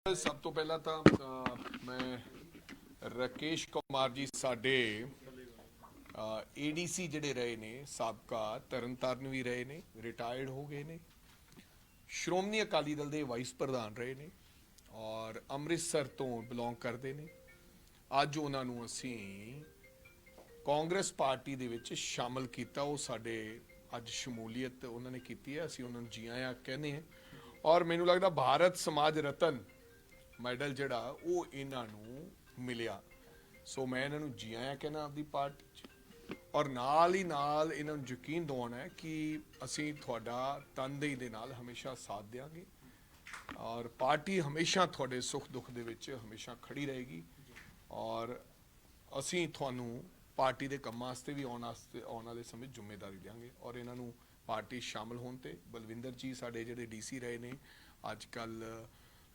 सब तो पहला तो मैं राकेश कुमार जी साडे एडीसी जिहड़े रहे ने साबका तरनताਰਨ भी रहे ने, रिटायर्ड हो गए ने, श्रोमणी अकाली दल के वाइस प्रधान रहे ने और अमृतसर तो बिलोंग करते हैं। अज उन्होंने असी कांग्रेस पार्टी दे विच शामिल किया। वो साडे अज शमूलीयत उन्होंने की है, असी उन्होंने जी आया कहने हैं। और मैनू लगता भारत समाज रतन मैडल जिहड़ा वो इन्हों मिलिया। सो मैं इन्हों जी आया कहना आपकी पार्टी च, और नाल ही नाल इन्हों यकीन दिवाना है कि असी तुहाडा तनदेही दे नाल हमेशा साथ देंगे और पार्टी हमेशा तुहाडे सुख दुख दे विच हमेशा खड़ी रहेगी। और असी तुहानू पार्टी के कामों वास्ते भी आने वाले समय जिम्मेदारी देंगे। और इन्हों पार्टी शामिल होने ते बलविंदर जी साडे जिहड़े डीसी रहे ने, अजकल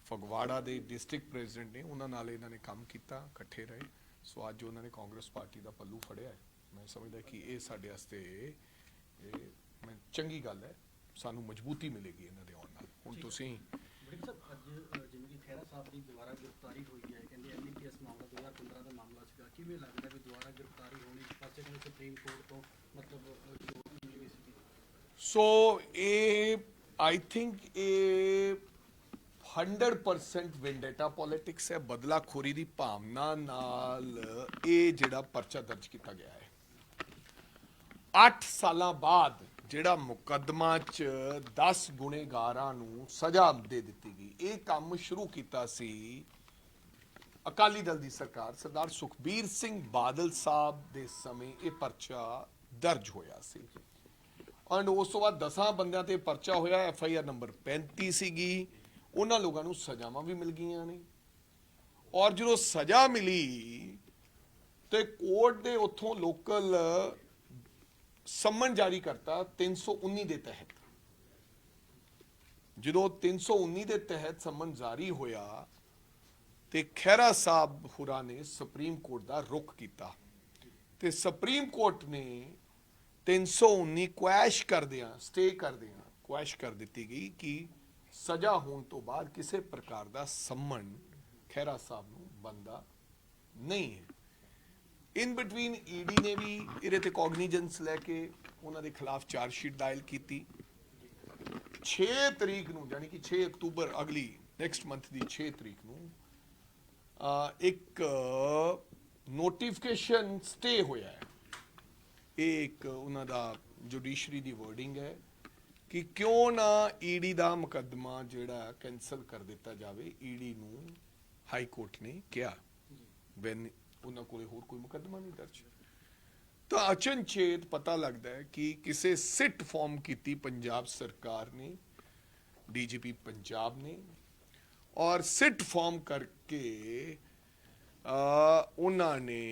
फगवाड़ा के डिस्ट्रिक्ट प्रेजिडेंट ने, उन्होंने इन्होंने काम किया, कट्ठे रहे। सो अज उन्होंने कांग्रेस पार्टी का पल्लू फड़िया है। मैं समझदा कि ये साडे वास्ते चंगी गल है, सानू मजबूती मिलेगी इन्हां दे आउण नाल। हुण तुसीं खैरा साहब की दोबारा गिरफ्तारी हुई है, कहते NDPS मामला 2015 का मामला सीगा, किवें लगदा भी दोबारा गिरफ्तारी होनी पासे कहते सुप्रीम कोर्ट तो मतलब so uh I think a 100% vendetta politics है, बदलाखोरी की भावना नाल ये जिहड़ा परचा दर्ज किया गया है। 8 साल बाद जिहड़ा मुकदमा च 10 गुनेगारां नूं सज़ा दे दित्ती गई, ये काम शुरू किया सी अकाली दल की सरकार सरदार सुखबीर सिंह बादल साहब के समय ये परचा दर्ज होया सी। एंड उस तो बाद 10 बंदियां ते परचा होया, FIR नंबर 35 सीगी, उन्होंने लोगों को सजावां भी मिल गई ने। और जो सजा मिली तो कोर्ट ने उतों लोकल सम्मन जारी करता 319 के तहत। जो 319 के तहत सम्मन जारी होया तो खैरा साहब हुरा ने सुप्रीम कोर्ट का रुख किया तो सुप्रीम कोर्ट ने 319 क्वैश कर दिया, स्टे कर दिया, क्वैश कर दी गई कि सजा होने तो बाद किसी प्रकार का सम्मन खैरा साहब नूं बनता नहीं है। इन बिटवीन ईडी ने भी ये कॉग्निजेंस लैके उन्होंने खिलाफ चार्जशीट दायर की। 6 तरीक नूं, यानी कि 6 अक्तूबर अगली नैक्सट मंथ की 6 तरीक नूं एक नोटिफिकेशन स्टे होया है। एक उन्होंने जुडिशरी की वर्डिंग है कि क्यों ना ईडी का मुकदमा जिहड़ा कैंसल कर दिता जाए। ईडी नूं हाई कोर्ट ने कहा वैन उन्होंने कोले होर कोई मुकदमा नहीं दर्ज। तो अचनचेत पता लगता है कि किसी सिट फॉर्म की पंजाब सरकार ने, DGP पंजाब ने, और सिट फॉर्म करके उन्होंने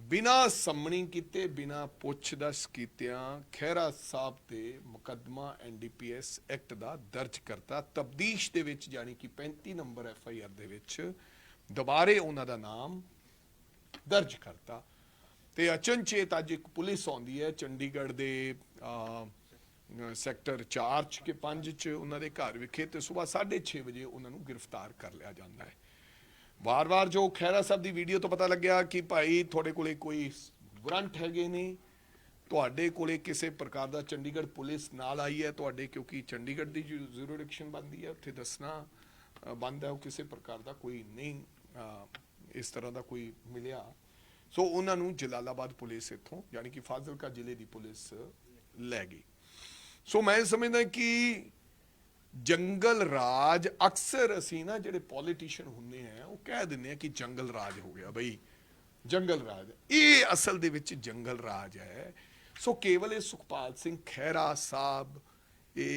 बिना सम्मनी किते, बिना पुछदस कीतियां खैरा साहब ते मुकदमा NDPS एक्ट का दर्ज करता तब्दीश दे विच, यानी कि 35 नंबर FIR दे विच दोबारे उन्होंदा नाम दर्ज करता। तो अचनचेत अज एक पुलिस आती है चंडीगढ़ के सैक्टर 4 के 5 उन्होंने घर विखे, तो सुबह 6:30 बजे उन्होंने गिरफ्तार कर लिया जाता है। बार बार जो खैरा साहब की वीडियो तो पता लग्या कि भाई थोड़े कोले कोई वारंट हैगे ने, तुहाडे कोले किसी प्रकार का चंडीगढ़ पुलिस नाल आई है तुहाडे, क्योंकि चंडीगढ़ की ज्यूरिडिक्शन बनती है, उत्थे दसना बंद है, किसी प्रकार का कोई नहीं इस तरह का कोई मिलिया। सो उन्होंने जलालाबाद पुलिस इतों, यानी कि फाजिलका जिले की पुलिस लै गई। सो मैं समझदा कि जंगल राज अक्सर असी ना जिहड़े पॉलिटिशियन होंगे हैं वो कह दें कि जंगल राज हो गया, बई जंगल राज, ये असल दे विच जंगल राज है। सो केवल ये सुखपाल सिंह खैरा साहब ये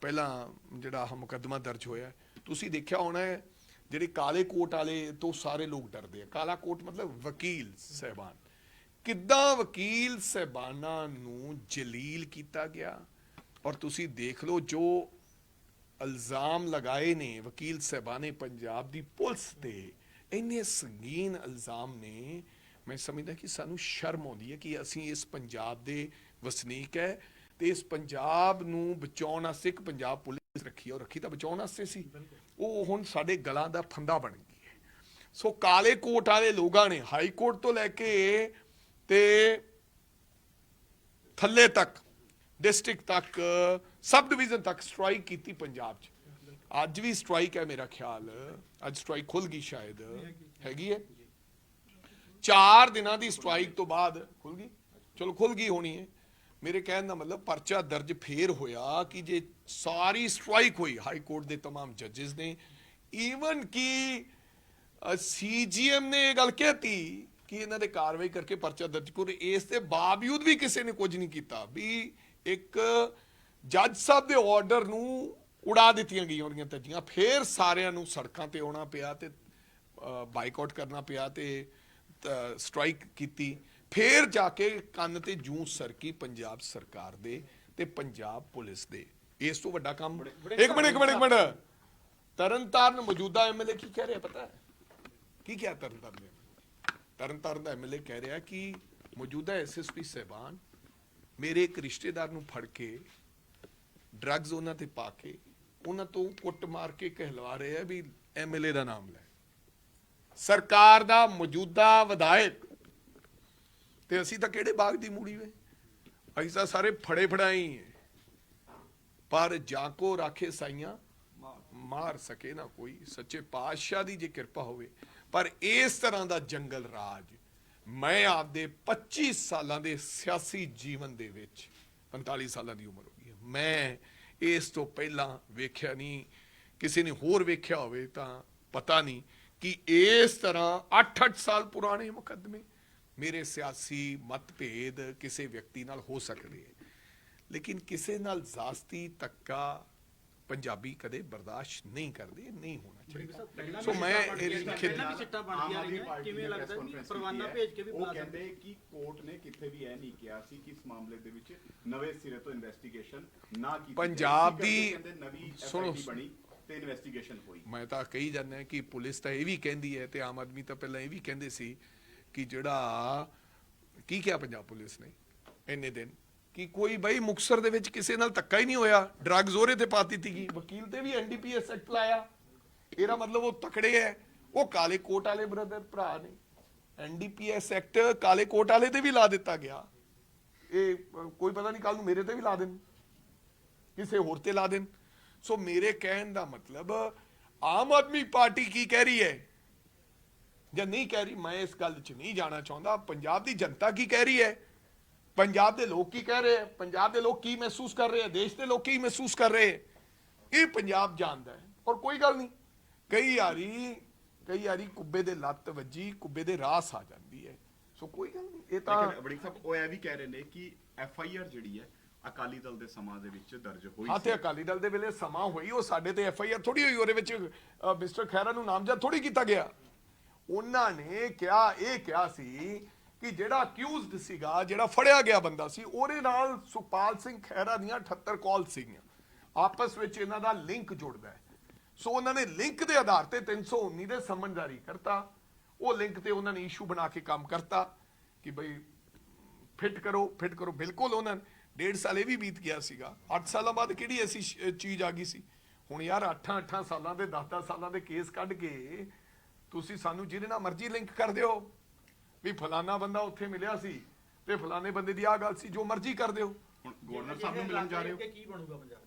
पहला जिहड़ा मुकदमा दर्ज होया, तुसीं देखिया होना है जिहड़े काले कोट वाले तो सारे लोग डरते हैं। काला कोट मतलब वकील साहबान, किद्दां वकील साहबानां नूं जलील किया गया। और तुसीं देख लो जो इल्जाम लगाए ने वकील साहबाने पंजाब की पुलिस ते, इन्ने संगीन इल्जाम ने, मैं समझदा कि सानू शर्म आउंदी है कि असीं इस पंजाब दे वसनीक है तो इस पंजाब नूं बचाउण वास्ते एक पंजाब पुलिस रखी, और रखी तो बचाउण वास्ते सी। ਉਹ ਹੁਣ ਸਾਡੇ ਗਲਾਂ ਦਾ ਫੰਦਾ ਬਣ ਗਈ ਹੈ। ਸੋ ਕਾਲੇ ਕੋਟ ਵਾਲੇ ਲੋਕਾਂ ਨੇ ਹਾਈ ਕੋਰਟ ਤੋਂ ਲੈ ਕੇ ਤੇ ਥੱਲੇ ਤੱਕ ਡਿਸਟ੍ਰਿਕਟ ਤੱਕ ਸਬ ਡਿਵੀਜ਼ਨ ਤੱਕ ਸਟ੍ਰਾਈਕ ਕੀਤੀ ਪੰਜਾਬ 'ਚ। ਅੱਜ ਵੀ ਸਟ੍ਰਾਈਕ ਹੈ ਮੇਰਾ ਖਿਆਲ, ਅੱਜ ਸਟ੍ਰਾਈਕ ਖੁੱਲ ਗਈ ਸ਼ਾਇਦ, ਹੈਗੀ ਹੈ 4 ਦਿਨਾਂ ਦੀ ਸਟ੍ਰਾਈਕ ਤੋਂ ਬਾਅਦ ਖੁੱਲ ਗਈ, ਚਲੋ ਖੁੱਲ ਗਈ ਹੋਣੀ ਹੈ। ਮੇਰੇ ਕਹਿਣ ਦਾ ਮਤਲਬ ਪਰਚਾ ਦਰਜ ਫੇਰ ਹੋਇਆ ਕਿ ਜੇ ਸਾਰੀ ਸਟ੍ਰਾਈਕ ਹੋਈ ਹਾਈ ਕੋਰਟ ਦੇ तमाम ਜੱਜਸ ਨੇ, ਈਵਨ ਕਿ ਸੀਜੀਐਮ ਨੇ ਇਹ ਗੱਲ ਕਹਿਤੀ ਕਿ ਇਹਨਾਂ ਦੇ ਕਾਰਵਾਈ ਕਰਕੇ ਪਰਚਾ ਦਰਜ ਕਰੋ, ਇਸ ਦੇ ਬਾਵਜੂਦ ਵੀ ਕਿਸੇ ਨੇ ਕੁਝ ਨਹੀਂ ਕੀਤਾ ਵੀ ਇੱਕ ਜੱਜ ਸਾਹਿਬ ਦੇ ਆਰਡਰ ਨੂੰ ਉਡਾ ਦਿੱਤੀਆਂ ਗਈਆਂ ਉਹਦੀਆਂ ਧੱਜੀਆਂ। ਫੇਰ ਸਾਰਿਆਂ ਨੂੰ ਸੜਕਾਂ ਤੇ ਆਉਣਾ ਪਿਆ ਤੇ ਬਾਈਕਾਟ ਕਰਨਾ ਪਿਆ ਤੇ ਸਟ੍ਰਾਈਕ ਕੀਤੀ। ਫੇਰ ਜਾ ਕੇ ਕੰਨ ਤੇ ਜੂੰ ਸਰਕੀ ਪੰਜਾਬ ਸਰਕਾਰ ਦੇ ਤੇ ਪੰਜਾਬ ਪੁਲਿਸ ਦੇ। ਇਸ ਤੋਂ ਵੱਡਾ ਕੰਮ ਇੱਕ ਮਿੰਟ ਤਰਨਤਾਰਨ ਮੌਜੂਦਾ ਐਮਐਲਏ ਕੀ ਕਹਿ ਰਿਹਾ ਪਤਾ ਹੈ? ਕੀ ਕਿਹਾ ਤਰਨਤਾਰਨ ਦਾ ਐਮਐਲਏ ਕਹਿ ਰਿਹਾ ਕਿ ਮੌਜੂਦਾ ਐਸਐਸਪੀ ਸਾਹਿਬਾਨ ਮੇਰੇ ਇੱਕ ਰਿਸ਼ਤੇਦਾਰ ਨੂੰ ਫੜ ਕੇ ਡਰੱਗਸ ਉਹਨਾਂ ਤੇ ਪਾ ਕੇ ਉਹਨਾਂ ਤੋਂ ਕੁੱਟ ਮਾਰ ਕੇ ਕਹਿਲਵਾ ਰਹੇ ਆ ਵੀ ਐਮਐਲਏ ਦਾ ਨਾਮ ਲੈ। ਸਰਕਾਰ ਦਾ ਮੌਜੂਦਾ ਵਿਧਾਇਕ ਤੇ ਅਸੀਂ ਤਾਂ ਕਿਹੜੇ ਬਾਗ ਦੀ ਮੂੜੀ ਵੇ, ਅਸੀਂ ਤਾਂ ਸਾਰੇ ਫੜੇ ਫੜਾਈ ਹੈ। ਪਰ ਜਾਕੋ ਰਾਖੇ ਸਾਈਆਂ ਮਾਰ ਸਕੇ ਨਾ ਕੋਈ, ਸੱਚੇ ਪਾਤਸ਼ਾਹ ਦੀ ਜੇ ਕਿਰਪਾ ਹੋਵੇ। ਪਰ ਇਸ ਤਰ੍ਹਾਂ ਦਾ ਜੰਗਲ ਰਾਜ ਮੈਂ ਆਪਦੇ 25 ਸਾਲਾਂ ਦੇ ਸਿਆਸੀ ਜੀਵਨ ਦੇ ਵਿੱਚ, 45 ਸਾਲਾਂ ਦੀ ਉਮਰ ਹੋ ਗਈ ਹੈ, ਮੈਂ ਇਸ ਤੋਂ ਪਹਿਲਾਂ ਵੇਖਿਆ ਨਹੀਂ। ਕਿਸੇ ਨੇ ਹੋਰ ਵੇਖਿਆ ਹੋਵੇ ਤਾਂ ਪਤਾ ਨਹੀਂ ਕਿ ਇਸ ਤਰ੍ਹਾਂ 8-8 ਸਾਲ ਪੁਰਾਣੇ ਮੁਕੱਦਮੇ, ਮੇਰੇ ਸਿਆਸੀ ਮਤਭੇਦ ਕਿਸੇ ਵਿਅਕਤੀ ਨਾਲ ਹੋ ਸਕਦੇ ਹੈ, ਲੇਕਿਨ ਕਿਸੇ ਨਾਲ ਜ਼ਾਸਤੀ ਧੱਕਾ ਪੰਜਾਬੀ ਕਦੇ ਬਰਦਾਸ਼ਤ ਨਹੀਂ ਕਰਦੇ, ਨਹੀਂ ਹੋਣਾ ਚਾਹੀਦਾ। ਸੋ ਮੈਂ ਸਿੱਟਾ ਬਣ ਗਿਆ ਰਹੀਆਂ, ਕਿਵੇਂ ਲੱਗਦਾ ਵੀ ਪਰਵਾਨਾ ਭੇਜ ਕੇ ਵੀ ਉਹ ਕਹਿੰਦੇ ਕਿ ਕੋਰਟ ਨੇ ਕਿਤੇ ਵੀ ਇਹ ਨਹੀਂ ਕਿਹਾ ਸੀ ਕਿ ਇਸ ਮਾਮਲੇ ਦੇ ਵਿੱਚ ਨਵੇਂ ਸਿਰੇ ਤੋਂ ਇਨਵੈਸਟੀਗੇਸ਼ਨ ਨਾ ਕੀਤੀ ਪੰਜਾਬ ਦੀ ਨਵੀਂ ਸੁਣੋ ਬਣੀ ਤੇ ਇਨਵੈਸਟੀਗੇਸ਼ਨ ਹੋਈ। ਮੈਂ ਤਾਂ ਕਹੀ ਜਾਂਦਾ ਕਿ ਪੁਲਿਸ ਤਾਂ ਇਹ ਵੀ ਕਹਿੰਦੀ ਹੈ ਤੇ ਆਮ ਆਦਮੀ ਤਾਂ ਪਹਿਲਾਂ ਇਹ ਵੀ ਕਹਿੰਦੇ ਸੀ ਕਿ ਜਿਹੜਾ ਕੀ ਕਿਹਾ ਪੰਜਾਬ ਪੁਲਿਸ ਨੇ ਇੰਨੇ ਦਿਨ ਕਿ ਕੋਈ ਬਈ ਮੁਕਤਸਰ ਦੇ ਵਿੱਚ ਕਿਸੇ ਨਾਲ ਧੱਕਾ ਹੀ ਨਹੀਂ ਹੋਇਆ, ਡਰੱਗਸ ਉਹਦੇ ਤੇ ਪਾ ਦਿੱਤੀ ਗਈ, ਵਕੀਲ ਤੇ ਵੀ ਐਨਡੀਪੀਐਸ ਐਕਟ ਲਾਇਆ। ਇਹਦਾ ਮਤਲਬ ਉਹ ਤਕੜੇ ਹੈ। ਉਹ ਕਾਲੇ ਕੋਟ ਵਾਲੇ ਬ੍ਰਦਰ ਭਰਾ ਨੇ, ਐਨਡੀਪੀਐਸ ਐਕਟ ਕਾਲੇ ਕੋਟ ਵਾਲੇ ਤੇ ਵੀ ਲਾ ਦਿੱਤਾ ਗਿਆ। ਇਹ ਕੋਈ ਪਤਾ ਨਹੀਂ ਕੱਲ ਨੂੰ ਮੇਰੇ ਤੇ ਵੀ ਲਾ ਦੇਣ, ਕਿਸੇ ਹੋਰ ਤੇ ਲਾ ਦੇਣ। ਸੋ ਮੇਰੇ ਕਹਿਣ ਦਾ ਮਤਲਬ ਆਮ ਆਦਮੀ ਪਾਰਟੀ ਕੀ ਕਹਿ ਰਹੀ ਹੈ ਜਾਂ ਨਹੀਂ ਕਹਿ ਰਹੀ, ਮੈਂ ਇਸ ਗੱਲ 'ਚ ਨਹੀਂ ਜਾਣਾ ਚਾਹੁੰਦਾ। ਪੰਜਾਬ ਦੀ ਜਨਤਾ ਕੀ ਕਹਿ ਰਹੀ ਹੈ, ਪੰਜਾਬ ਦੇ ਲੋਕ ਕੀ ਕਹਿ ਰਹੇ ਹੈ, ਪੰਜਾਬ ਦੇ ਲੋਕ ਕੀ ਮਹਿਸੂਸ ਕਰ ਰਹੇ ਹੈ, ਦੇਸ਼ ਦੇ ਲੋਕ ਕੀ ਮਹਿਸੂਸ ਕਰ ਰਹੇ ਹੈ, ਇਹ ਪੰਜਾਬ ਜਾਣਦਾ ਹੈ। ਔਰ ਕੋਈ ਗੱਲ ਨਹੀਂ, ਕਈ ਵਾਰੀ ਕੁੱਬੇ ਦੇ ਲੱਤ ਵੱਜੀ, ਕੁੱਬੇ ਦੇ ਰਾਸ ਆ ਜਾਂਦੀ ਹੈ। ਸੋ ਕੋਈ ਗੱਲ ਨਹੀਂ, ਇਹ ਤਾਂ ਵੜਿੰਗ ਸਾਹਿਬ ਉਹ ਇਹ ਵੀ ਕਹਿ ਰਹੇ ਨੇ ਕਿ ਐਫਆਈਆਰ ਜਿਹੜੀ ਹੈ ਅਕਾਲੀ ਦਲ ਦੇ ਸਮਾਂ ਦੇ ਵਿੱਚ ਦਰਜ ਹੋਈ ਹਾਂ, ਤੇ ਅਕਾਲੀ ਦਲ ਦੇ ਵੇਲੇ ਸਮਾਂ ਹੋਈ, ਉਹ ਸਾਡੇ ਤੇ ਐਫਆਈਆਰ ਥੋੜੀ ਹੋਈ, ਉਹਦੇ ਵਿੱਚ ਮਿਸਟਰ ਖਹਿਰਾ ਨੂੰ ਨਾਮਜ਼ਦ ਥੋੜੀ ਕੀਤਾ ਗਿਆ। ਉਹਨਾਂ ਨੇ ਕਿਹਾ ਸੀ ਕਿ ਜਿਹੜਾ ਅਕਿਊਜ਼ਡ ਸੀਗਾ, ਜਿਹੜਾ ਫੜਿਆ ਗਿਆ ਬੰਦਾ ਸੀ, ਉਹਦੇ ਨਾਲ ਸੁਖਪਾਲ ਸਿੰਘ ਖਹਿਰਾ ਦੀਆਂ 78 ਕਾਲ ਸੀਗੀਆਂ, ਆਪਸ ਵਿੱਚ ਇਹਨਾਂ ਦਾ ਲਿੰਕ ਜੁੜਦਾ ਹੈ। ਸੋ ਉਹਨਾਂ ਨੇ ਲਿੰਕ ਦੇ ਆਧਾਰ ਤੇ 319 ਦੇ ਸੰਮਨ ਜਾਰੀ ਕਰਤਾ। ਉਹ ਲਿੰਕ ਤੇ ਉਹਨਾਂ ਨੇ ਇਸ਼ੂ ਬਣਾ ਕੇ ਕੰਮ ਕਰਤਾ ਕਿ ਬਈ ਫਿੱਟ ਕਰੋ। ਬਿਲਕੁਲ ਉਹਨਾਂ ਨੇ 1.5 ਸਾਲ ਇਹ ਵੀ ਬੀਤ ਗਿਆ ਸੀਗਾ, 8 ਸਾਲਾਂ ਬਾਅਦ ਕਿਹੜੀ ਐਸੀ ਚੀਜ਼ ਆ ਗਈ ਸੀ। ਹੁਣ ਯਾਰ 8 ਸਾਲਾਂ ਦੇ 10 ਸਾਲਾਂ ਦੇ ਕੇਸ ਕੱਢ ਕੇ ਤੁਸੀਂ ਸਾਨੂੰ ਜਿਹਦੇ ਨਾਲ ਮਰਜ਼ੀ ਲਿੰਕ ਕਰ ਦਿਓ ਵੀ ਫਲਾਨਾ ਬੰਦਾ ਉੱਥੇ ਮਿਲਿਆ ਸੀ ਤੇ ਫਲਾਣੇ ਬੰਦੇ ਦੀ ਆਹ ਗੱਲ ਸੀ, ਜੋ ਮਰਜ਼ੀ ਕਰ ਦਿਓ। ਹੁਣ ਗਵਰਨਰ ਸਾਹਿਬ ਨੂੰ ਮਿਲਣ ਜਾ ਰਹੇ ਹੋ, ਕੀ ਬਣੂਗਾ ਪੰਜਾਬ ਦਾ?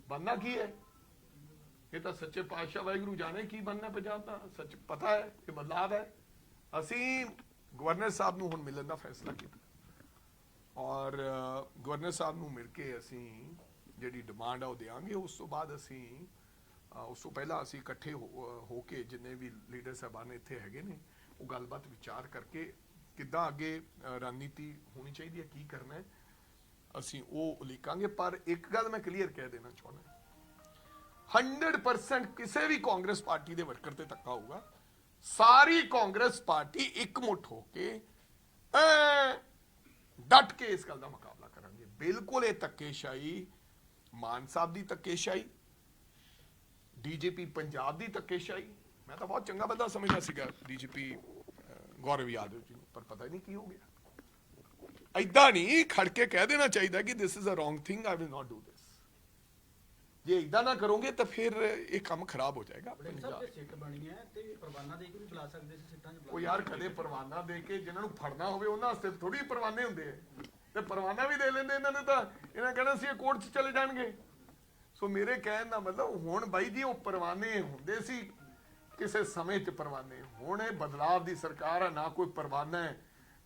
ਬਣਨਾ ਕੀ ਹੈ, ਇਹ ਤਾਂ ਸੱਚੇ ਪਾਤਸ਼ਾਹ ਵਾਹਿਗੁਰੂ ਜਾਣੇ ਕੀ ਬਣਨਾ ਪੰਜਾਬ ਦਾ। ਸੱਚ ਪਤਾ ਹੈ ਕਿ ਬਦਲਾਵ ਹੈ। ਅਸੀਂ ਗਵਰਨਰ ਸਾਹਿਬ ਨੂੰ ਹੁਣ ਮਿਲਣ ਦਾ ਫੈਸਲਾ ਕੀਤਾ ਔਰ ਗਵਰਨਰ ਸਾਹਿਬ ਨੂੰ ਮਿਲ ਕੇ ਅਸੀਂ ਜਿਹੜੀ ਡਿਮਾਂਡ ਆ ਉਹ ਦੇਵਾਂਗੇ। ਉਸ ਤੋਂ ਬਾਅਦ ਅਸੀਂ ਉਸ ਤੋਂ ਪਹਿਲਾਂ ਅਸੀਂ ਇਕੱਠੇ ਹੋ ਕੇ ਜਿੰਨੇ ਵੀ ਲੀਡਰ ਸਾਹਿਬਾਨ ਇੱਥੇ ਹੈਗੇ ਨੇ, ਉਹ ਗੱਲਬਾਤ ਵਿਚਾਰ ਕਰਕੇ ਕਿੱਦਾਂ ਅੱਗੇ ਰਣਨੀਤੀ ਹੋਣੀ ਚਾਹੀਦੀ ਹੈ, ਕੀ ਕਰਨਾ ਹੈ, ਅਸੀਂ ਉਹ ਉਲੀਕਾਂਗੇ। ਪਰ ਇੱਕ ਗੱਲ ਮੈਂ ਕਲੀਅਰ ਕਹਿ ਦੇਣਾ ਚਾਹੁੰਦਾ, 100% ਕਿਸੇ ਵੀ ਕਾਂਗਰਸ ਪਾਰਟੀ ਦੇ ਵਰਕਰ ਤੇ ਧੱਕਾ ਹੋਊਗਾ। ਸਾਰੀ ਕਾਂਗਰਸ ਪਾਰਟੀ ਇਕਮੁੱਠ ਹੋ ਕੇ ਡਟ ਕੇ ਇਸ ਗੱਲ ਦਾ ਮੁਕਾਬਲਾ ਕਰਾਂਗੇ। ਬਿਲਕੁਲ ਇਹ ਧੱਕੇਸ਼ਾਹੀ, ਮਾਨ ਸਾਹਿਬ ਦੀ ਧੱਕੇਸ਼ਾਹੀ, ਡੀਜੀਪੀ ਪੰਜਾਬ ਦੀ ਧੱਕੇਸ਼ਾਹੀ, ਮੈਂ ਤਾਂ ਬਹੁਤ ਚੰਗਾ ਬੰਦਾ ਸਮਝਦਾ ਸੀਗਾ ਡੀਜੀਪੀ ਗੌਰਵ ਯਾਦਵ ਜੀ ਨੂੰ, ਪਰ ਪਤਾ ਹੀ ਨਹੀਂ ਕੀ ਹੋ ਗਿਆ। ਏਦਾਂ ਨਹੀਂ ਖੜ ਕੇ ਕਹਿ ਦੇਣਾ ਚਾਹੀਦਾ ਕਿ this is a wrong thing, I will not do this. ਜੇ ਇਦਾਂ ਨਾ ਕਰੋਗੇ ਤਾਂ ਫਿਰ ਇਹ ਕੰਮ ਖਰਾਬ ਹੋ ਜਾਏਗਾ ਵੜਿੰਗ ਸਾਹਿਬ ਪੰਜਾਬ। ਜੇ ਸਿੱਟ ਬਣੀ ਹੈ ਤੇ ਪਰਵਾਨਾ ਦੇ ਕੇ ਵੀ ਬੁਲਾ ਸਕਦੇ ਸੀ, ਸਿੱਟਾਂ 'ਚ ਉਹ ਬੁਲਾ ਯਾਰ ਕਦੇ ਪਰਵਾਨਾ ਦੇ ਕੇ ਜਿਨ੍ਹਾਂ ਨੂੰ ਫੜਨਾ ਹੋਵੇ ਉਹਨਾਂ ਵਾਸਤੇ ਥੋੜੀ ਪਰਵਾਨੇ ਹੁੰਦੇ ਆ, ਤੇ ਪਰਵਾਨਾ ਵੀ ਦੇ ਲੈਂਦੇ ਇਹਨਾਂ ਨੇ, ਤਾਂ ਇਹਨਾਂ ਕਹਿਣਾ ਸੀ ਇਹ ਕੋਰਟ 'ਚ ਚਲੇ ਜਾਣਗੇ। ਸੋ ਮੇਰੇ ਕਹਿਣ ਦਾ ਮਤਲਬ ਹੁਣ ਬਾਈ ਜੀ ਉਹ ਪਰਵਾਨੇ ਹੁੰਦੇ ਸੀ ਕਿਸੇ ਸਮੇਂ 'ਚ ਪਰਵਾਨੇ, ਹੁਣ ਇਹ ਬਦਲਾਵ ਦੀ ਸਰਕਾਰ ਹੈ, ਨਾ ਕੋਈ ਪਰਵਾਨਾ ਹੈ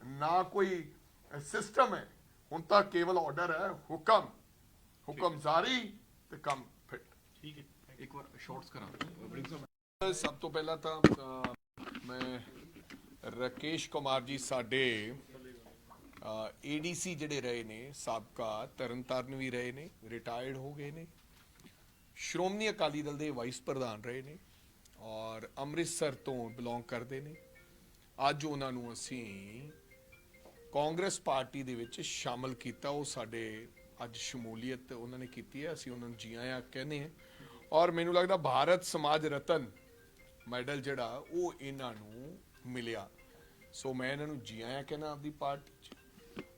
ਨਾ ਕੋਈ ਸਿਸਟਮ ਹੈ, ਹੁਣ ਤਾਂ ਕੇਵਲ ਆਰਡਰ ਹੈ, ਹੁਕਮ ਜਾਰੀ ਤੇ ਕੰਮ ਫਿੱਟ। ਠੀਕ ਹੈ, ਇੱਕ ਵਾਰ ਸ਼ਾਰਟਸ ਕਰਾਂ। ਸਭ ਤੋਂ ਪਹਿਲਾਂ ਤਾਂ ਮੈਂ ਰਾਕੇਸ਼ ਕੁਮਾਰ ਜੀ ਸਾਡੇ ਏਡੀਸੀ ਜਿਹੜੇ ਰਹੇ ਨੇ, ਸਾਬਕਾ ਤਰਨਤਾਰਨ ਵੀ ਰਹੇ ਨੇ, ਰਿਟਾਇਰਡ ਹੋ ਗਏ ਨੇ, ਸ਼੍ਰੋਮਣੀ ਅਕਾਲੀ ਦਲ ਦੇ ਵਾਈਸ ਪ੍ਰਧਾਨ ਰਹੇ ਨੇ ਔਰ ਅੰਮ੍ਰਿਤਸਰ ਤੋਂ ਬਿਲੋਂਗ ਕਰਦੇ ਨੇ। ਅੱਜ ਉਹਨਾਂ ਨੂੰ ਅਸੀਂ ਕਾਂਗਰਸ ਪਾਰਟੀ ਦੇ ਵਿੱਚ ਸ਼ਾਮਲ ਕੀਤਾ, ਉਹ ਸਾਡੇ ਅੱਜ ਸ਼ਮੂਲੀਅਤ ਉਹਨਾਂ ਨੇ ਕੀਤੀ ਹੈ, ਅਸੀਂ ਉਹਨਾਂ ਨੂੰ ਜੀ ਆਇਆਂ ਕਹਿੰਦੇ ਹਾਂ। ਔਰ ਮੈਨੂੰ ਲੱਗਦਾ ਭਾਰਤ ਸਮਾਜ ਰਤਨ ਮੈਡਲ ਜਿਹੜਾ ਉਹ ਇਹਨਾਂ ਨੂੰ ਮਿਲਿਆ, ਸੋ ਮੈਂ ਇਹਨਾਂ ਨੂੰ ਜੀ ਆਇਆਂ ਕਹਿੰਦਾ ਆਪਦੀ ਪਾਰਟੀ 'ਚ।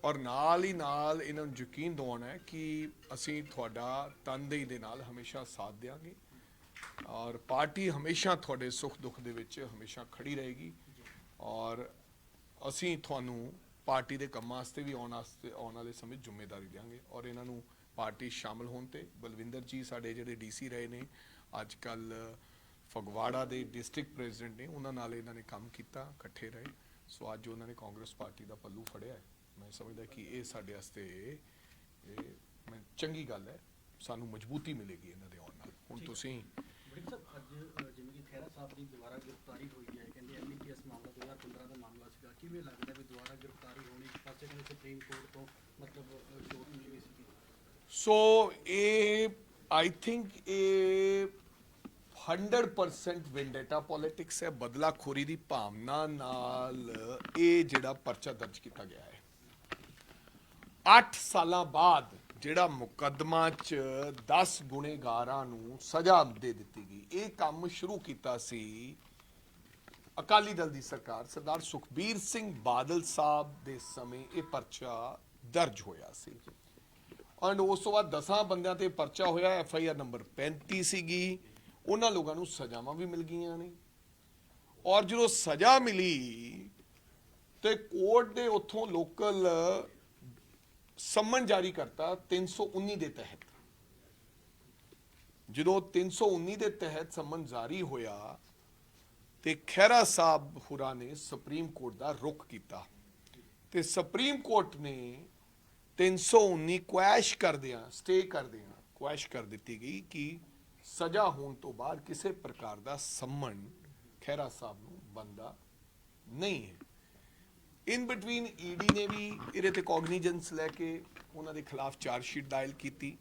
ਔਰ ਨਾਲ ਹੀ ਨਾਲ ਇਹਨਾਂ ਨੂੰ ਯਕੀਨ ਦਿਵਾਉਣਾ ਹੈ ਕਿ ਅਸੀਂ ਤੁਹਾਡਾ ਤਨਦੇਹੀ ਦੇ ਨਾਲ ਹਮੇਸ਼ਾ ਸਾਥ ਦਿਆਂਗੇ ਔਰ ਪਾਰਟੀ ਹਮੇਸ਼ਾ ਤੁਹਾਡੇ ਸੁੱਖ ਦੁੱਖ ਦੇ ਵਿੱਚ ਹਮੇਸ਼ਾ ਖੜੀ ਰਹੇਗੀ ਔਰ ਅਸੀਂ ਤੁਹਾਨੂੰ ਪਾਰਟੀ ਦੇ ਕੰਮਾਂ ਵਾਸਤੇ ਵੀ ਆਉਣ ਵਾਲੇ ਸਮੇਂ ਜ਼ਿੰਮੇਵਾਰੀ ਦਿਆਂਗੇ। ਔਰ ਇਹਨਾਂ ਨੂੰ ਪਾਰਟੀ ਸ਼ਾਮਲ ਹੋਣ ਤੇ ਬਲਵਿੰਦਰ ਜੀ ਸਾਡੇ ਜਿਹੜੇ ਡੀਸੀ ਰਹੇ ਨੇ, ਅੱਜ ਕੱਲ ਫਗਵਾੜਾ ਦੇ ਡਿਸਟ੍ਰਿਕਟ ਪ੍ਰੈਜ਼ੀਡੈਂਟ ਨੇ, ਉਹਨਾਂ ਨਾਲ ਇਹਨਾਂ ਨੇ ਕੰਮ ਕੀਤਾ, ਇਕੱਠੇ ਰਹੇ। ਸੋ ਅੱਜ ਉਹਨਾਂ ਨੇ ਕਾਂਗਰਸ ਪਾਰਟੀ ਦਾ ਪੱਲੂ ਫੜਿਆ ਹੈ। ਮੈਂ ਸਮਝਦਾ ਕਿ ਇਹ ਸਾਡੇ ਵਾਸਤੇ ਚੰਗੀ ਗੱਲ ਹੈ, ਸਾਨੂੰ ਮਜ਼ਬੂਤੀ ਮਿਲੇਗੀ ਇਹਨਾਂ ਦੇ ਆਉਣ ਨਾਲ। ਹੁਣ ਤੁਸੀਂ ਵੜਿੰਗ ਸਾਹਿਬ ਅੱਜ ਜਿਵੇਂ ਕਿ ਖਹਿਰਾ ਸਾਹਿਬ ਦੀ ਦੁਬਾਰਾ ਗ੍ਰਿਫਤਾਰੀ ਹੋਈ ਹੈ, ਕਹਿੰਦੇ ਐਮਪੀਐਸ ਮਾਮਲਾ 2015 ਦਾ ਮਾਮਲਾ ਸੀਗਾ, ਕਿਵੇਂ ਲੱਗਦਾ ਵੀ ਦੁਬਾਰਾ ਗ੍ਰਿਫਤਾਰੀ ਹੋਣੀ, ਇੱਕ ਪਾਸੇ ਕਹਿੰਦੇ ਸੁਪਰੀਮ ਕੋਰਟ ਤੋਂ ਮਤਲਬ ਛੋਟ ਮਿਲ ਗਈ ਸੀ? ਸੋ ਇਹ ਆਈ ਥਿੰਕ ਇਹ 100% ਵੈਂਡੇਟਾ ਪੋਲਿਟਿਕਸ ਹੈ, ਬਦਲਾਖੋਰੀ ਦੀ ਭਾਵਨਾ ਨਾਲ ਇਹ ਜਿਹੜਾ ਪਰਚਾ ਦਰਜ ਕੀਤਾ ਗਿਆ ਹੈ। 8 ਸਾਲਾਂ ਬਾਅਦ ਜਿਹੜਾ ਮੁਕੱਦਮਾ 'ਚ 10 ਗੁਨੇਗਾਰਾਂ ਨੂੰ ਸਜ਼ਾ ਦੇ ਦਿੱਤੀ ਗਈ, ਇਹ ਕੰਮ ਸ਼ੁਰੂ ਕੀਤਾ ਸੀ ਅਕਾਲੀ ਦਲ ਦੀ ਸਰਕਾਰ ਸਰਦਾਰ ਸੁਖਬੀਰ ਸਿੰਘ ਬਾਦਲ ਸਾਹਿਬ ਦੇ ਸਮੇਂ ਇਹ ਪਰਚਾ ਦਰਜ ਹੋਇਆ ਸੀ। ਔਰ ਉਸ ਤੋਂ ਬਾਅਦ 10 ਬੰਦਿਆਂ ਤੇ ਪਰਚਾ ਹੋਇਆ, FIR ਨੰਬਰ 35 ਸੀਗੀ, ਉਹਨਾਂ ਲੋਕਾਂ ਨੂੰ ਸਜ਼ਾਵਾਂ ਵੀ ਮਿਲ ਗਈਆਂ ਨੇ। ਔਰ ਜਦੋਂ ਸਜ਼ਾ ਮਿਲੀ ਤੇ ਕੋਰਟ ਦੇ ਉੱਥੋਂ ਲੋਕਲ ਸੰਮਨ ਜਾਰੀ ਕਰਤਾ 319 ਦੇ ਤਹਿਤ। ਜਦੋਂ 319 ਦੇ ਤਹਿਤ ਸੰਮਨ ਜਾਰੀ ਹੋਇਆ ਤੇ ਖਹਿਰਾ ਸਾਹਿਬ ਹੁਰਾਂ ਨੇ ਸੁਪਰੀਮ ਕੋਰਟ ਦਾ ਰੁਖ ਕੀਤਾ ਤੇ ਸੁਪਰੀਮ ਕੋਰਟ ਨੇ 319 ਕੁਐਸ਼ ਕਰਦਿਆਂ ਸਟੇ ਕਰਦਿਆਂ ਕੁਐਸ਼ ਕਰ ਦਿੱਤੀ ਗਈ ਕਿ ਸਜ਼ਾ ਹੋਣ ਤੋਂ ਬਾਅਦ ਕਿਸੇ ਪ੍ਰਕਾਰ ਦਾ ਸੰਮਨ ਖਹਿਰਾ ਸਾਹਿਬ ਨੂੰ ਬੰਦਾ ਨਹੀਂ ਹੈ। ਇਨ ਬਿਟਵੀਨ ਈਡੀ ਨੇ ਵੀ ਇਹਦੇ ਤੇ ਕੋਗਨੀਜੈਂਸ ਲੈ ਕੇ ਉਹਨਾਂ ਦੇ ਖਿਲਾਫ ਚਾਰਜ ਸ਼ੀਟ ਦਾਇਰ ਕੀਤੀ।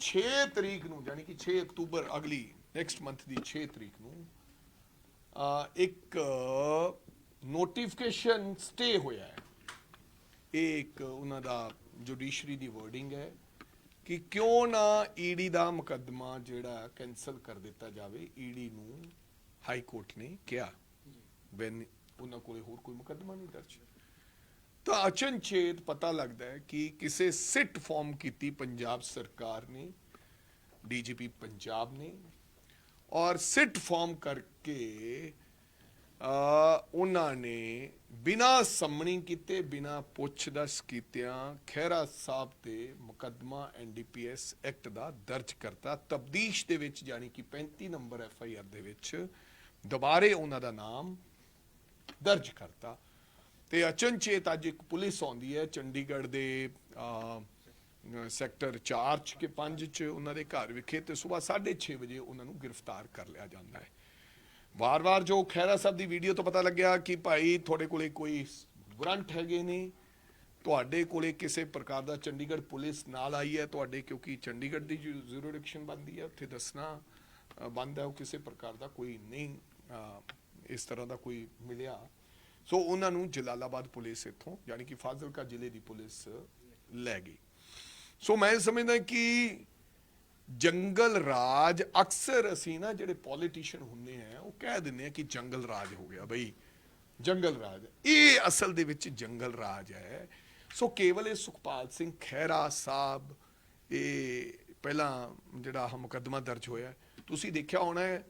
6 ਤਰੀਕ ਨੂੰ ਯਾਨੀ ਕਿ 6 ਅਕਤੂਬਰ ਅਗਲੀ ਨੈਕਸਟ ਮੰਥ ਦੀ 6 ਤਰੀਕ ਨੂੰ ਇੱਕ ਨੋਟੀਫਿਕੇਸ਼ਨ ਸਟੇ ਹੋਇਆ ਹੈ। ਇਹ ਇੱਕ ਉਹਨਾਂ ਦਾ ਜੁਡੀਸ਼ਰੀ ਦੀ ਵਰਡਿੰਗ ਹੈ ਕਿ ਕਿਉਂ ਨਾ ਈਡੀ ਦਾ ਮੁਕੱਦਮਾ ਜਿਹੜਾ ਕੈਂਸਲ ਕਰ ਦਿੱਤਾ ਜਾਵੇ। ਈਡੀ ਨੂੰ ਹਾਈ ਕੋਰਟ ਨੇ ਕਿਹਾ ਵੈਨ ਉਹਨਾਂ ਕੋਲੇ ਹੋਰ ਕੋਈ ਮੁਕੱਦਮਾ ਨਹੀਂ ਦਰਜ। ਤਾਂ ਅਚਨਚੇਤ ਪਤਾ ਲੱਗਦਾ ਹੈ ਕਿ ਕਿਸੇ ਸਿੱਟ ਫਾਰਮ ਕੀਤੀ ਪੰਜਾਬ ਸਰਕਾਰ ਨੇ, ਡੀਜੀਪੀ ਪੰਜਾਬ ਨੇ, ਔਰ ਸਿੱਟ ਫਾਰਮ ਕਰਕੇ ਉਹਨਾਂ ਨੇ ਬਿਨਾਂ ਸੰਮਣੀ ਕੀਤੇ, ਬਿਨਾਂ ਪੁੱਛ-ਦੱਸ ਕੀਤਿਆਂ ਖਹਿਰਾ ਸਾਹਿਬ ਤੇ ਮੁਕੱਦਮਾ NDPS ਐਕਟ ਦਾ ਦਰਜ ਕਰਤਾ। ਤਬਦੀਸ਼ ਦੇ ਵਿੱਚ ਯਾਨੀ ਕਿ 35 ਨੰਬਰ FIR ਦੇ ਵਿੱਚ ਦੁਬਾਰੇ ਉਹਨਾਂ ਦਾ ਨਾਮ ਦਰਜ ਕਰਤਾ। ਤੇ ਅਚਨਚੇਤ ਅੱਜ ਇੱਕ ਪੁਲਿਸ ਆਉਂਦੀ ਹੈ ਚੰਡੀਗੜ੍ਹ ਦੇ ਸੈਕਟਰ 4 ਕੇ 5 ਚ ਉਹਨਾਂ ਦੇ ਘਰ ਵਿਖੇ ਤੇ ਸਵੇਰ 6:30 ਵਜੇ ਉਹਨਾਂ ਨੂੰ ਗ੍ਰਿਫਤਾਰ ਕਰ ਲਿਆ ਜਾਂਦਾ ਹੈ। ਵਾਰ-ਵਾਰ ਜੋ ਖਹਿਰਾ ਸਾਹਿਬ ਦੀ ਵੀਡੀਓ ਤੋਂ ਪਤਾ ਲੱਗਿਆ ਕਿ ਭਾਈ ਤੁਹਾਡੇ ਕੋਲੇ ਕੋਈ ਵਾਰੰਟ ਹੈਗੇ ਨੇ, ਤੁਹਾਡੇ ਕੋਲੇ ਕਿਸੇ ਪ੍ਰਕਾਰ ਦਾ ਚੰਡੀਗੜ੍ਹ ਪੁਲਿਸ ਨਾਲ ਆਈ ਹੈ ਤੁਹਾਡੇ, ਕਿਉਂਕਿ ਚੰਡੀਗੜ੍ਹ ਦੀ ਜੁਰਿਸਡਿਕਸ਼ਨ ਬਣਦੀ ਹੈ, ਉੱਥੇ ਦੱਸਣਾ ਬੰਦ ਹੈ, ਉਹ ਕਿਸੇ ਪ੍ਰਕਾਰ ਦਾ ਕੋਈ ਨਹੀਂ ਇਸ ਤਰ੍ਹਾਂ ਦਾ ਕੋਈ ਮਿਲਿਆ। ਸੋ ਉਹਨਾਂ ਨੂੰ ਜਲਾਲਾਬਾਦ ਪੁਲਿਸ ਇੱਥੋਂ ਯਾਨੀ ਕਿ ਫਾਜ਼ਿਲਕਾ ਜ਼ਿਲ੍ਹੇ ਦੀ ਪੁਲਿਸ ਲੈ ਗਈ। ਸੋ ਮੈਂ ਸਮਝਦਾ ਕਿ ਜੰਗਲ ਰਾਜ ਅਕਸਰ ਅਸੀਂ ਨਾ ਜਿਹੜੇ ਪੋਲੀਟੀਸ਼ੀਅਨ ਹੁੰਦੇ ਆ ਉਹ ਕਹਿ ਦਿੰਦੇ ਆ ਕਿ ਜੰਗਲ ਰਾਜ ਹੋ ਗਿਆ ਬਈ, ਜੰਗਲ ਰਾਜ। ਇਹ ਅਸਲ ਦੇ ਵਿੱਚ ਜੰਗਲ ਰਾਜ ਹੈ। ਸੋ ਕੇਵਲ ਇਹ ਸੁਖਪਾਲ ਸਿੰਘ ਖਹਿਰਾ ਸਾਹਿਬ ਇਹ ਪਹਿਲਾਂ ਜਿਹੜਾ ਆਹ ਮੁਕੱਦਮਾ ਦਰਜ ਹੋਇਆ, ਤੁਸੀਂ ਦੇਖਿਆ ਹੋਣਾ ਹੈ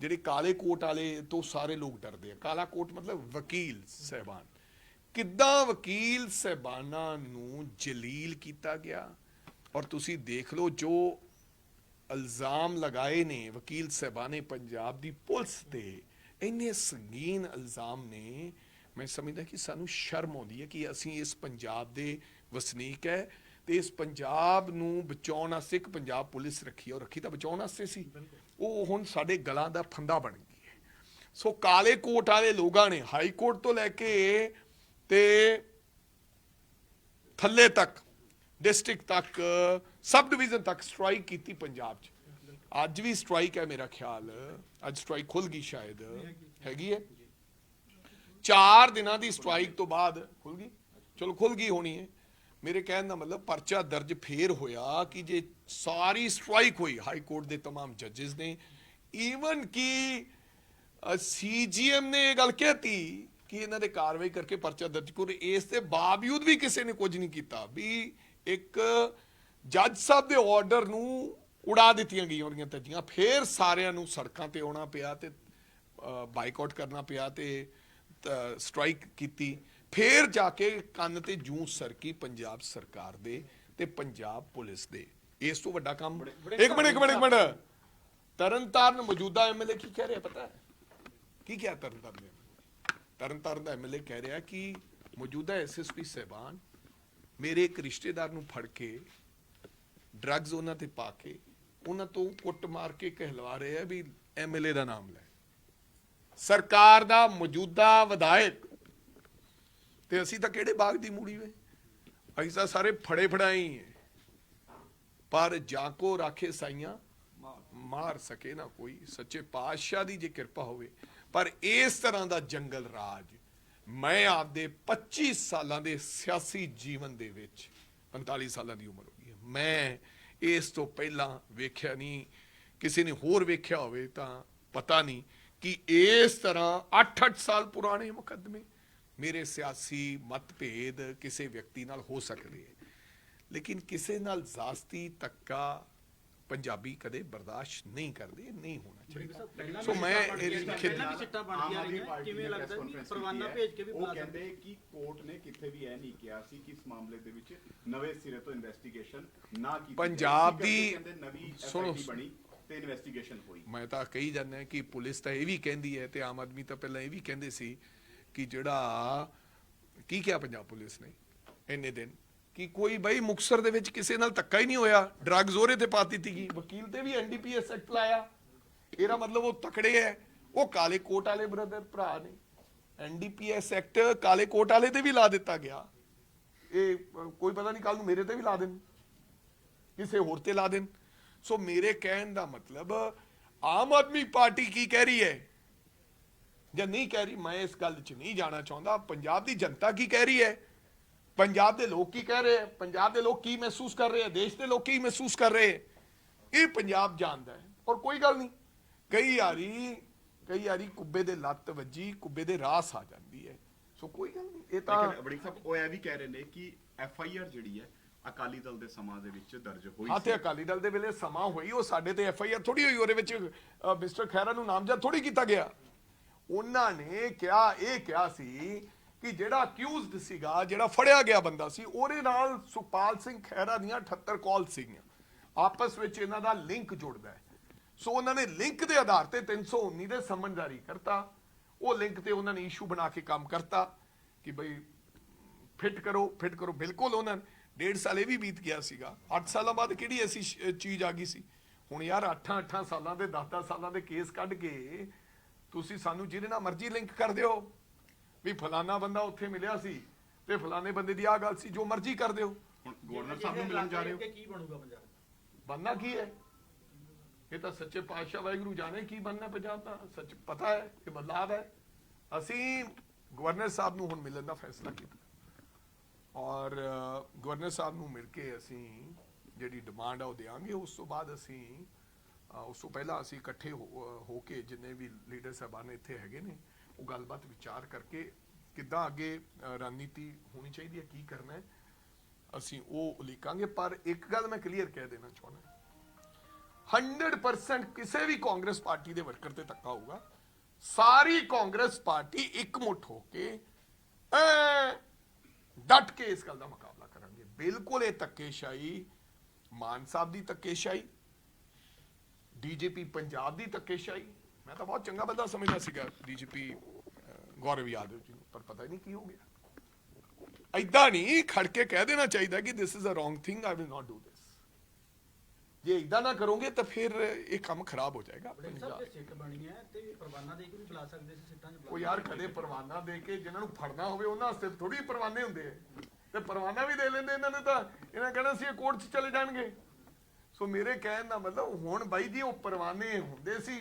ਜਿਹੜੇ ਕਾਲੇ ਕੋਟ ਵਾਲੇ ਤੋਂ ਸਾਰੇ ਲੋਕ ਡਰਦੇ ਆ। ਕਾਲਾ ਕੋਟ ਮਤਲਬ ਵਕੀਲ ਸਹਿਬਾਨ। ਕਿੱਦਾਂ ਵਕੀਲ ਸਹਿਬਾਨਾਂ ਨੂੰ ਜਲੀਲ ਕੀਤਾ ਗਿਆ। ਔਰ ਤੁਸੀਂ ਦੇਖ ਲਓ ਜੋ ਇਲਜ਼ਾਮ ਲਗਾਏ ਨੇ ਵਕੀਲ ਸਾਹਿਬਾਨ ਨੇ ਪੰਜਾਬ ਦੀ ਪੁਲਿਸ ਤੇ, ਇੰਨੇ ਸੰਗੀਨ ਇਲਜ਼ਾਮ ਨੇ। ਮੈਂ ਸਮਝਦਾ ਕਿ ਸਾਨੂੰ ਸ਼ਰਮ ਆਉਂਦੀ ਹੈ ਕਿ ਅਸੀਂ ਇਸ ਪੰਜਾਬ ਦੇ ਵਸਨੀਕ ਹੈ ਤੇ ਇਸ ਪੰਜਾਬ ਨੂੰ ਬਚਾਉਣ ਵਾਸਤੇ ਇੱਕ ਪੰਜਾਬ ਪੁਲਿਸ ਰੱਖੀ, ਔਰ ਰੱਖੀ ਤਾਂ ਬਚਾਉਣ ਵਾਸਤੇ ਸੀ, ਉਹ ਹੁਣ ਸਾਡੇ ਗਲਾਂ ਦਾ ਫੰਦਾ ਬਣ ਗਈ ਹੈ। ਸੋ ਕਾਲੇ ਕੋਟ ਵਾਲੇ ਲੋਕਾਂ ਨੇ ਹਾਈ ਕੋਰਟ ਤੋਂ ਲੈ ਕੇ ਤੇ ਥੱਲੇ ਤੱਕ, ਡਿਸਟ੍ਰਿਕਟ ਤੱਕ, ਸਬ ਡਿਵੀਜ਼ਨ ਤੱਕ ਸਟ੍ਰਾਈਕ ਕੀਤੀ ਪੰਜਾਬ 'ਚ। ਅੱਜ ਵੀ ਸਟ੍ਰਾਈਕ ਹੈ ਮੇਰਾ ਖਿਆਲ, ਅੱਜ ਸਟ੍ਰਾਈਕ ਖੁੱਲ ਗਈ ਸ਼ਾਇਦ, ਹੈਗੀ ਹੈ 4 ਦਿਨਾਂ ਦੀ ਸਟ੍ਰਾਈਕ ਤੋਂ ਬਾਅਦ ਖੁੱਲ ਗਈ, ਚਲੋ ਖੁੱਲ ਗਈ ਹੋਣੀ ਹੈ। ਮੇਰੇ ਕਹਿਣ ਦਾ ਮਤਲਬ ਪਰਚਾ ਦਰਜ ਫੇਰ ਹੋਇਆ ਕਿ ਜੇ ਸਾਰੀ ਸਟ੍ਰਾਈਕ ਹੋਈ ਹਾਈ ਕੋਰਟ ਦੇ तमाम ਜੱਜਸ ਨੇ, ਈਵਨ ਕਿ ਸੀਜੀਐਮ ਨੇ ਇਹ ਗੱਲ ਕਹਿਤੀ ਕਿ ਇਹਨਾਂ ਦੇ ਕਾਰਵਾਈ ਕਰਕੇ ਪਰਚਾ ਦਰਜ ਕਰੋ, ਇਸ ਦੇ ਬਾਵਜੂਦ ਵੀ ਕਿਸੇ ਨੇ ਕੁਝ ਨਹੀਂ ਕੀਤਾ। ਵੀ ਇੱਕ ਜੱਜ ਸਾਹਿਬ ਦੇ ਆਰਡਰ ਨੂੰ ਉਡਾ ਦਿੱਤੀਆਂ ਗਈਆਂ ਉਹਦੀਆਂ ਧੱਜੀਆਂ, ਫੇਰ ਸਾਰਿਆਂ ਨੂੰ ਸੜਕਾਂ ਤੇ ਆਉਣਾ ਪਿਆ ਤੇ ਬਾਈਕਾਟ ਕਰਨਾ ਪਿਆ ਤੇ ਸਟ੍ਰਾਈਕ ਕੀਤੀ। ਫੇਰ ਜਾ ਕੇ ਕੰਨ ਤੇ ਜੂੰ ਸਰਕੀ ਪੰਜਾਬ ਸਰਕਾਰ ਦੇ ਤੇ ਪੰਜਾਬ ਪੁਲਿਸ ਦੇ। ਇਸ ਤੋਂ ਵੱਡਾ ਕੰਮ ਇੱਕ ਮਿੰਟ ਤਰਨਤਾਰਨ ਮੌਜੂਦਾ ਐਮਐਲਏ ਕੀ ਕਹਿ ਰਿਹਾ ਪਤਾ ਹੈ? ਕੀ ਕਿਹਾ ਤਰਨਤਾਰਨ ਦਾ ਐਮਐਲਏ ਕਹਿ ਰਿਹਾ ਕਿ ਮੌਜੂਦਾ ਐਸਐਸਪੀ ਸਾਹਿਬਾਨ ਮੇਰੇ ਇੱਕ ਰਿਸ਼ਤੇਦਾਰ ਨੂੰ ਫੜ ਕੇ ਡਰੱਗਸ ਉਹਨਾਂ ਤੇ ਪਾ ਕੇ ਉਹਨਾਂ ਤੋਂ ਕੁੱਟ ਮਾਰ ਕੇ ਕਹਿਲਵਾ ਰਹੇ ਆ ਵੀ ਐਮਐਲਏ ਦਾ ਨਾਮ ਲੈ। ਸਰਕਾਰ ਦਾ ਮੌਜੂਦਾ ਵਿਧਾਇਕ ਤੇ ਅਸੀਂ ਤਾਂ ਕਿਹੜੇ ਬਾਗ ਦੀ ਮੂੜੀ ਵੇ, ਅਸੀਂ ਤਾਂ ਸਾਰੇ ਫੜੇ ਫੜਾਈ ਹੈ। ਪਰ ਜਾਕੋ ਰਾਖੇ ਸਾਈਆਂ ਮਾਰ ਸਕੇ ਨਾ ਕੋਈ, ਸੱਚੇ ਪਾਤਸ਼ਾਹ ਦੀ ਜੇ ਕਿਰਪਾ ਹੋਵੇ। ਪਰ ਇਸ ਤਰ੍ਹਾਂ ਦਾ ਜੰਗਲ ਰਾਜ ਮੈਂ ਆਪਦੇ 25 ਸਾਲਾਂ ਦੇ ਸਿਆਸੀ ਜੀਵਨ ਦੇ ਵਿੱਚ, 45 ਸਾਲਾਂ ਦੀ ਉਮਰ ਹੋ ਗਈ ਹੈ, ਮੈਂ ਇਸ ਤੋਂ ਪਹਿਲਾਂ ਵੇਖਿਆ ਨਹੀਂ। ਕਿਸੇ ਨੇ ਹੋਰ ਵੇਖਿਆ ਹੋਵੇ ਤਾਂ ਪਤਾ ਨਹੀਂ ਕਿ ਇਸ ਤਰ੍ਹਾਂ 8-8 ਸਾਲ ਪੁਰਾਣੇ ਮੁਕੱਦਮੇ, ਮੇਰੇ ਸਿਆਸੀ ਮਤਭੇਦ ਕਿਸੇ ਵਿਅਕਤੀ ਨਾਲ ਹੋ ਸਕਦੇ ਹੈ, ਲੇਕਿਨ ਕਿਸੇ ਨਾਲ ਜ਼ਾਸਤੀ ਧੱਕਾ ਪੰਜਾਬੀ ਕਦੇ ਬਰਦਾਸ਼ਤ ਨਹੀਂ ਕਰਦੇ, ਨਹੀਂ ਹੋਣਾ ਚਾਹੀਦਾ। ਸੋ ਮੈਂ ਸਿੱਟਾ ਬਣ ਗਿਆ ਰਿਹਾ, ਕਿਵੇਂ ਲੱਗਦਾ ਵੀ ਪਰਵਾਨਾ ਭੇਜ ਕੇ ਵੀ ਉਹ ਕਹਿੰਦੇ ਕਿ ਕੋਰਟ ਨੇ ਕਿਤੇ ਵੀ ਇਹ ਨਹੀਂ ਕਿਹਾ ਸੀ ਕਿ ਇਸ ਮਾਮਲੇ ਦੇ ਵਿੱਚ ਨਵੇਂ ਸਿਰੇ ਤੋਂ ਇਨਵੈਸਟੀਗੇਸ਼ਨ ਨਾ ਕੀਤੀ ਪੰਜਾਬ ਦੀ ਨਵੀਂ ਸੁਣੋ ਐਸਆਈਟੀ ਬਣੀ ਤੇ ਇਨਵੈਸਟੀਗੇਸ਼ਨ ਹੋਈ। ਮੈਂ ਤਾਂ ਕਹੀ ਜਾਂਦਾ ਕਿ ਪੁਲਿਸ ਤਾਂ ਇਹ ਵੀ ਕਹਿੰਦੀ ਹੈ ਤੇ ਆਮ ਆਦਮੀ ਤਾਂ ਪਹਿਲਾਂ ਇਹ ਵੀ ਕਹਿੰਦੇ ਸੀ ਕਿ ਜਿਹੜਾ ਕੀ ਕਿਹਾ ਪੰਜਾਬ ਪੁਲਿਸ ਨੇ ਇੰਨੇ ਦਿਨ ਕਿ ਕੋਈ ਬਈ ਮੁਕਤਸਰ ਦੇ ਵਿੱਚ ਕਿਸੇ ਨਾਲ ਧੱਕਾ ਹੀ ਨਹੀਂ ਹੋਇਆ, ਡਰੱਗਸ ਉਹਦੇ ਤੇ ਪਾ ਦਿੱਤੀ ਗਈ, ਵਕੀਲ ਤੇ ਵੀ ਐਨਡੀਪੀਐਸ ਐਕਟ ਲਾਇਆ। ਇਹਦਾ ਮਤਲਬ ਉਹ ਤਕੜੇ ਹੈ। ਉਹ ਕਾਲੇ ਕੋਟ ਵਾਲੇ ਬ੍ਰਦਰ ਭਰਾ ਨੇ, ਐਨਡੀਪੀਐਸ ਐਕਟ ਕਾਲੇ ਕੋਟ ਵਾਲੇ ਤੇ ਵੀ ਲਾ ਦਿੱਤਾ ਗਿਆ। ਇਹ ਕੋਈ ਪਤਾ ਨਹੀਂ ਕੱਲ ਨੂੰ ਮੇਰੇ ਤੇ ਵੀ ਲਾ ਦੇਣ, ਕਿਸੇ ਹੋਰ ਤੇ ਲਾ ਦੇਣ। ਸੋ ਮੇਰੇ ਕਹਿਣ ਦਾ ਮਤਲਬ ਆਮ ਆਦਮੀ ਪਾਰਟੀ ਕੀ ਕਹਿ ਰਹੀ ਹੈ ਜਾਂ ਨਹੀਂ ਕਹਿ ਰਹੀ, ਮੈਂ ਇਸ ਗੱਲ 'ਚ ਨਹੀਂ ਜਾਣਾ ਚਾਹੁੰਦਾ। ਪੰਜਾਬ ਦੀ ਜਨਤਾ ਕੀ ਕਹਿ ਰਹੀ ਹੈ, ਪੰਜਾਬ ਦੇ ਲੋਕ ਕੀ ਕਹਿ ਰਹੇ ਹੈ, ਪੰਜਾਬ ਦੇ ਲੋਕ ਕੀ ਮਹਿਸੂਸ ਕਰ ਰਹੇ ਹੈ, ਦੇਸ਼ ਦੇ ਲੋਕ ਕੀ ਮਹਿਸੂਸ ਕਰ ਰਹੇ ਹੈ, ਇਹ ਪੰਜਾਬ ਜਾਣਦਾ ਹੈ। ਔਰ ਕੋਈ ਗੱਲ ਨਹੀਂ, ਕਈ ਵਾਰੀ ਕੁੱਬੇ ਦੇ ਲੱਤ ਵੱਜੀ, ਕੁੱਬੇ ਦੇ ਰਾਸ ਆ ਜਾਂਦੀ ਹੈ। ਸੋ ਕੋਈ ਗੱਲ ਨਹੀਂ, ਇਹ ਤਾਂ ਬੜੀ ਸਾਹਿਬ ਉਹ ਇਹ ਵੀ ਕਹਿ ਰਹੇ ਨੇ ਕਿ ਐਫਆਈਆਰ ਜਿਹੜੀ ਹੈ ਅਕਾਲੀ ਦਲ ਦੇ ਸਮਾਂ ਦੇ ਵਿੱਚ ਦਰਜ ਹੋਈ ਹਾਂ ਤੇ ਅਕਾਲੀ ਦਲ ਦੇ ਵੇਲੇ ਸਮਾਂ ਹੋਈ, ਉਹ ਸਾਡੇ ਤੇ ਐਫਆਈਆਰ ਥੋੜੀ ਹੋਈ, ਉਹਦੇ ਵਿੱਚ ਮਿਸਟਰ ਖਹਿਰਾ ਨੂੰ ਨਾਮਜ਼ਦ ਥੋੜੀ ਕੀਤਾ ਗਿਆ। ਉਹਨਾਂ ਨੇ ਕਿਹਾ ਸੀ ਕਿ ਜਿਹੜਾ ਅਕਿਊਜ਼ਡ ਸੀਗਾ, ਜਿਹੜਾ ਫੜਿਆ ਗਿਆ ਬੰਦਾ ਸੀ, ਉਹਦੇ ਨਾਲ ਸੁਖਪਾਲ ਸਿੰਘ ਖਹਿਰਾ ਦੀਆਂ 78 ਕਾਲ ਸੀਗੀਆਂ, ਆਪਸ ਵਿੱਚ ਇਹਨਾਂ ਦਾ ਲਿੰਕ ਜੁੜਦਾ ਹੈ। ਸੋ ਉਹਨਾਂ ਨੇ ਲਿੰਕ ਦੇ ਆਧਾਰ ਤੇ 319 ਦੇ ਸਮਨ ਜਾਰੀ ਕਰਤਾ। ਉਹ ਲਿੰਕ ਤੇ ਉਹਨਾਂ ਨੇ ਇਸ਼ੂ ਬਣਾ ਕੇ ਕੰਮ ਕਰਤਾ ਕਿ ਬਈ ਫਿੱਟ ਕਰੋ। ਬਿਲਕੁਲ ਉਹਨਾਂ ਨੇ 1.5 ਸਾਲ ਇਹ ਵੀ ਬੀਤ ਗਿਆ ਸੀਗਾ, 8 ਸਾਲਾਂ ਬਾਅਦ ਕਿਹੜੀ ਐਸੀ ਚੀਜ਼ ਆ ਗਈ ਸੀ। ਹੁਣ ਯਾਰ 8 ਸਾਲਾਂ ਦੇ 10 ਸਾਲਾਂ ਦੇ ਕੇਸ ਕੱਢ ਕੇ ਤੁਸੀਂ ਸਾਨੂੰ ਜਿਹਦੇ ਨਾਲ ਮਰਜ਼ੀ ਲਿੰਕ ਕਰ ਦਿਓ ਵੀ ਫਲਾਨਾ ਬੰਦਾ ਉੱਥੇ ਮਿਲਿਆ ਸੀ ਤੇ ਫਲਾਣੇ ਬੰਦੇ ਦੀ ਆਹ ਗੱਲ ਸੀ, ਜੋ ਮਰਜ਼ੀ ਕਰ ਦਿਓ। ਹੁਣ ਗਵਰਨਰ ਸਾਹਿਬ ਨੂੰ ਮਿਲਣ ਜਾ ਰਹੇ ਹੋ, ਕੀ ਬਣੂਗਾ ਪੰਜਾਬ ਦਾ? ਬਣਨਾ ਕੀ ਹੈ ਇਹ ਤਾਂ ਸੱਚੇ ਪਾਤਸ਼ਾਹ ਵਾਹਿਗੁਰੂ ਜਾਣੇ ਕੀ ਬਣਨਾ ਪੰਜਾਬ ਦਾ। ਸੱਚ ਪਤਾ ਹੈ ਕਿ ਬਦਲਾਵ ਹੈ। ਅਸੀਂ ਗਵਰਨਰ ਸਾਹਿਬ ਨੂੰ ਹੁਣ ਮਿਲਣ ਦਾ ਫੈਸਲਾ ਕੀਤਾ ਔਰ ਗਵਰਨਰ ਸਾਹਿਬ ਨੂੰ ਮਿਲ ਕੇ ਅਸੀਂ ਜਿਹੜੀ ਡਿਮਾਂਡ ਆ ਉਹ ਦੇਵਾਂਗੇ। ਉਸ ਤੋਂ ਬਾਅਦ ਅਸੀਂ ਉਸ ਤੋਂ ਪਹਿਲਾਂ ਅਸੀਂ ਇਕੱਠੇ ਹੋ ਕੇ ਜਿੰਨੇ ਵੀ ਲੀਡਰ ਸਾਹਿਬਾਨ ਇੱਥੇ ਹੈਗੇ ਨੇ ਉਹ ਗੱਲਬਾਤ ਵਿਚਾਰ ਕਰਕੇ ਕਿੱਦਾਂ ਅੱਗੇ ਰਣਨੀਤੀ ਹੋਣੀ ਚਾਹੀਦੀ ਹੈ, ਕੀ ਕਰਨਾ ਹੈ, ਅਸੀਂ ਉਹ ਉਲੀਕਾਂਗੇ। ਪਰ ਇੱਕ ਗੱਲ ਮੈਂ ਕਲੀਅਰ ਕਹਿ ਦੇਣਾ ਚਾਹੁੰਦਾ 100% ਕਿਸੇ ਵੀ ਕਾਂਗਰਸ ਪਾਰਟੀ ਦੇ ਵਰਕਰ ਤੇ ਧੱਕਾ ਹੋਊਗਾ। ਸਾਰੀ ਕਾਂਗਰਸ ਪਾਰਟੀ ਇਕਮੁੱਠ ਹੋ ਕੇ ਡਟ ਕੇ ਇਸ ਗੱਲ ਦਾ ਮੁਕਾਬਲਾ ਕਰਾਂਗੇ। ਬਿਲਕੁਲ ਇਹ ਧੱਕੇਸ਼ਾਹੀ, ਮਾਨ ਸਾਹਿਬ ਦੀ ਧੱਕੇਸ਼ਾਹੀ, ਡੀਜੀਪੀ ਪੰਜਾਬ ਦੀ ਧੱਕੇਸ਼ਾਹੀ। ਮੈਂ ਤਾਂ ਬਹੁਤ ਚੰਗਾ ਬੰਦਾ ਸਮਝਦਾ ਸੀਗਾ ਡੀਜੀਪੀ ਗੌਰਵ ਯਾਦਵ ਜੀ ਨੂੰ, ਪਰ ਪਤਾ ਹੀ ਨਹੀਂ ਕੀ ਹੋ ਗਿਆ। ਐਦਾਂ ਨਹੀਂ ਖੜ ਕੇ ਕਹਿ ਦੇਣਾ ਚਾਹੀਦਾ ਕਿ this is a wrong thing, I will not do this. ਜੇ ਇਦਾਂ ਨਾ ਕਰੋਗੇ ਤਾਂ ਫਿਰ ਇਹ ਕੰਮ ਖਰਾਬ ਹੋ ਜਾਏਗਾ। ਵੜਿੰਗ ਸਾਹਿਬ ਜੇ ਸਿੱਟ ਬਣੀ ਹੈ ਤੇ ਪਰਵਾਨਾ ਦੇ ਕੇ ਵੀ ਬੁਲਾ ਸਕਦੇ ਸੀ, ਸਿੱਟਾਂ 'ਚ ਉਹ ਯਾਰ ਕਦੇ ਪਰਵਾਨਾ ਦੇ ਕੇ ਜਿਹਨਾਂ ਨੂੰ ਫੜਨਾ ਹੋਵੇ ਉਹਨਾਂ ਵਾਸਤੇ ਥੋੜੀ ਪਰਵਾਨੇ ਹੁੰਦੇ ਆ, ਤੇ ਪਰਵਾਨਾ ਵੀ ਦੇ ਲੈਂਦੇ ਇਹਨਾਂ ਨੇ ਤਾਂ ਇਹਨਾਂ ਕਹਿਣਾ ਸੀ ਇਹ ਕੋਰਟ 'ਚ ਚਲੇ ਜਾਣਗੇ। ਸੋ ਮੇਰੇ ਕਹਿਣ ਦਾ ਮਤਲਬ ਹੁਣ ਬਾਈ ਜੀ ਉਹ ਪਰਵਾਨੇ ਹੁੰਦੇ ਸੀ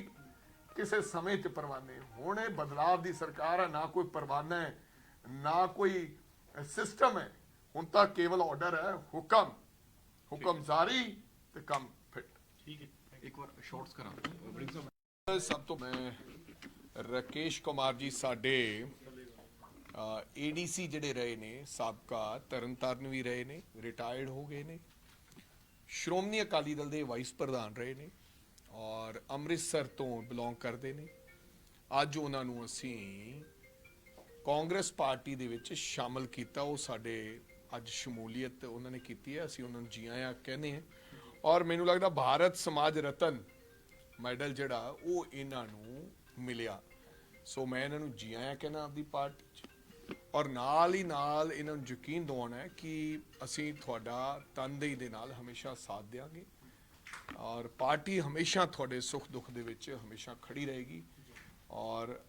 ਕਿਸੇ ਸਮੇਂ 'ਚ ਪਰਵਾਨੇ, ਹੁਣ ਇਹ ਬਦਲਾਵ ਦੀ ਸਰਕਾਰ ਹੈ, ਨਾ ਕੋਈ ਪਰਵਾਨਾ ਹੈ ਨਾ ਕੋਈ ਸਿਸਟਮ ਹੈ। ਹੁਣ ਤਾਂ ਕੇਵਲ ਆਰਡਰ ਹੈ, ਹੁਕਮ ਜਾਰੀ ਤੇ ਕੰਮ ਫਿੱਟ। एक बार शॉर्ट्स करा ब्रिंग सम ਸਭ ਤੋਂ ਮੈਂ ਰਾਕੇਸ਼ ਕੁਮਾਰ ਜੀ ਸਾਡੇ ਏਡੀਸੀ ਜਿਹੜੇ ਰਹੇ ਨੇ, ਸਾਬਕਾ ਤਰਨਤਾਰਨ ਵੀ ਰਹੇ ਨੇ, ਰਿਟਾਇਰਡ ਹੋ ਗਏ ਨੇ, ਸ਼੍ਰੋਮਣੀ ਅਕਾਲੀ ਦਲ ਦੇ ਵਾਈਸ ਪ੍ਰਧਾਨ ਰਹੇ ਨੇ ਔਰ ਅੰਮ੍ਰਿਤਸਰ ਤੋਂ ਬਿਲੋਂਗ ਕਰਦੇ ਨੇ। ਅੱਜ ਉਹਨਾਂ ਨੂੰ ਅਸੀਂ ਕਾਂਗਰਸ ਪਾਰਟੀ ਦੇ ਵਿੱਚ ਸ਼ਾਮਲ ਕੀਤਾ। ਉਹ ਸਾਡੇ ਅੱਜ ਸ਼ਮੂਲੀਅਤ ਉਹਨਾਂ ਨੇ ਕੀਤੀ ਹੈ, ਅਸੀਂ ਉਹਨਾਂ ਨੂੰ ਜੀ ਆਇਆਂ ਕਹਿੰਦੇ ਹਾਂ। ਔਰ ਮੈਨੂੰ ਲੱਗਦਾ ਭਾਰਤ ਸਮਾਜ ਰਤਨ ਮੈਡਲ ਜਿਹੜਾ ਉਹ ਇਹਨਾਂ ਨੂੰ ਮਿਲਿਆ। ਸੋ ਮੈਂ ਇਹਨਾਂ ਨੂੰ ਜੀ ਆਇਆਂ ਕਹਿੰਦਾ ਆਪਦੀ ਪਾਰਟੀ 'ਚ, ਔਰ ਨਾਲ ਹੀ ਨਾਲ ਇਹਨਾਂ ਨੂੰ ਯਕੀਨ ਦਿਵਾਉਣਾ ਹੈ ਕਿ ਅਸੀਂ ਤੁਹਾਡਾ ਤਨਦੇਹੀ ਦੇ ਨਾਲ ਹਮੇਸ਼ਾ ਸਾਥ ਦਿਆਂਗੇ ਔਰ ਪਾਰਟੀ ਹਮੇਸ਼ਾ ਤੁਹਾਡੇ ਸੁੱਖ ਦੁੱਖ ਦੇ ਵਿੱਚ ਹਮੇਸ਼ਾ ਖੜੀ ਰਹੇਗੀ। ਔਰ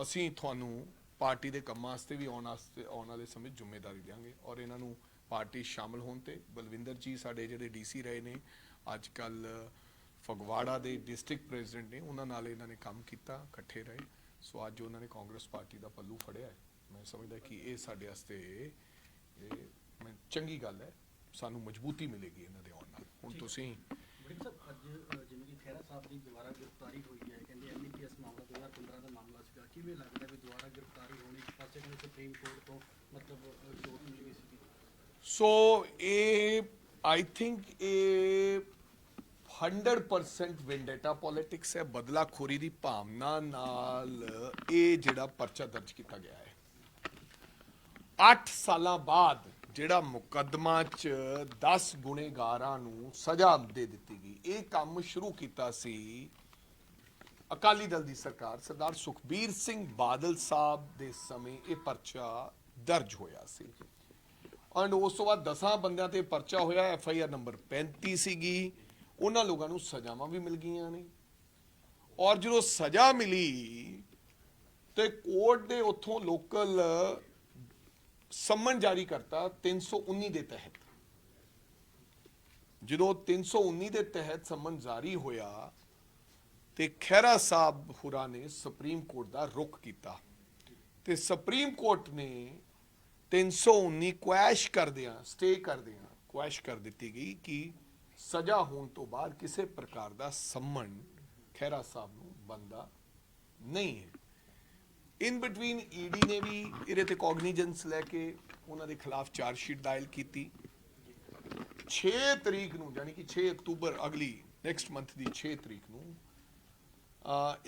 ਅਸੀਂ ਤੁਹਾਨੂੰ ਪਾਰਟੀ ਦੇ ਕੰਮਾਂ ਵਾਸਤੇ ਵੀ ਆਉਣ ਵਾਲੇ ਸਮੇਂ ਜ਼ਿੰਮੇਵਾਰੀ ਦਿਆਂਗੇ। ਔਰ ਇਹਨਾਂ ਨੂੰ ਪਾਰਟੀ ਸ਼ਾਮਲ ਹੋਣ ਤੇ ਬਲਵਿੰਦਰ ਜੀ ਸਾਡੇ ਜਿਹੜੇ ਡੀਸੀ ਰਹੇ ਨੇ, ਅੱਜ ਕੱਲ ਫਗਵਾੜਾ ਦੇ ਡਿਸਟ੍ਰਿਕਟ ਪ੍ਰੈਜ਼ੀਡੈਂਟ ਨੇ, ਉਹਨਾਂ ਨਾਲ ਇਹਨਾਂ ਨੇ ਕੰਮ ਕੀਤਾ, ਇਕੱਠੇ ਰਹੇ। ਸੋ ਅੱਜ ਉਹਨਾਂ ਨੇ ਕਾਂਗਰਸ ਪਾਰਟੀ ਦਾ ਪੱਲੂ ਫੜਿਆ ਹੈ। ਮੈਂ ਸਮਝਦਾ ਕਿ ਇਹ ਸਾਡੇ ਵਾਸਤੇ ਚੰਗੀ ਗੱਲ ਹੈ, ਸਾਨੂੰ ਮਜ਼ਬੂਤੀ ਮਿਲੇਗੀ ਇਹਨਾਂ ਦੇ ਆਉਣ ਨਾਲ। ਹੁਣ ਤੁਸੀਂ ਵੜਿੰਗ ਸਾਹਿਬ ਅੱਜ ਜਿਵੇਂ ਕਿ ਖਹਿਰਾ ਸਾਹਿਬ ਦੀ ਦੁਬਾਰਾ ਗ੍ਰਿਫਤਾਰੀ ਹੋਈ ਹੈ, ਕਹਿੰਦੇ ਐਮਈਟੀਐਸ ਮਾਮਲਾ 2015 ਦਾ ਮਾਮਲਾ ਸੀਗਾ, ਕਿਵੇਂ ਲੱਗਦਾ ਵੀ ਦੁਬਾਰਾ ਗ੍ਰਿਫਤਾਰੀ ਹੋਣੀ? ਇੱਕ ਪਾਸੇ ਕਹਿੰਦੇ ਸੁਪਰੀਮ ਕੋਰਟ ਤੋਂ ਮਤਲਬ ਛੋਟ ਮਿਲ ਗਈ ਸੀ। ਸੋ ਇਹ ਆਈ ਥਿੰਕ ਇਹ 100% ਵੈਂਡੇਟਾ ਪੋਲਿਟਿਕਸ ਹੈ, ਬਦਲਾਖੋਰੀ ਦੀ ਭਾਵਨਾ ਨਾਲ ਇਹ ਜਿਹੜਾ ਪਰਚਾ ਦਰਜ ਕੀਤਾ ਗਿਆ ਹੈ। 8 ਸਾਲਾਂ ਬਾਅਦ ਜਿਹੜਾ ਮੁਕੱਦਮਾ 'ਚ 10 ਗੁਨੇਗਾਰਾਂ ਨੂੰ ਸਜ਼ਾ ਦੇ ਦਿੱਤੀ ਗਈ। ਇਹ ਕੰਮ ਸ਼ੁਰੂ ਕੀਤਾ ਸੀ ਅਕਾਲੀ ਦਲ ਦੀ ਸਰਕਾਰ, ਸਰਦਾਰ ਸੁਖਬੀਰ ਸਿੰਘ ਬਾਦਲ ਸਾਹਿਬ ਦੇ ਸਮੇਂ ਇਹ ਪਰਚਾ ਦਰਜ ਹੋਇਆ ਸੀ। ਐਂਡ ਉਸ ਤੋਂ ਬਾਅਦ 10 ਬੰਦਿਆਂ ਤੇ ਪਰਚਾ ਹੋਇਆ, ਐਫਆਈਆਰ ਨੰਬਰ 35 ਸੀਗੀ। ਉਹਨਾਂ ਲੋਕਾਂ ਨੂੰ ਸਜ਼ਾਵਾਂ ਵੀ ਮਿਲ ਗਈਆਂ ਨੇ ਔਰ ਜਦੋਂ ਸਜ਼ਾ ਮਿਲੀ ਤੇ ਕੋਰਟ ਦੇ ਉੱਥੋਂ ਲੋਕਲ ਸੰਮਨ ਜਾਰੀ ਕਰਤਾ 319 ਦੇ ਤਹਿਤ। ਜਦੋਂ 319 ਦੇ ਤਹਿਤ ਸੰਮਨ ਜਾਰੀ ਹੋਇਆ ਤੇ ਖਹਿਰਾ ਸਾਹਿਬ ਹੁਰਾਂ ਨੇ ਸੁਪਰੀਮ ਕੋਰਟ ਦਾ ਰੁਖ ਕੀਤਾ ਤੇ ਸੁਪਰੀਮ ਕੋਰਟ ਨੇ 319 ਕੁਐਸ਼ ਕਰਦਿਆਂ, ਸਟੇ ਕਰਦਿਆਂ ਕੁਐਸ਼ ਕਰ ਦਿੱਤੀ ਗਈ ਕਿ ਸਜ਼ਾ ਹੋਣ ਤੋਂ ਬਾਅਦ ਕਿਸੇ ਪ੍ਰਕਾਰ ਦਾ ਸੰਮਨ ਖਹਿਰਾ ਸਾਹਿਬ ਨੂੰ ਬੰਦਾ ਨਹੀਂ ਹੈ। ਇਨ ਬਿਟਵੀਨ ਈਡੀ ਨੇ ਵੀ ਇਹਦੇ ਤੇ ਕੋਗਨੀਜੈਂਸ ਲੈ ਕੇ ਉਹਨਾਂ ਦੇ ਖਿਲਾਫ ਚਾਰਜ ਸ਼ੀਟ ਦਾਇਰ ਕੀਤੀ। 6 ਤਰੀਕ ਨੂੰ ਯਾਨੀ ਕਿ 6 ਅਕਤੂਬਰ ਅਗਲੀ ਨੈਕਸਟ ਮੰਥ ਦੀ 6 ਤਰੀਕ ਨੂੰ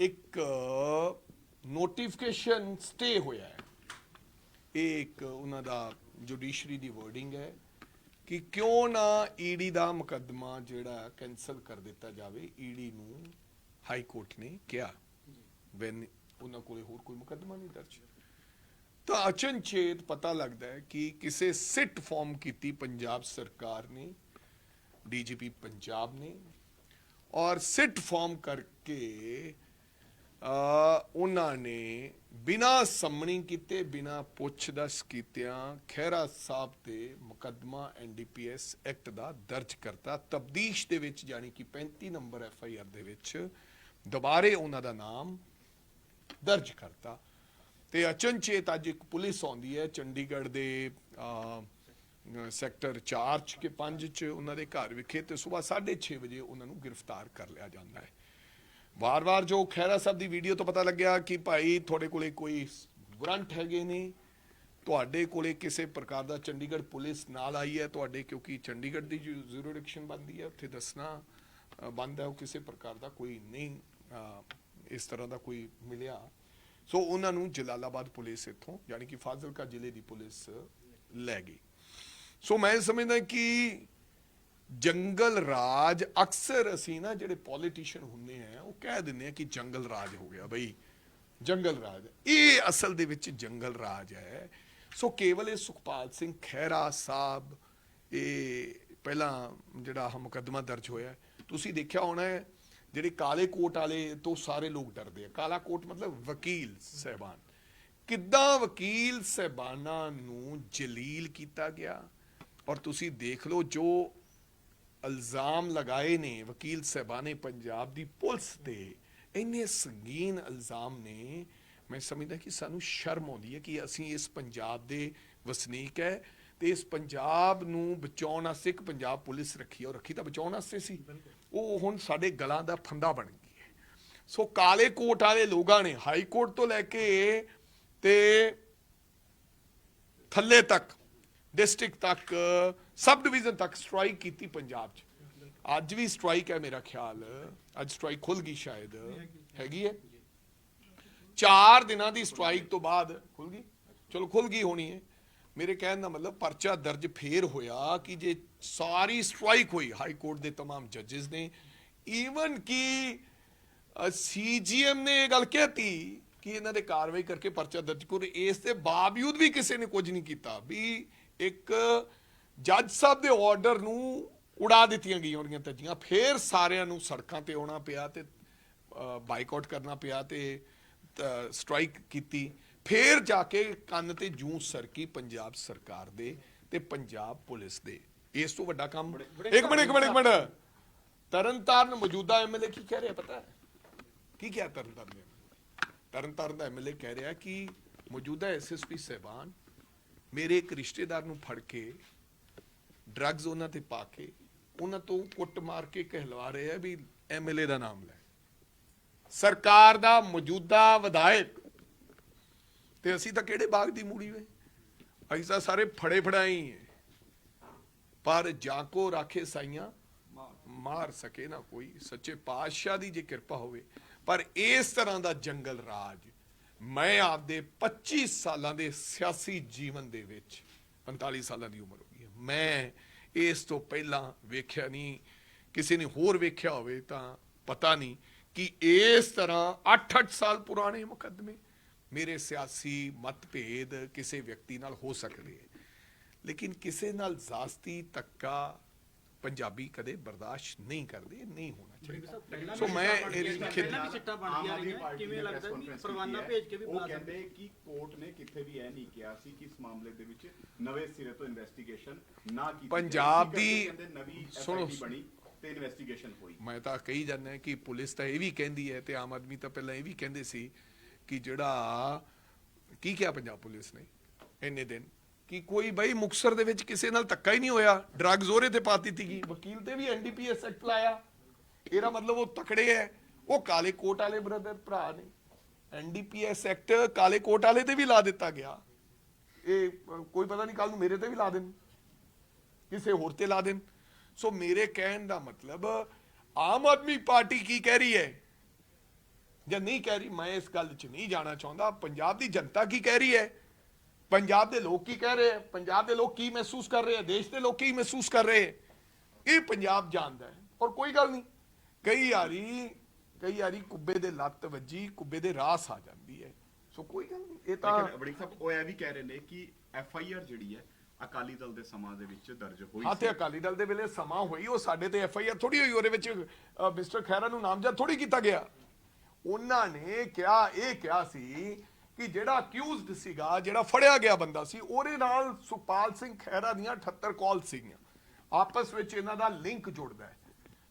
ਇੱਕ ਨੋਟੀਫਿਕੇਸ਼ਨ ਸਟੇ ਹੋਇਆ ਹੈ। ਇਹ ਇੱਕ ਉਹਨਾਂ ਦਾ ਜੁਡੀਸ਼ਰੀ ਦੀ ਵਰਡਿੰਗ ਹੈ ਕਿ ਕਿਉਂ ਨਾ ਈਡੀ ਦਾ ਮੁਕੱਦਮਾ ਜਿਹੜਾ ਕੈਂਸਲ ਕਰ ਦਿੱਤਾ ਜਾਵੇ। ਈਡੀ ਨੂੰ ਹਾਈ ਕੋਰਟ ਨੇ ਕਿਹਾ ਵੈਨ ਉਹਨਾਂ ਕੋਲੇ ਹੋਰ ਕੋਈ ਮੁਕੱਦਮਾ ਨਹੀਂ ਦਰਜ। ਤਾਂ ਅਚਨਚੇਤ ਪਤਾ ਲੱਗਦਾ ਹੈ ਕਿ ਕਿਸੇ ਸਿੱਟ ਫਾਰਮ ਕੀਤੀ ਪੰਜਾਬ ਸਰਕਾਰ ਨੇ, ਡੀਜੀਪੀ ਪੰਜਾਬ ਨੇ, ਔਰ ਸਿੱਟ ਫਾਰਮ ਕਰਕੇ ਉਹਨਾਂ ਨੇ ਬਿਨਾਂ ਸੰਮਣੀ ਕੀਤੇ, ਬਿਨਾਂ ਪੁੱਛ-ਦੱਸ ਕੀਤਿਆਂ ਖਹਿਰਾ ਸਾਹਿਬ ਤੇ ਮੁਕੱਦਮਾ ਐਨਡੀਪੀਐਸ ਐਕਟ ਦਾ ਦਰਜ ਕਰਤਾ। ਤਬਦੀਸ਼ ਦੇ ਵਿੱਚ ਯਾਨੀ ਕਿ 35 ਨੰਬਰ ਐਫਆਈਆਰ ਦੇ ਵਿੱਚ ਦੁਬਾਰੇ ਉਹਨਾਂ ਦਾ ਨਾਮ ਦਰਜ ਕਰਤਾ। ਤੇ ਅਚਨਚੇਤ ਅੱਜ ਇੱਕ ਪੁਲਿਸ ਆਉਂਦੀ ਹੈ ਚੰਡੀਗੜ੍ਹ ਦੇ ਸੈਕਟਰ 4 ਕੇ 5 ਚ ਉਹਨਾਂ ਦੇ ਘਰ ਵਿਖੇ ਤੇ ਸਵੇਰ 6:30 ਵਜੇ ਉਹਨਾਂ ਨੂੰ ਗ੍ਰਿਫਤਾਰ ਕਰ ਲਿਆ ਜਾਂਦਾ ਹੈ। ਵਾਰ-ਵਾਰ ਜੋ ਖਹਿਰਾ ਸਾਹਿਬ ਦੀ ਵੀਡੀਓ ਤੋਂ ਪਤਾ ਲੱਗਿਆ ਕਿ ਭਾਈ ਤੁਹਾਡੇ ਕੋਲੇ ਕੋਈ ਵਾਰੰਟ ਹੈਗੇ ਨੇ, ਤੁਹਾਡੇ ਕੋਲੇ ਕਿਸੇ ਪ੍ਰਕਾਰ ਦਾ ਚੰਡੀਗੜ੍ਹ ਪੁਲਿਸ ਨਾਲ ਆਈ ਹੈ ਤੁਹਾਡੇ, ਕਿਉਂਕਿ ਚੰਡੀਗੜ੍ਹ ਦੀ ਜੁਰਿਸਡਿਕਸ਼ਨ ਬਣਦੀ ਹੈ ਉੱਥੇ ਦੱਸਣਾ ਬੰਦ ਹੈ, ਉਹ ਕਿਸੇ ਪ੍ਰਕਾਰ ਦਾ ਕੋਈ ਨਹੀਂ ਇਸ ਤਰ੍ਹਾਂ ਦਾ ਕੋਈ ਮਿਲਿਆ। ਸੋ ਉਹਨਾਂ ਨੂੰ ਜਲਾਲਾਬਾਦ ਪੁਲਿਸ ਇੱਥੋਂ ਯਾਨੀ ਕਿ ਫਾਜ਼ਿਲਕਾ ਜ਼ਿਲ੍ਹੇ ਦੀ ਪੁਲਿਸ ਲੈ ਗਈ। ਸੋ ਮੈਂ ਸਮਝਦਾ ਕਿ ਜੰਗਲ ਰਾਜ ਅਕਸਰ ਅਸੀਂ ਨਾ ਜਿਹੜੇ ਪੋਲੀਟੀਸ਼ੀਅਨ ਹੁੰਦੇ ਆ ਉਹ ਕਹਿ ਦਿੰਦੇ ਆ ਕਿ ਜੰਗਲ ਰਾਜ ਹੋ ਗਿਆ ਬਈ, ਜੰਗਲ ਰਾਜ। ਇਹ ਅਸਲ ਦੇ ਵਿੱਚ ਜੰਗਲ ਰਾਜ ਹੈ। ਸੋ ਕੇਵਲ ਇਹ ਸੁਖਪਾਲ ਸਿੰਘ ਖਹਿਰਾ ਸਾਹਿਬ, ਇਹ ਪਹਿਲਾਂ ਜਿਹੜਾ ਮੁਕੱਦਮਾ ਦਰਜ ਹੋਇਆ ਤੁਸੀਂ ਦੇਖਿਆ ਹੋਣਾ ਹੈ, ਜਿਹੜੇ ਕਾਲੇ ਕੋਟ ਵਾਲੇ ਤੋਂ ਸਾਰੇ ਲੋਕ ਡਰਦੇ ਆ। ਕਾਲਾ ਕੋਟ ਮਤਲਬ ਵਕੀਲ ਸਹਿਬਾਨ, ਕਿੱਦਾਂ ਵਕੀਲ ਸਹਿਬਾਨਾਂ ਨੂੰ ਜਲੀਲ ਕੀਤਾ ਗਿਆ। ਔਰ ਤੁਸੀਂ ਦੇਖ ਲਓ ਜੋ ਇਲਜ਼ਾਮ ਲਗਾਏ ਨੇ ਵਕੀਲ ਸਾਹਿਬਾਨ ਨੇ ਪੰਜਾਬ ਦੀ ਪੁਲਿਸ ਤੇ, ਇੰਨੇ ਸੰਗੀਨ ਇਲਜ਼ਾਮ ਨੇ। ਮੈਂ ਸਮਝਦਾ ਕਿ ਸਾਨੂੰ ਸ਼ਰਮ ਆਉਂਦੀ ਹੈ ਕਿ ਅਸੀਂ ਇਸ ਪੰਜਾਬ ਦੇ ਵਸਨੀਕ ਹੈ ਤੇ ਇਸ ਪੰਜਾਬ ਨੂੰ ਬਚਾਉਣ ਵਾਸਤੇ ਇੱਕ ਪੰਜਾਬ ਪੁਲਿਸ ਰੱਖੀ, ਔਰ ਰੱਖੀ ਤਾਂ ਬਚਾਉਣ ਵਾਸਤੇ ਸੀ, ਉਹ ਹੁਣ ਸਾਡੇ ਗਲਾਂ ਦਾ ਫੰਦਾ ਬਣ ਗਈ ਹੈ। ਸੋ ਕਾਲੇ ਕੋਟ ਵਾਲੇ ਲੋਕਾਂ ਨੇ ਹਾਈ ਕੋਰਟ ਤੋਂ ਲੈ ਕੇ ਤੇ ਥੱਲੇ ਤੱਕ, ਡਿਸਟ੍ਰਿਕਟ ਤੱਕ, ਸਬ ਡਿਵੀਜ਼ਨ ਤੱਕ ਸਟ੍ਰਾਈਕ ਕੀਤੀ ਪੰਜਾਬ 'ਚ। ਅੱਜ ਵੀ ਸਟ੍ਰਾਈਕ ਹੈ ਮੇਰਾ ਖਿਆਲ, ਅੱਜ ਸਟ੍ਰਾਈਕ ਖੁੱਲ ਗਈ ਸ਼ਾਇਦ, ਹੈਗੀ ਹੈ 4 ਦਿਨਾਂ ਦੀ ਸਟ੍ਰਾਈਕ ਤੋਂ ਬਾਅਦ ਖੁੱਲ ਗਈ, ਚਲੋ ਖੁੱਲ ਗਈ ਹੋਣੀ ਹੈ। ਮੇਰੇ ਕਹਿਣ ਦਾ ਮਤਲਬ ਪਰਚਾ ਦਰਜ ਫੇਰ ਹੋਇਆ ਕਿ ਜੇ ਸਾਰੀ ਸਟ੍ਰਾਈਕ ਹੋਈ ਹਾਈ ਕੋਰਟ ਦੇ तमाम ਜੱਜਸ ਨੇ, ਈਵਨ ਕਿ ਸੀਜੀਐਮ ਨੇ ਇਹ ਗੱਲ ਕਹਿਤੀ ਕਿ ਇਹਨਾਂ ਦੇ ਕਾਰਵਾਈ ਕਰਕੇ ਪਰਚਾ ਦਰਜ ਕਰੋ, ਇਸ ਦੇ ਬਾਵਜੂਦ ਵੀ ਕਿਸੇ ਨੇ ਕੁਝ ਨਹੀਂ ਕੀਤਾ। ਵੀ ਇੱਕ ਜੱਜ ਸਾਹਿਬ ਦੇ ਆਰਡਰ ਨੂੰ ਉਡਾ ਦਿੱਤੀਆਂ ਗਈਆਂ ਉਹਦੀਆਂ ਧੱਜੀਆਂ, ਫੇਰ ਸਾਰਿਆਂ ਨੂੰ ਸੜਕਾਂ ਤੇ ਆਉਣਾ ਪਿਆ ਤੇ ਬਾਈਕਾਟ ਕਰਨਾ ਪਿਆ ਤੇ ਸਟ੍ਰਾਈਕ ਕੀਤੀ। ਫੇਰ ਜਾ ਕੇ ਕੰਨ ਤੇ ਜੂੰ ਸਰਕੀ ਪੰਜਾਬ ਸਰਕਾਰ ਦੇ ਤੇ ਪੰਜਾਬ ਪੁਲਿਸ ਦੇ। ਇਸ ਤੋਂ ਵੱਡਾ ਕੰਮ ਇੱਕ ਮਿੰਟ ਤਰਨਤਾਰਨ ਮੌਜੂਦਾ ਐਮਐਲਏ ਕੀ ਕਹਿ ਰਿਹਾ ਪਤਾ ਹੈ? ਕੀ ਕਿਹਾ ਤਰਨਤਾਰਨ ਦਾ ਐਮਐਲਏ ਕਹਿ ਰਿਹਾ ਕਿ ਮੌਜੂਦਾ ਐਸਐਸਪੀ ਸਾਹਿਬਾਨ ਮੇਰੇ ਇੱਕ ਰਿਸ਼ਤੇਦਾਰ ਨੂੰ ਫੜ ਕੇ ਡਰੱਗਸ ਉਹਨਾਂ ਤੇ ਪਾ ਕੇ ਉਹਨਾਂ ਤੋਂ ਕੁੱਟ ਮਾਰ ਕੇ ਕਹਿਲਵਾ ਰਹੇ ਆ ਵੀ ਐਮਐਲਏ ਦਾ ਨਾਮ ਲੈ। ਸਰਕਾਰ ਦਾ ਮੌਜੂਦਾ ਵਿਧਾਇਕ, ਤੇ ਅਸੀਂ ਤਾਂ ਕਿਹੜੇ ਬਾਗ ਦੀ ਮੂੜੀ ਵੇ, ਅਸੀਂ ਤਾਂ ਸਾਰੇ ਫੜੇ ਫੜਾਈ ਹੈ। ਪਰ ਜਾਕੋ ਰਾਖੇ ਸਾਈਆਂ ਮਾਰ ਸਕੇ ਨਾ ਕੋਈ, ਸੱਚੇ ਪਾਤਸ਼ਾਹ ਦੀ ਜੇ ਕਿਰਪਾ ਹੋਵੇ। ਪਰ ਇਸ ਤਰ੍ਹਾਂ ਦਾ ਜੰਗਲ ਰਾਜ ਮੈਂ ਆਪਦੇ 25 ਸਾਲਾਂ ਦੇ ਸਿਆਸੀ ਜੀਵਨ ਦੇ ਵਿੱਚ, 45 ਸਾਲਾਂ ਦੀ ਉਮਰ ਹੋ ਗਈ ਹੈ, ਮੈਂ ਇਸ ਤੋਂ ਪਹਿਲਾਂ ਵੇਖਿਆ ਨਹੀਂ। ਕਿਸੇ ਨੇ ਹੋਰ ਵੇਖਿਆ ਹੋਵੇ ਤਾਂ ਪਤਾ ਨਹੀਂ ਕਿ ਇਸ ਤਰ੍ਹਾਂ 8-8 ਸਾਲ ਪੁਰਾਣੇ ਮੁਕੱਦਮੇ, ਮੇਰੇ ਸਿਆਸੀ ਮਤਭੇਦ ਕਿਸੇ ਵਿਅਕਤੀ ਨਾਲ ਹੋ ਸਕਦੇ ਹੈ, ਲੇਕਿਨ ਕਿਸੇ ਨਾਲ ਜ਼ਾਸਤੀ ਧੱਕਾ ਪੰਜਾਬੀ ਕਦੇ ਬਰਦਾਸ਼ਤ ਨਹੀਂ ਕਰਦੇ, ਨਹੀਂ ਹੋਣਾ ਚਾਹੀਦਾ। ਸੋ ਮੈਂ ਸਿੱਟਾ ਬਣ ਗਿਆ ਰਹੀਆਂ, ਕਿਵੇਂ ਲੱਗਦਾ ਵੀ ਪਰਵਾਨਾ ਭੇਜ ਕੇ ਵੀ ਉਹ ਕਹਿੰਦੇ ਕਿ ਕੋਰਟ ਨੇ ਕਿਤੇ ਵੀ ਇਹ ਨਹੀਂ ਕਿਹਾ ਸੀ ਕਿ ਇਸ ਮਾਮਲੇ ਦੇ ਵਿੱਚ ਨਵੇਂ ਸਿਰੇ ਤੋਂ ਇਨਵੈਸਟੀਗੇਸ਼ਨ ਨਾ ਕੀਤੀ ਪੰਜਾਬ ਦੀ ਨਵੀਂ ਸੁਣੋ ਬਣੀ ਤੇ ਇਨਵੈਸਟੀਗੇਸ਼ਨ ਹੋਈ। ਮੈਂ ਤਾਂ ਕਹੀ ਜਾਂਦਾ ਕਿ ਪੁਲਿਸ ਤਾਂ ਇਹ ਵੀ ਕਹਿੰਦੀ ਹੈ ਤੇ ਆਮ ਆਦਮੀ ਤਾਂ ਪਹਿਲਾਂ ਇਹ ਵੀ ਕਹਿੰਦੇ ਸੀ ਕਿ ਜਿਹੜਾ ਕੀ ਕਿਹਾ ਪੰਜਾਬ ਪੁਲਿਸ ਨੇ ਇੰਨੇ ਦਿਨ ਕਿ ਕੋਈ ਬਈ ਮੁਕਤਸਰ ਦੇ ਵਿੱਚ ਕਿਸੇ ਨਾਲ ਧੱਕਾ ਹੀ ਨਹੀਂ ਹੋਇਆ, ਡਰੱਗਸ ਉਹਦੇ ਤੇ ਪਾ ਦਿੱਤੀ ਗਈ, ਵਕੀਲ ਤੇ ਵੀ ਐਨਡੀਪੀਐਸ ਐਕਟ ਲਾਇਆ। ਇਹਦਾ ਮਤਲਬ ਉਹ ਤਕੜੇ ਹੈ। ਉਹ ਕਾਲੇ ਕੋਟ ਵਾਲੇ ਬ੍ਰਦਰ ਭਰਾ ਨੇ, ਐਨਡੀਪੀਐਸ ਐਕਟ ਕਾਲੇ ਕੋਟ ਵਾਲੇ ਤੇ ਵੀ ਲਾ ਦਿੱਤਾ ਗਿਆ। ਇਹ ਕੋਈ ਪਤਾ ਨਹੀਂ ਕੱਲ ਨੂੰ ਮੇਰੇ ਤੇ ਵੀ ਲਾ ਦੇਣ, ਕਿਸੇ ਹੋਰ ਤੇ ਲਾ ਦੇਣ। ਸੋ ਮੇਰੇ ਕਹਿਣ ਦਾ ਮਤਲਬ ਆਮ ਆਦਮੀ ਪਾਰਟੀ ਕੀ ਕਹਿ ਰਹੀ ਹੈ ਜਾਂ ਨਹੀਂ ਕਹਿ ਰਹੀ, ਮੈਂ ਇਸ ਗੱਲ 'ਚ ਨਹੀਂ ਜਾਣਾ ਚਾਹੁੰਦਾ। ਪੰਜਾਬ ਦੀ ਜਨਤਾ ਕੀ ਕਹਿ ਰਹੀ ਹੈ, ਪੰਜਾਬ ਦੇ ਲੋਕ ਕੀ ਕਹਿ ਰਹੇ ਹੈ, ਪੰਜਾਬ ਦੇ ਲੋਕ ਕੀ ਮਹਿਸੂਸ ਕਰ ਰਹੇ ਹੈ, ਦੇਸ਼ ਦੇ ਲੋਕ ਕੀ ਮਹਿਸੂਸ ਕਰ ਰਹੇ ਹੈ, ਇਹ ਪੰਜਾਬ ਜਾਣਦਾ ਹੈ। ਔਰ ਕੋਈ ਗੱਲ ਨਹੀਂ, ਕਈ ਵਾਰੀ ਕੁੱਬੇ ਦੇ ਲੱਤ ਵੱਜੀ, ਕੁੱਬੇ ਦੇ ਰਾਸ ਆ ਜਾਂਦੀ ਹੈ। ਸੋ ਕੋਈ ਗੱਲ ਨਹੀਂ, ਇਹ ਤਾਂ ਵੜਿੰਗ ਸਾਹਿਬ ਉਹ ਇਹ ਵੀ ਕਹਿ ਰਹੇ ਨੇ ਕਿ ਐਫਆਈਆਰ ਜਿਹੜੀ ਹੈ ਅਕਾਲੀ ਦਲ ਦੇ ਸਮਾਂ ਦੇ ਵਿੱਚ ਦਰਜ ਹੋਈ ਹਾਂ, ਤੇ ਅਕਾਲੀ ਦਲ ਦੇ ਵੇਲੇ ਸਮਾਂ ਹੋਈ, ਉਹ ਸਾਡੇ ਤੇ ਐਫਆਈਆਰ ਥੋੜੀ ਹੋਈ, ਉਹਦੇ ਵਿੱਚ ਮਿਸਟਰ ਖਹਿਰਾ ਨੂੰ ਨਾਮਜ਼ਦ ਥੋੜੀ ਕੀਤਾ ਗਿਆ। ਉਹਨਾਂ ਨੇ ਕਿਹਾ ਸੀ ਕਿ ਜਿਹੜਾ ਅਕਿਊਜ਼ਡ ਸੀਗਾ, ਜਿਹੜਾ ਫੜਿਆ ਗਿਆ ਬੰਦਾ ਸੀ, ਉਹਦੇ ਨਾਲ ਸੁਖਪਾਲ ਸਿੰਘ ਖਹਿਰਾ ਦੀਆਂ 78 ਕਾਲ ਸੀਗੀਆਂ, ਆਪਸ ਵਿੱਚ ਇਹਨਾਂ ਦਾ ਲਿੰਕ ਜੁੜਦਾ ਹੈ।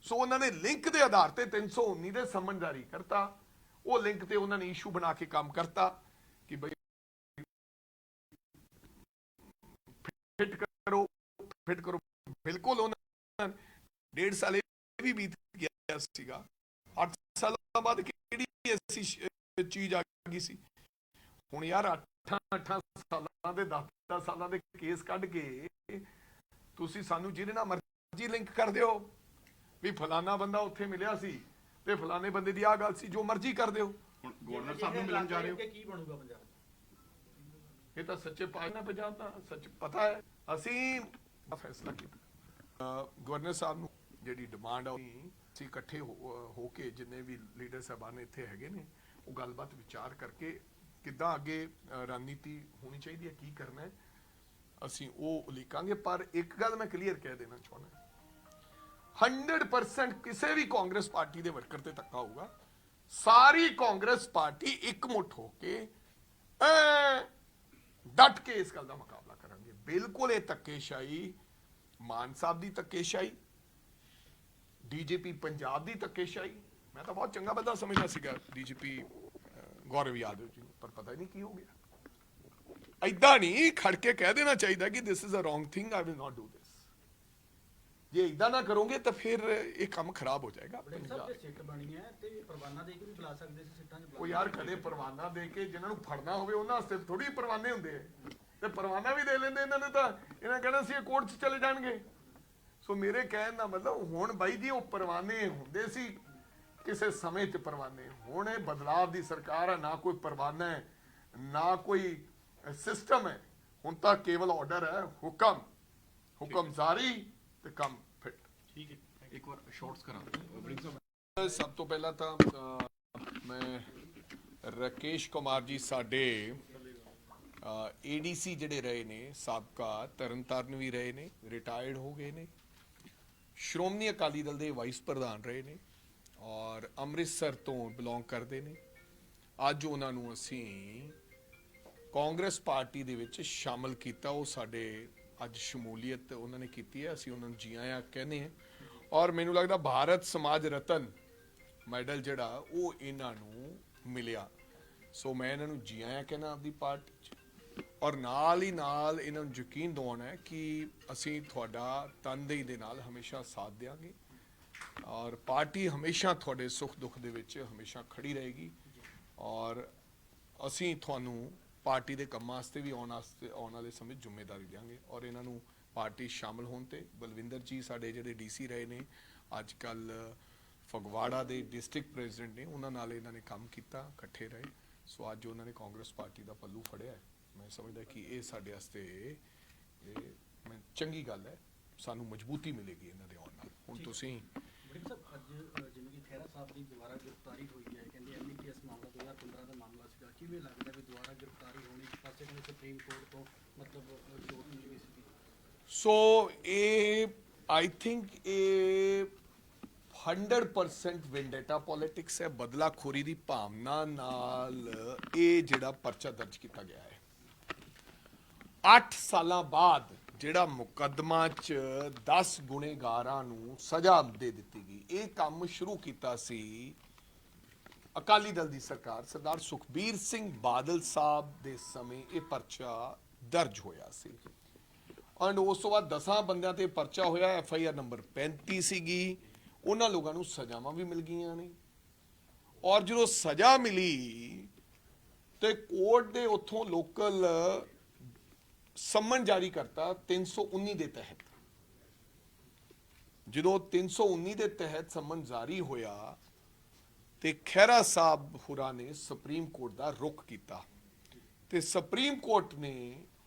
ਸੋ ਉਹਨਾਂ ਨੇ ਲਿੰਕ ਦੇ ਆਧਾਰ ਤੇ 319 ਦੇ ਸਮਨ ਜਾਰੀ ਕਰਤਾ। ਉਹ ਲਿੰਕ ਤੇ ਉਹਨਾਂ ਨੇ ਇਸ਼ੂ ਬਣਾ ਕੇ ਕੰਮ ਕਰਤਾ ਕਿ ਬਈ ਫਿਟ ਕਰੋ। ਬਿਲਕੁਲ ਉਹਨਾਂ 1.5 ਸਾਲ ਇਹ ਵੀ ਬੀਤ ਗਿਆ ਸੀਗਾ। 8 ਸਾਲਾਂ ਬਾਅਦ ਕਿਹੜੀ ਐਸੀ ਚੀਜ਼ ਆ ਗਈ ਸੀ। ਹੁਣ ਯਾਰ 8 ਸਾਲਾਂ ਦੇ 10 ਸਾਲਾਂ ਦੇ ਕੇਸ ਕੱਢ ਕੇ ਤੁਸੀਂ ਸਾਨੂੰ ਜਿਹਦੇ ਨਾਲ ਮਰਜ਼ੀ ਲਿੰਕ ਕਰ ਦਿਓ। ਵੀ ਫਲਾਨਾ ਬੰਦਾ ਉੱਥੇ ਮਿਲਿਆ ਸੀ ਤੇ ਫਲਾਣੇ ਬੰਦੇ ਦੀ ਆਹ ਗੱਲ ਸੀ, ਜੋ ਮਰਜ਼ੀ ਕਰ ਦਿਓ। ਹੁਣ ਗਵਰਨਰ ਸਾਹਿਬ ਨੂੰ ਮਿਲਣ ਜਾ ਰਹੇ ਹੋ? ਕਿ ਕੀ ਬਣੂਗਾ ਪੰਜਾਬ? ਇਹ ਤਾਂ ਸੱਚੇ ਪਾਤਸ਼ਾਹ ਪੰਜਾਬ ਦਾ ਸੱਚ ਪਤਾ ਹੈ। ਅਸੀਂ ਫੈਸਲਾ ਕੀਤਾ ਗਵਰਨਰ ਸਾਹਿਬ ਨੂੰ ਜਿਹੜੀ ਡਿਮਾਂਡ ਆ ਅਸੀਂ ਇਕੱਠੇ ਹੋ ਕੇ ਜਿੰਨੇ ਵੀ ਲੀਡਰ ਸਾਹਿਬਾਨ ਇੱਥੇ ਹੈਗੇ ਨੇ ਉਹ ਗੱਲਬਾਤ ਵਿਚਾਰ ਕਰਕੇ ਕਿੱਦਾਂ ਅੱਗੇ ਰਣਨੀਤੀ ਹੋਣੀ ਚਾਹੀਦੀ ਹੈ, ਕੀ ਕਰਨਾ ਹੈ, ਅਸੀਂ ਉਹ ਉਲੀਕਾਂਗੇ। ਪਰ ਇੱਕ ਗੱਲ ਮੈਂ ਕਲੀਅਰ ਕਹਿ ਦੇਣਾ ਚਾਹੁੰਦਾ, 100% ਕਿਸੇ ਵੀ ਕਾਂਗਰਸ ਪਾਰਟੀ ਦੇ ਵਰਕਰ ਤੇ ਧੱਕਾ ਹੋਊਗਾ। ਸਾਰੀ ਕਾਂਗਰਸ ਪਾਰਟੀ ਇਕਮੁੱਠ ਹੋ ਕੇ ਡਟ ਕੇ ਇਸ ਗੱਲ ਦਾ ਮੁਕਾਬਲਾ ਕਰਾਂਗੇ। ਬਿਲਕੁਲ ਇਹ ਧੱਕੇਸ਼ਾਹੀ, ਮਾਨ ਸਾਹਿਬ ਦੀ ਧੱਕੇਸ਼ਾਹੀ, ਡੀਜੀਪੀ ਪੰਜਾਬ ਦੀ ਧੱਕੇਸ਼ਾਹੀ, ਮੈਂ ਤਾਂ ਬਹੁਤ ਚੰਗਾ ਬੰਦਾ ਸਮਝਦਾ ਸੀਗਾ ਡੀਜੀਪੀ ਗੌਰਵ ਯਾਦਵ ਜੀ ਨੂੰ, ਪਰ ਪਤਾ ਹੀ ਨਹੀਂ ਕੀ ਹੋ ਗਿਆ। ਐਦਾਂ ਨਹੀਂ ਖੜ ਕੇ ਕਹਿ ਦੇਣਾ ਚਾਹੀਦਾ ਕਿ this is a wrong thing, I will not do this. ਜੇ ਇਦਾਂ ਨਾ ਕਰੋਗੇ ਤਾਂ ਫਿਰ ਇਹ ਕੰਮ ਖਰਾਬ ਹੋ ਜਾਏਗਾ। ਪੰਜਾਬ ਦੇ ਸਿੱਟ ਬਣੀ ਹੈ ਤੇ ਪਰਵਾਨਾ ਦੇ ਕੇ ਵੀ ਬੁਲਾ ਸਕਦੇ ਸੀ ਸਿੱਟਾਂ 'ਚ ਬੁਲਾ। ਉਹ ਯਾਰ ਕਦੇ ਪਰਵਾਨਾ ਦੇ ਕੇ ਜਿਨ੍ਹਾਂ ਨੂੰ ਫੜਨਾ ਹੋਵੇ ਉਹਨਾਂ ਵਾਸਤੇ ਥੋੜੀ ਪਰਵਾਨੇ ਹੁੰਦੇ ਆ, ਤੇ ਪਰਵਾਨਾ ਵੀ ਦੇ ਲੈਂਦੇ ਇਹਨਾਂ ਨੇ, ਤਾਂ ਇਹਨਾਂ ਕਹਿਣਾ ਸੀ ਇਹ ਕੋਰਟ 'ਚ ਚਲੇ ਜਾਣਗੇ। ਸੋ ਮੇਰੇ ਕਹਿਣ ਦਾ ਮਤਲਬ ਹੁਣ ਬਾਈ ਜੀ ਉਹ ਪਰਵਾਨੇ ਹੁੰਦੇ ਸੀ ਕਿਸੇ ਸਮੇਂ 'ਚ ਪਰਵਾਨੇ, ਹੁਣ ਇਹ ਬਦਲਾਵ ਦੀ ਸਰਕਾਰ ਹੈ, ਨਾ ਕੋਈ ਪਰਵਾਨਾ ਹੈ ਨਾ ਕੋਈ ਸਿਸਟਮ ਹੈ, ਹੁਣ ਤਾਂ ਕੇਵਲ ਆਰਡਰ ਹੈ, ਹੁਕਮ ਜਾਰੀ ਤੇ ਕੰਮ ਫਿੱਟ। ठीक है, एक बार शॉर्ट्स करा ब्रिंग्स ऑफ। ਸਭ ਤੋਂ ਪਹਿਲਾਂ ਤਾਂ ਮੈਂ ਰਾਕੇਸ਼ ਕੁਮਾਰ ਜੀ ਸਾਡੇ ਏਡੀਸੀ ਜਿਹੜੇ ਰਹੇ ਨੇ ਸਾਬਕਾ, ਤਰਨਤਾਰਨ ਵੀ ਰਹੇ ਨੇ, ਰਿਟਾਇਰਡ ਹੋ ਗਏ ਨੇ, ਸ਼੍ਰੋਮਣੀ ਅਕਾਲੀ ਦਲ ਦੇ ਵਾਈਸ ਪ੍ਰਧਾਨ ਰਹੇ ਨੇ ਔਰ ਅੰਮ੍ਰਿਤਸਰ ਤੋਂ ਬਿਲੋਂਗ ਕਰਦੇ ਨੇ। ਅੱਜ ਉਹਨਾਂ ਨੂੰ ਅਸੀਂ ਕਾਂਗਰਸ ਪਾਰਟੀ ਦੇ ਵਿੱਚ ਸ਼ਾਮਲ ਕੀਤਾ। ਉਹ ਸਾਡੇ ਅੱਜ ਸ਼ਮੂਲੀਅਤ ਉਹਨਾਂ ਨੇ ਕੀਤੀ ਹੈ, ਅਸੀਂ ਉਹਨਾਂ ਨੂੰ ਜੀ ਆਇਆਂ ਕਹਿੰਦੇ ਹਾਂ। ਔਰ ਮੈਨੂੰ ਲੱਗਦਾ ਭਾਰਤ ਸਮਾਜ ਰਤਨ ਮੈਡਲ ਜਿਹੜਾ ਉਹ ਇਹਨਾਂ ਨੂੰ ਮਿਲਿਆ। ਸੋ ਮੈਂ ਇਹਨਾਂ ਨੂੰ ਜੀ ਆਇਆਂ ਕਹਿੰਦਾ ਆਪਦੀ ਪਾਰਟੀ 'ਚ, ਔਰ ਨਾਲ ਹੀ ਨਾਲ ਇਹਨਾਂ ਨੂੰ ਯਕੀਨ ਦਿਵਾਉਣਾ ਹੈ ਕਿ ਅਸੀਂ ਤੁਹਾਡਾ ਤਨਦੇਹੀ ਦੇ ਨਾਲ ਹਮੇਸ਼ਾ ਸਾਥ ਦਿਆਂਗੇ ਔਰ ਪਾਰਟੀ ਹਮੇਸ਼ਾ ਤੁਹਾਡੇ ਸੁੱਖ ਦੁੱਖ ਦੇ ਵਿੱਚ ਹਮੇਸ਼ਾ ਖੜੀ ਰਹੇਗੀ। ਔਰ ਅਸੀਂ ਤੁਹਾਨੂੰ ਪਾਰਟੀ ਦੇ ਕੰਮਾਂ ਵਾਸਤੇ ਵੀ ਆਉਣ ਵਾਲੇ ਸਮੇਂ ਜ਼ਿੰਮੇਵਾਰੀ ਦਿਆਂਗੇ। ਔਰ ਇਹਨਾਂ ਨੂੰ ਪਾਰਟੀ ਸ਼ਾਮਲ ਹੋਣ ਤੇ ਬਲਵਿੰਦਰ ਜੀ ਸਾਡੇ ਜਿਹੜੇ ਡੀਸੀ ਰਹੇ ਨੇ, ਅੱਜ ਕੱਲ ਫਗਵਾੜਾ ਦੇ ਡਿਸਟ੍ਰਿਕਟ ਪ੍ਰੈਜ਼ੀਡੈਂਟ ਨੇ, ਉਹਨਾਂ ਨਾਲ ਇਹਨਾਂ ਨੇ ਕੰਮ ਕੀਤਾ, ਇਕੱਠੇ ਰਹੇ। ਸੋ ਅੱਜ ਉਹਨਾਂ ਨੇ ਕਾਂਗਰਸ ਪਾਰਟੀ ਦਾ ਪੱਲੂ ਫੜਿਆ ਹੈ। ਮੈਂ ਸਮਝਦਾ ਕਿ ਇਹ ਸਾਡੇ ਵਾਸਤੇ ਚੰਗੀ ਗੱਲ ਹੈ, ਸਾਨੂੰ ਮਜ਼ਬੂਤੀ ਮਿਲੇਗੀ ਇਹਨਾਂ ਦੇ ਆਉਣ ਨਾਲ। ਹੁਣ ਤੁਸੀਂ ਬ੍ਰਿੰਗ ਸਾਹਿਬ, ਅੱਜ ਜਿਵੇਂ ਕਿ ਖਹਿਰਾ ਸਾਹਿਬ ਦੀ ਦੁਬਾਰਾ ਗ੍ਰਿਫਤਾਰੀ ਹੋਈ ਹੈ, ਕਹਿੰਦੇ ਐਮਈਟੀਐਸ ਮਾਮਲਾ 2015 ਦਾ ਮਾਮਲਾ ਸੀਗਾ, ਕਿਵੇਂ ਲੱਗਦਾ ਵੀ ਦੁਬਾਰਾ ਗ੍ਰਿਫਤਾਰੀ ਹੋਣੀ? ਇੱਕ ਪਾਸੇ ਕਹਿੰਦੇ ਸੁਪਰੀਮ ਕੋਰਟ ਤੋਂ ਮਤਲਬ ਛੋਟ ਮਿਲੀ ਹੋਈ ਸੀਗੀ। ਸੋ ਇਹ ਆਈ ਥਿੰਕ ਇਹ 100% ਵਿੰਡੇਟਾ ਪੋਲਿਟਿਕਸ ਹੈ, ਬਦਲਾਖੋਰੀ ਦੀ ਭਾਵਨਾ ਨਾਲ ਇਹ ਜਿਹੜਾ ਪਰਚਾ ਦਰਜ ਕੀਤਾ ਗਿਆ ਹੈ। 8 ਸਾਲਾਂ ਬਾਅਦ ਜਿਹੜਾ ਮੁਕੱਦਮਾ 'ਚ 10 ਗੁਨੇਗਾਰਾਂ ਨੂੰ ਸਜ਼ਾ ਦੇ ਦਿੱਤੀ ਗਈ। ਇਹ ਕੰਮ ਸ਼ੁਰੂ ਕੀਤਾ ਸੀ ਅਕਾਲੀ ਦਲ ਦੀ ਸਰਕਾਰ, ਸਰਦਾਰ ਸੁਖਬੀਰ ਸਿੰਘ ਬਾਦਲ ਸਾਹਿਬ ਦੇ ਸਮੇਂ ਇਹ ਪਰਚਾ ਦਰਜ ਹੋਇਆ ਸੀ। ਐਂਡ ਉਸ ਤੋਂ ਬਾਅਦ 10 ਬੰਦਿਆਂ ਤੇ ਪਰਚਾ ਹੋਇਆ, ਐਫਆਈਆਰ ਨੰਬਰ 35 ਸੀਗੀ। ਉਹਨਾਂ ਲੋਕਾਂ ਨੂੰ ਸਜ਼ਾਵਾਂ ਵੀ ਮਿਲ ਗਈਆਂ ਨੇ। ਔਰ ਜਦੋਂ ਸਜ਼ਾ ਮਿਲੀ ਤੇ ਕੋਰਟ ਦੇ ਉੱਥੋਂ ਲੋਕਲ ਸੰਮਨ ਜਾਰੀ ਕਰਤਾ 319 ਦੇ ਤਹਿਤ। ਜਦੋਂ 319 ਦੇ ਤਹਿਤ ਸੰਮਨ ਜਾਰੀ ਹੋਇਆ ਤੇ ਖਹਿਰਾ ਸਾਹਿਬ ਹੁਰਾਂ ਨੇ ਸੁਪਰੀਮ ਕੋਰਟ ਦਾ ਰੁਖ ਕੀਤਾ ਤੇ ਸੁਪਰੀਮ ਕੋਰਟ ਨੇ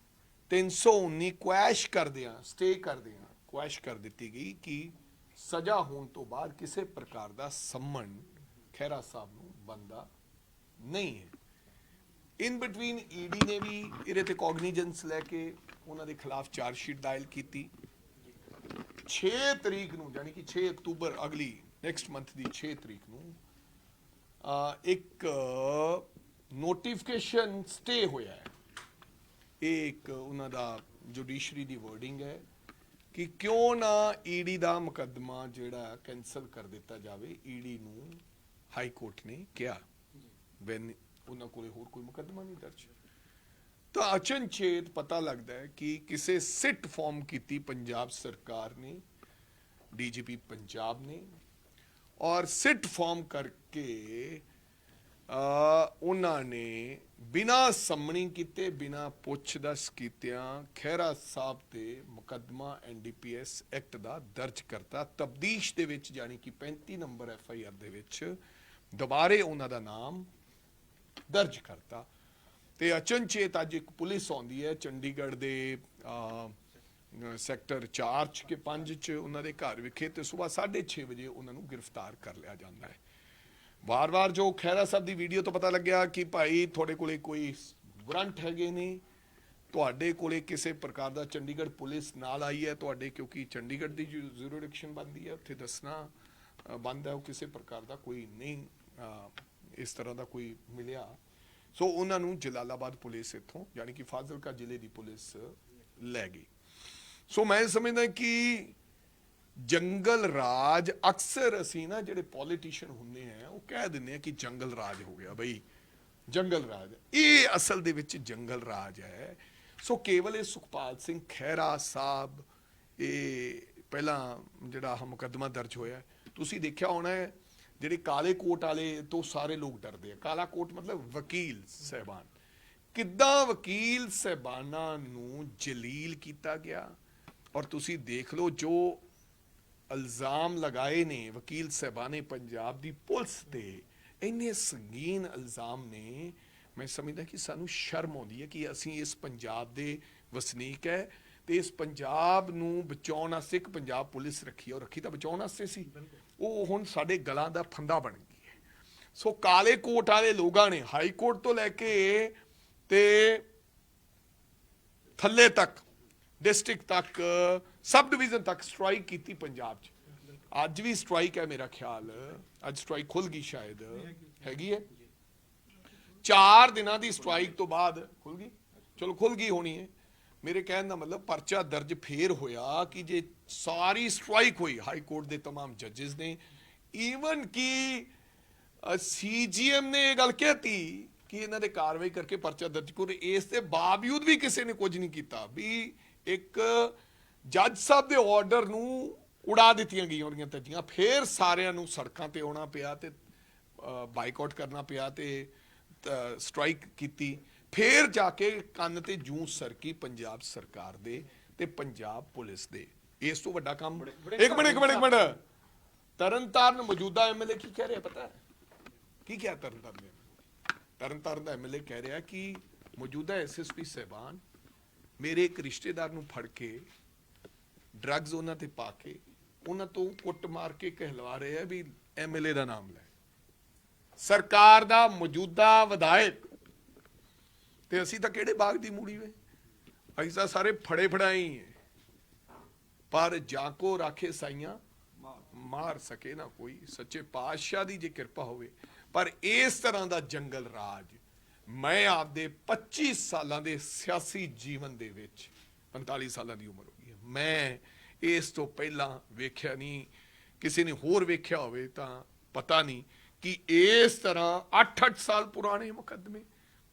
319 ਕੁਐਸ਼ ਕਰਦਿਆਂ, ਸਟੇ ਕਰਦਿਆਂ ਕੁਐਸ਼ ਕਰ ਦਿੱਤੀ ਗਈ ਕਿ ਸਜ਼ਾ ਹੋਣ ਤੋਂ ਬਾਅਦ ਕਿਸੇ ਪ੍ਰਕਾਰ ਦਾ ਸੰਮਨ ਖਹਿਰਾ ਸਾਹਿਬ ਨੂੰ ਬਣਦਾ ਨਹੀਂ ਹੈ। ਇਨ ਬਿਟਵੀਨ ਈਡੀ ਨੇ ਵੀ ਇਹਦੇ ਤੇ ਕੋਗਨੀਜੈਂਸ ਲੈ ਕੇ ਉਹਨਾਂ ਦੇ ਖਿਲਾਫ ਚਾਰਜ ਸ਼ੀਟ ਦਾਇਰ ਕੀਤੀ। 6 ਤਰੀਕ ਨੂੰ, ਯਾਨੀ ਕਿ 6 ਅਕਤੂਬਰ, ਅਗਲੀ ਨੈਕਸਟ ਮੰਥ ਦੀ 6 ਤਰੀਕ ਨੂੰ ਇੱਕ ਨੋਟੀਫਿਕੇਸ਼ਨ ਸਟੇ ਹੋਇਆ ਹੈ। ਇਹ ਇੱਕ ਉਹਨਾਂ ਦਾ ਜੁਡੀਸ਼ਰੀ ਦੀ ਵਰਡਿੰਗ ਹੈ ਕਿ ਕਿਉਂ ਨਾ ਈਡੀ ਦਾ ਮੁਕੱਦਮਾ ਜਿਹੜਾ ਕੈਂਸਲ ਕਰ ਦਿੱਤਾ ਜਾਵੇ। ਈਡੀ ਨੂੰ ਹਾਈ ਕੋਰਟ ਨੇ ਕਿਹਾ ਵੈਨ ਉਹਨਾਂ ਕੋਲੇ ਹੋਰ ਕੋਈ ਮੁਕੱਦਮਾ ਨਹੀਂ ਦਰਜ। ਤਾਂ ਅਚਨਚੇਤ ਪਤਾ ਲੱਗਦਾ ਹੈ ਕਿ ਕਿਸੇ ਸਿੱਟ ਫਾਰਮ ਕੀਤੀ ਪੰਜਾਬ ਸਰਕਾਰ ਨੇ, ਡੀਜੀਪੀ ਪੰਜਾਬ ਨੇ, ਔਰ ਸਿੱਟ ਫਾਰਮ ਕਰਕੇ ਉਹਨਾਂ ਨੇ ਬਿਨਾ ਸੰਮਣੀ ਕੀਤੇ ਬਿਨਾ ਪੁੱਛ-ਦੱਸ ਕੀਤਿਆਂ ਖਹਿਰਾ ਸਾਹਿਬ ਤੇ ਮੁਕੱਦਮਾ ਐਨਡੀਪੀਐਸ ਐਕਟ ਦਾ ਦਰਜ ਕਰਤਾ ਤਬਦੀਸ਼ ਦੇ ਵਿੱਚ, ਯਾਨੀ ਕਿ 35 ਨੰਬਰ ਐਫਆਈਆਰ ਦੇ ਵਿੱਚ ਦੁਬਾਰੇ ਉਹਨਾਂ ਦਾ ਨਾਮ ਦਰਜ ਕਰਤਾ। ਤੇ ਅਚਨਚੇਤ ਅੱਜ ਇੱਕ ਪੁਲਿਸ ਆਉਂਦੀ ਹੈ ਚੰਡੀਗੜ੍ਹ ਦੇ ਸੈਕਟਰ 4 ਚ ਕਿ 5 ਚ ਉਹਨਾਂ ਦੇ ਘਰ ਵਿਖੇ, ਤੇ ਸਵੇਰ 6:30 ਵਜੇ ਉਹਨਾਂ ਨੂੰ ਗ੍ਰਿਫਤਾਰ ਕਰ ਲਿਆ ਜਾਂਦਾ ਹੈ। ਵਾਰ-ਵਾਰ ਜੋ ਖਹਿਰਾ ਸਾਹਿਬ ਦੀ ਵੀਡੀਓ ਤੋਂ ਪਤਾ ਲੱਗਿਆ ਕਿ ਭਾਈ ਤੁਹਾਡੇ ਕੋਲੇ ਕੋਈ ਵਾਰੰਟ ਹੈਗੇ ਨੇ, ਤੁਹਾਡੇ ਕੋਲੇ ਕਿਸੇ ਪ੍ਰਕਾਰ ਦਾ ਚੰਡੀਗੜ੍ਹ ਪੁਲਿਸ ਨਾਲ ਆਈ ਹੈ ਤੁਹਾਡੇ, ਕਿਉਂਕਿ ਚੰਡੀਗੜ੍ਹ ਦੀ ਜੁਰਿਸਡਿਕਸ਼ਨ ਬਣਦੀ ਹੈ, ਉੱਥੇ ਦੱਸਣਾ ਬੰਦ ਹੈ, ਉਹ ਕਿਸੇ ਪ੍ਰਕਾਰ ਦਾ ਕੋਈ ਨਹੀਂ ਇਸ ਤਰ੍ਹਾਂ ਦਾ ਕੋਈ ਮਿਲਿਆ। ਸੋ ਉਹਨਾਂ ਨੂੰ ਜਲਾਲਾਬਾਦ ਪੁਲਿਸ ਇੱਥੋਂ ਯਾਨੀ ਕਿ ਫਾਜ਼ਿਲਕਾ ਜ਼ਿਲ੍ਹੇ ਦੀ ਪੁਲਿਸ ਲੈ ਗਈ। ਸੋ ਮੈਂ ਸਮਝਦਾ ਕਿ ਜੰਗਲ ਰਾਜ ਅਕਸਰ ਅਸੀਂ ਨਾ ਜਿਹੜੇ ਪੋਲੀਟੀਸ਼ੀਅਨ ਹੁੰਦੇ ਆ ਉਹ ਕਹਿ ਦਿੰਦੇ ਆ ਕਿ ਜੰਗਲ ਰਾਜ ਹੋ ਗਿਆ ਬਈ, ਜੰਗਲ ਰਾਜ, ਇਹ ਅਸਲ ਦੇ ਵਿੱਚ ਜੰਗਲ ਰਾਜ ਹੈ। ਸੋ ਕੇਵਲ ਇਹ ਸੁਖਪਾਲ ਸਿੰਘ ਖਹਿਰਾ ਸਾਹਿਬ, ਇਹ ਪਹਿਲਾਂ ਜਿਹੜਾ ਮੁਕੱਦਮਾ ਦਰਜ ਹੋਇਆ, ਤੁਸੀਂ ਦੇਖਿਆ ਹੋਣਾ ਹੈ ਜਿਹੜੇ ਕਾਲੇ ਕੋਟ ਵਾਲੇ ਤੋਂ ਸਾਰੇ ਲੋਕ ਡਰਦੇ ਆ। ਕਾਲਾ ਕੋਟ ਮਤਲਬ ਵਕੀਲ ਸਹਿਬਾਨ, ਕਿੱਦਾਂ ਵਕੀਲ ਸਹਿਬਾਨਾਂ ਨੂੰ ਜਲੀਲ ਕੀਤਾ ਗਿਆ। ਔਰ ਤੁਸੀਂ ਦੇਖ ਲਓ ਜੋ ਇਲਜ਼ਾਮ ਲਗਾਏ ਨੇ ਵਕੀਲ ਸਾਹਿਬਾਨੇ ਪੰਜਾਬ ਦੀ ਪੁਲਿਸ ਤੇ, ਇੰਨੇ ਸੰਗੀਨ ਇਲਜ਼ਾਮ ਨੇ, ਮੈਂ ਸਮਝਦਾ ਕਿ ਸਾਨੂੰ ਸ਼ਰਮ ਆਉਂਦੀ ਹੈ ਕਿ ਅਸੀਂ ਇਸ ਪੰਜਾਬ ਦੇ ਵਸਨੀਕ ਹੈ ਤੇ ਇਸ ਪੰਜਾਬ ਨੂੰ ਬਚਾਉਣ ਵਾਸਤੇ ਇੱਕ ਪੰਜਾਬ ਪੁਲਿਸ ਰੱਖੀ, ਔਰ ਰੱਖੀ ਤਾਂ ਬਚਾਉਣ ਵਾਸਤੇ ਸੀ, ਉਹ ਹੁਣ ਸਾਡੇ ਗਲਾਂ ਦਾ ਫੰਦਾ ਬਣ ਗਈ ਹੈ। ਸੋ ਕਾਲੇ ਕੋਟ ਵਾਲੇ ਲੋਕਾਂ ਨੇ ਹਾਈ ਕੋਰਟ ਤੋਂ ਲੈ ਕੇ ਤੇ ਥੱਲੇ ਤੱਕ, ਡਿਸਟ੍ਰਿਕਟ ਤੱਕ, ਸਬ ਡਿਵੀਜ਼ਨ ਤੱਕ ਸਟ੍ਰਾਈਕ ਕੀਤੀ ਪੰਜਾਬ 'ਚ। ਅੱਜ ਵੀ ਸਟ੍ਰਾਈਕ ਹੈ ਮੇਰਾ ਖਿਆਲ, ਅੱਜ ਸਟ੍ਰਾਈਕ ਖੁੱਲ ਗਈ ਸ਼ਾਇਦ, ਹੈਗੀ ਹੈ 4 ਦਿਨਾਂ ਦੀ ਸਟ੍ਰਾਈਕ ਤੋਂ ਬਾਅਦ ਖੁੱਲ ਗਈ, ਚਲੋ ਖੁੱਲ ਗਈ ਹੋਣੀ ਹੈ। ਮੇਰੇ ਕਹਿਣ ਦਾ ਮਤਲਬ ਪਰਚਾ ਦਰਜ ਫੇਰ ਹੋਇਆ ਕਿ ਜੇ ਸਾਰੀ ਸਟ੍ਰਾਈਕ ਹੋਈ ਹਾਈ ਕੋਰਟ ਦੇ तमाम ਜੱਜਸ ਨੇ, ਈਵਨ ਕਿ ਸੀਜੀਐਮ ਨੇ ਇਹ ਗੱਲ ਕਹਿਤੀ ਕਿ ਇਹਨਾਂ ਦੇ ਕਾਰਵਾਈ ਕਰਕੇ ਪਰਚਾ ਦਰਜ ਕਰੋ, ਇਸ ਦੇ ਬਾਵਜੂਦ ਵੀ ਕਿਸੇ ਨੇ ਕੁਝ ਨਹੀਂ ਕੀਤਾ। ਵੀ ਇੱਕ ਜੱਜ ਸਾਹਿਬ ਦੇ ਆਰਡਰ ਨੂੰ ਉਡਾ ਦਿੱਤੀਆਂ ਗਈਆਂ ਉਹਦੀਆਂ ਧੱਜੀਆਂ, ਫੇਰ ਸਾਰਿਆਂ ਨੂੰ ਸੜਕਾਂ ਤੇ ਆਉਣਾ ਪਿਆ ਤੇ ਬਾਈਕਾਟ ਕਰਨਾ ਪਿਆ ਤੇ ਸਟ੍ਰਾਈਕ ਕੀਤੀ, ਫੇਰ ਜਾ ਕੇ ਕੰਨ ਤੇ ਜੂੰ ਸਰਕੀ ਪੰਜਾਬ ਸਰਕਾਰ ਦੇ ਤੇ ਪੰਜਾਬ ਪੁਲਿਸ ਦੇ। ਇਸ ਤੋਂ ਵੱਡਾ ਕੰਮ, ਇੱਕ ਮਿੰਟ, ਤਰਨਤਾਰਨ ਮੌਜੂਦਾ ਐਮਐਲਏ ਕੀ ਕਹਿ ਰਿਹਾ ਪਤਾ ਹੈ? ਕੀ ਕਿਹਾ ਤਰਨਤਾਰਨ ਦਾ ਐਮਐਲਏ ਕਹਿ ਰਿਹਾ ਕਿ ਮੌਜੂਦਾ ਐਸਐਸਪੀ ਸਾਹਿਬਾਨ ਮੇਰੇ ਇੱਕ ਰਿਸ਼ਤੇਦਾਰ ਨੂੰ ਫੜ ਕੇ ਡਰੱਗਸ ਉਹਨਾਂ ਤੇ ਪਾ ਕੇ ਉਹਨਾਂ ਤੋਂ ਕੁੱਟ ਮਾਰ ਕੇ ਕਹਿਲਵਾ ਰਹੇ ਆ ਵੀ ਐਮਐਲਏ ਦਾ ਨਾਮ ਲੈ। ਸਰਕਾਰ ਦਾ ਮੌਜੂਦਾ ਵਿਧਾਇਕ, ਤੇ ਅਸੀਂ ਤਾਂ ਕਿਹੜੇ ਬਾਗ ਦੀ ਮੂੜੀ ਵੇ, ਅਸੀਂ ਤਾਂ ਸਾਰੇ ਫੜੇ ਫੜਾਈ ਹੈ। ਪਰ ਜਾਕੋ ਰਾਖੇ ਸਾਈਆਂ ਮਾਰ ਸਕੇ ਨਾ ਕੋਈ, ਸੱਚੇ ਪਾਤਸ਼ਾਹ ਦੀ ਜੇ ਕਿਰਪਾ ਹੋਵੇ। ਪਰ ਇਸ ਤਰ੍ਹਾਂ ਦਾ ਜੰਗਲ ਰਾਜ ਮੈਂ ਆਪਦੇ 25 ਸਾਲਾਂ ਦੇ ਸਿਆਸੀ ਜੀਵਨ ਦੇ ਵਿੱਚ, 45 ਸਾਲਾਂ ਦੀ ਉਮਰ ਹੋ ਗਈ ਹੈ, ਮੈਂ ਇਸ ਤੋਂ ਪਹਿਲਾਂ ਵੇਖਿਆ ਨਹੀਂ। ਕਿਸੇ ਨੇ ਹੋਰ ਵੇਖਿਆ ਹੋਵੇ ਤਾਂ ਪਤਾ ਨਹੀਂ ਕਿ ਇਸ ਤਰ੍ਹਾਂ 8-8 ਸਾਲ ਪੁਰਾਣੇ ਮੁਕੱਦਮੇ,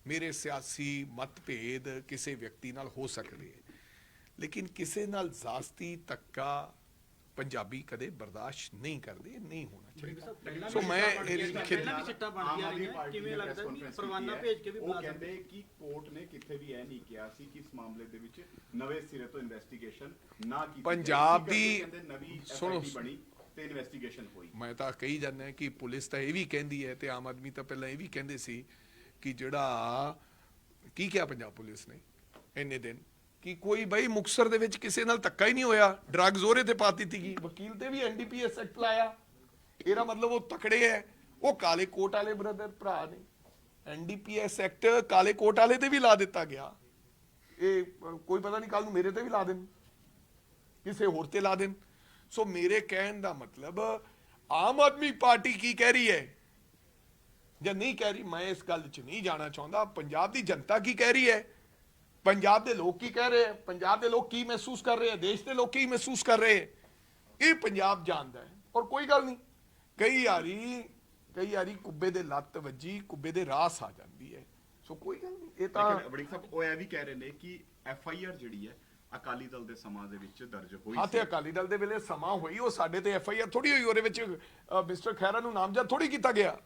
ਮੇਰੇ ਸਿਆਸੀ ਮਤਭੇਦ ਕਿਸੇ ਵਿਅਕਤੀ ਨਾਲ ਹੋ ਸਕਦੇ, ਲੇਕਿਨ ਕਿਸੇ ਨਾਲ ਜ਼ਾਸਤੀ ਧੱਕਾ ਪੰਜਾਬੀ ਕਦੇ ਬਰਦਾਸ਼ਤ ਨਹੀਂ ਕਰਦੇ, ਨਹੀਂ ਹੋਣਾ ਚਾਹੀਦਾ। ਸੋ ਮੈਂ ਪਹਿਲਾਂ ਵੀ ਸਿੱਟਾ ਬਣ ਗਿਆ ਰਹੀਆਂ, ਕਿਵੇਂ ਲੱਗਦਾ ਵੀ ਪਰਵਾਨਾ ਭੇਜ ਕੇ ਵੀ ਉਹ ਕਹਿੰਦੇ ਕਿ ਕੋਰਟ ਨੇ ਕਿਤੇ ਵੀ ਇਹ ਨਹੀਂ ਕਿਹਾ ਸੀ ਕਿ ਇਸ ਮਾਮਲੇ ਦੇ ਵਿੱਚ ਨਵੇਂ ਸਿਰੇ ਤੋਂ ਇਨਵੈਸਟੀਗੇਸ਼ਨ ਨਾ ਕੀਤੀ ਪੰਜਾਬ ਦੀ ਨਵੀਂ ਸੁਣੋ ਬਣੀ ਤੇ ਇਨਵੈਸਟੀਗੇਸ਼ਨ ਹੋਈ। ਮੈਂ ਤਾਂ ਕਹੀ ਜਾਂਦਾ ਕਿ ਪੁਲਿਸ ਤਾਂ ਇਹ ਵੀ ਕਹਿੰਦੀ ਹੈ ਤੇ ਆਮ ਆਦਮੀ ਤਾਂ ਪਹਿਲਾਂ ਇਹ ਵੀ ਕਹਿੰਦੇ ਸੀ ਕਿ ਜਿਹੜਾ ਕੀ ਕਿਹਾ ਪੰਜਾਬ ਪੁਲਿਸ ਨੇ ਇੰਨੇ ਦਿਨ ਕਿ ਕੋਈ ਬਈ ਮੁਕਤਸਰ ਦੇ ਵਿੱਚ ਕਿਸੇ ਨਾਲ ਧੱਕਾ ਹੀ ਨਹੀਂ ਹੋਇਆ, ਡਰੱਗਸ ਉਹਦੇ ਤੇ ਪਾ ਦਿੱਤੀ ਗਈ, ਵਕੀਲ ਤੇ ਵੀ ਐਨਡੀਪੀਐਸ ਐਕਟ ਲਾਇਆ। ਇਹਦਾ ਮਤਲਬ ਉਹ ਤਕੜੇ ਹੈ। ਉਹ ਕਾਲੇ ਕੋਟ ਵਾਲੇ ਬ੍ਰਦਰ ਭਰਾ ਨੇ, ਐਨਡੀਪੀਐਸ ਐਕਟ ਕਾਲੇ ਕੋਟ ਵਾਲੇ ਤੇ ਵੀ ਲਾ ਦਿੱਤਾ ਗਿਆ। ਇਹ ਕੋਈ ਪਤਾ ਨਹੀਂ ਕੱਲ ਨੂੰ ਮੇਰੇ ਤੇ ਵੀ ਲਾ ਦੇਣ, ਕਿਸੇ ਹੋਰ ਤੇ ਲਾ ਦੇਣ। ਸੋ ਮੇਰੇ ਕਹਿਣ ਦਾ ਮਤਲਬ ਆਮ ਆਦਮੀ ਪਾਰਟੀ ਕੀ ਕਹਿ ਰਹੀ ਹੈ ਜਾਂ ਨਹੀਂ ਕਹਿ ਰਹੀ, ਮੈਂ ਇਸ ਗੱਲ 'ਚ ਨਹੀਂ ਜਾਣਾ ਚਾਹੁੰਦਾ। ਪੰਜਾਬ ਦੀ ਜਨਤਾ ਕੀ ਕਹਿ ਰਹੀ ਹੈ, ਪੰਜਾਬ ਦੇ ਲੋਕ ਕੀ ਕਹਿ ਰਹੇ ਹੈ, ਪੰਜਾਬ ਦੇ ਲੋਕ ਕੀ ਮਹਿਸੂਸ ਕਰ ਰਹੇ ਹੈ, ਦੇਸ਼ ਦੇ ਲੋਕ ਕੀ ਮਹਿਸੂਸ ਕਰ ਰਹੇ ਹੈ, ਇਹ ਪੰਜਾਬ ਜਾਣਦਾ ਹੈ। ਔਰ ਕੋਈ ਗੱਲ ਨਹੀਂ, ਕਈ ਵਾਰੀ ਕੁੱਬੇ ਦੇ ਲੱਤ ਵੱਜੀ, ਕੁੱਬੇ ਦੇ ਰਾਸ ਆ ਜਾਂਦੀ ਹੈ। ਸੋ ਕੋਈ ਗੱਲ ਨਹੀਂ, ਇਹ ਤਾਂ ਵੜਿੰਗ ਸਾਹਿਬ ਉਹ ਇਹ ਵੀ ਕਹਿ ਰਹੇ ਨੇ ਕਿ ਐਫਆਈਆਰ ਜਿਹੜੀ ਹੈ ਅਕਾਲੀ ਦਲ ਦੇ ਸਮਾਂ ਦੇ ਵਿੱਚ ਦਰਜ ਹੋਈ ਹਾਂ, ਤੇ ਅਕਾਲੀ ਦਲ ਦੇ ਵੇਲੇ ਸਮਾਂ ਹੋਈ, ਉਹ ਸਾਡੇ ਤੇ ਐਫਆਈਆਰ ਥੋੜੀ ਹੋਈ, ਉਹਦੇ ਵਿੱਚ ਮਿਸਟਰ ਖਹਿਰਾ ਨੂੰ ਨਾਮਜ਼ਦ ਥੋੜੀ ਕੀਤਾ ਗਿਆ।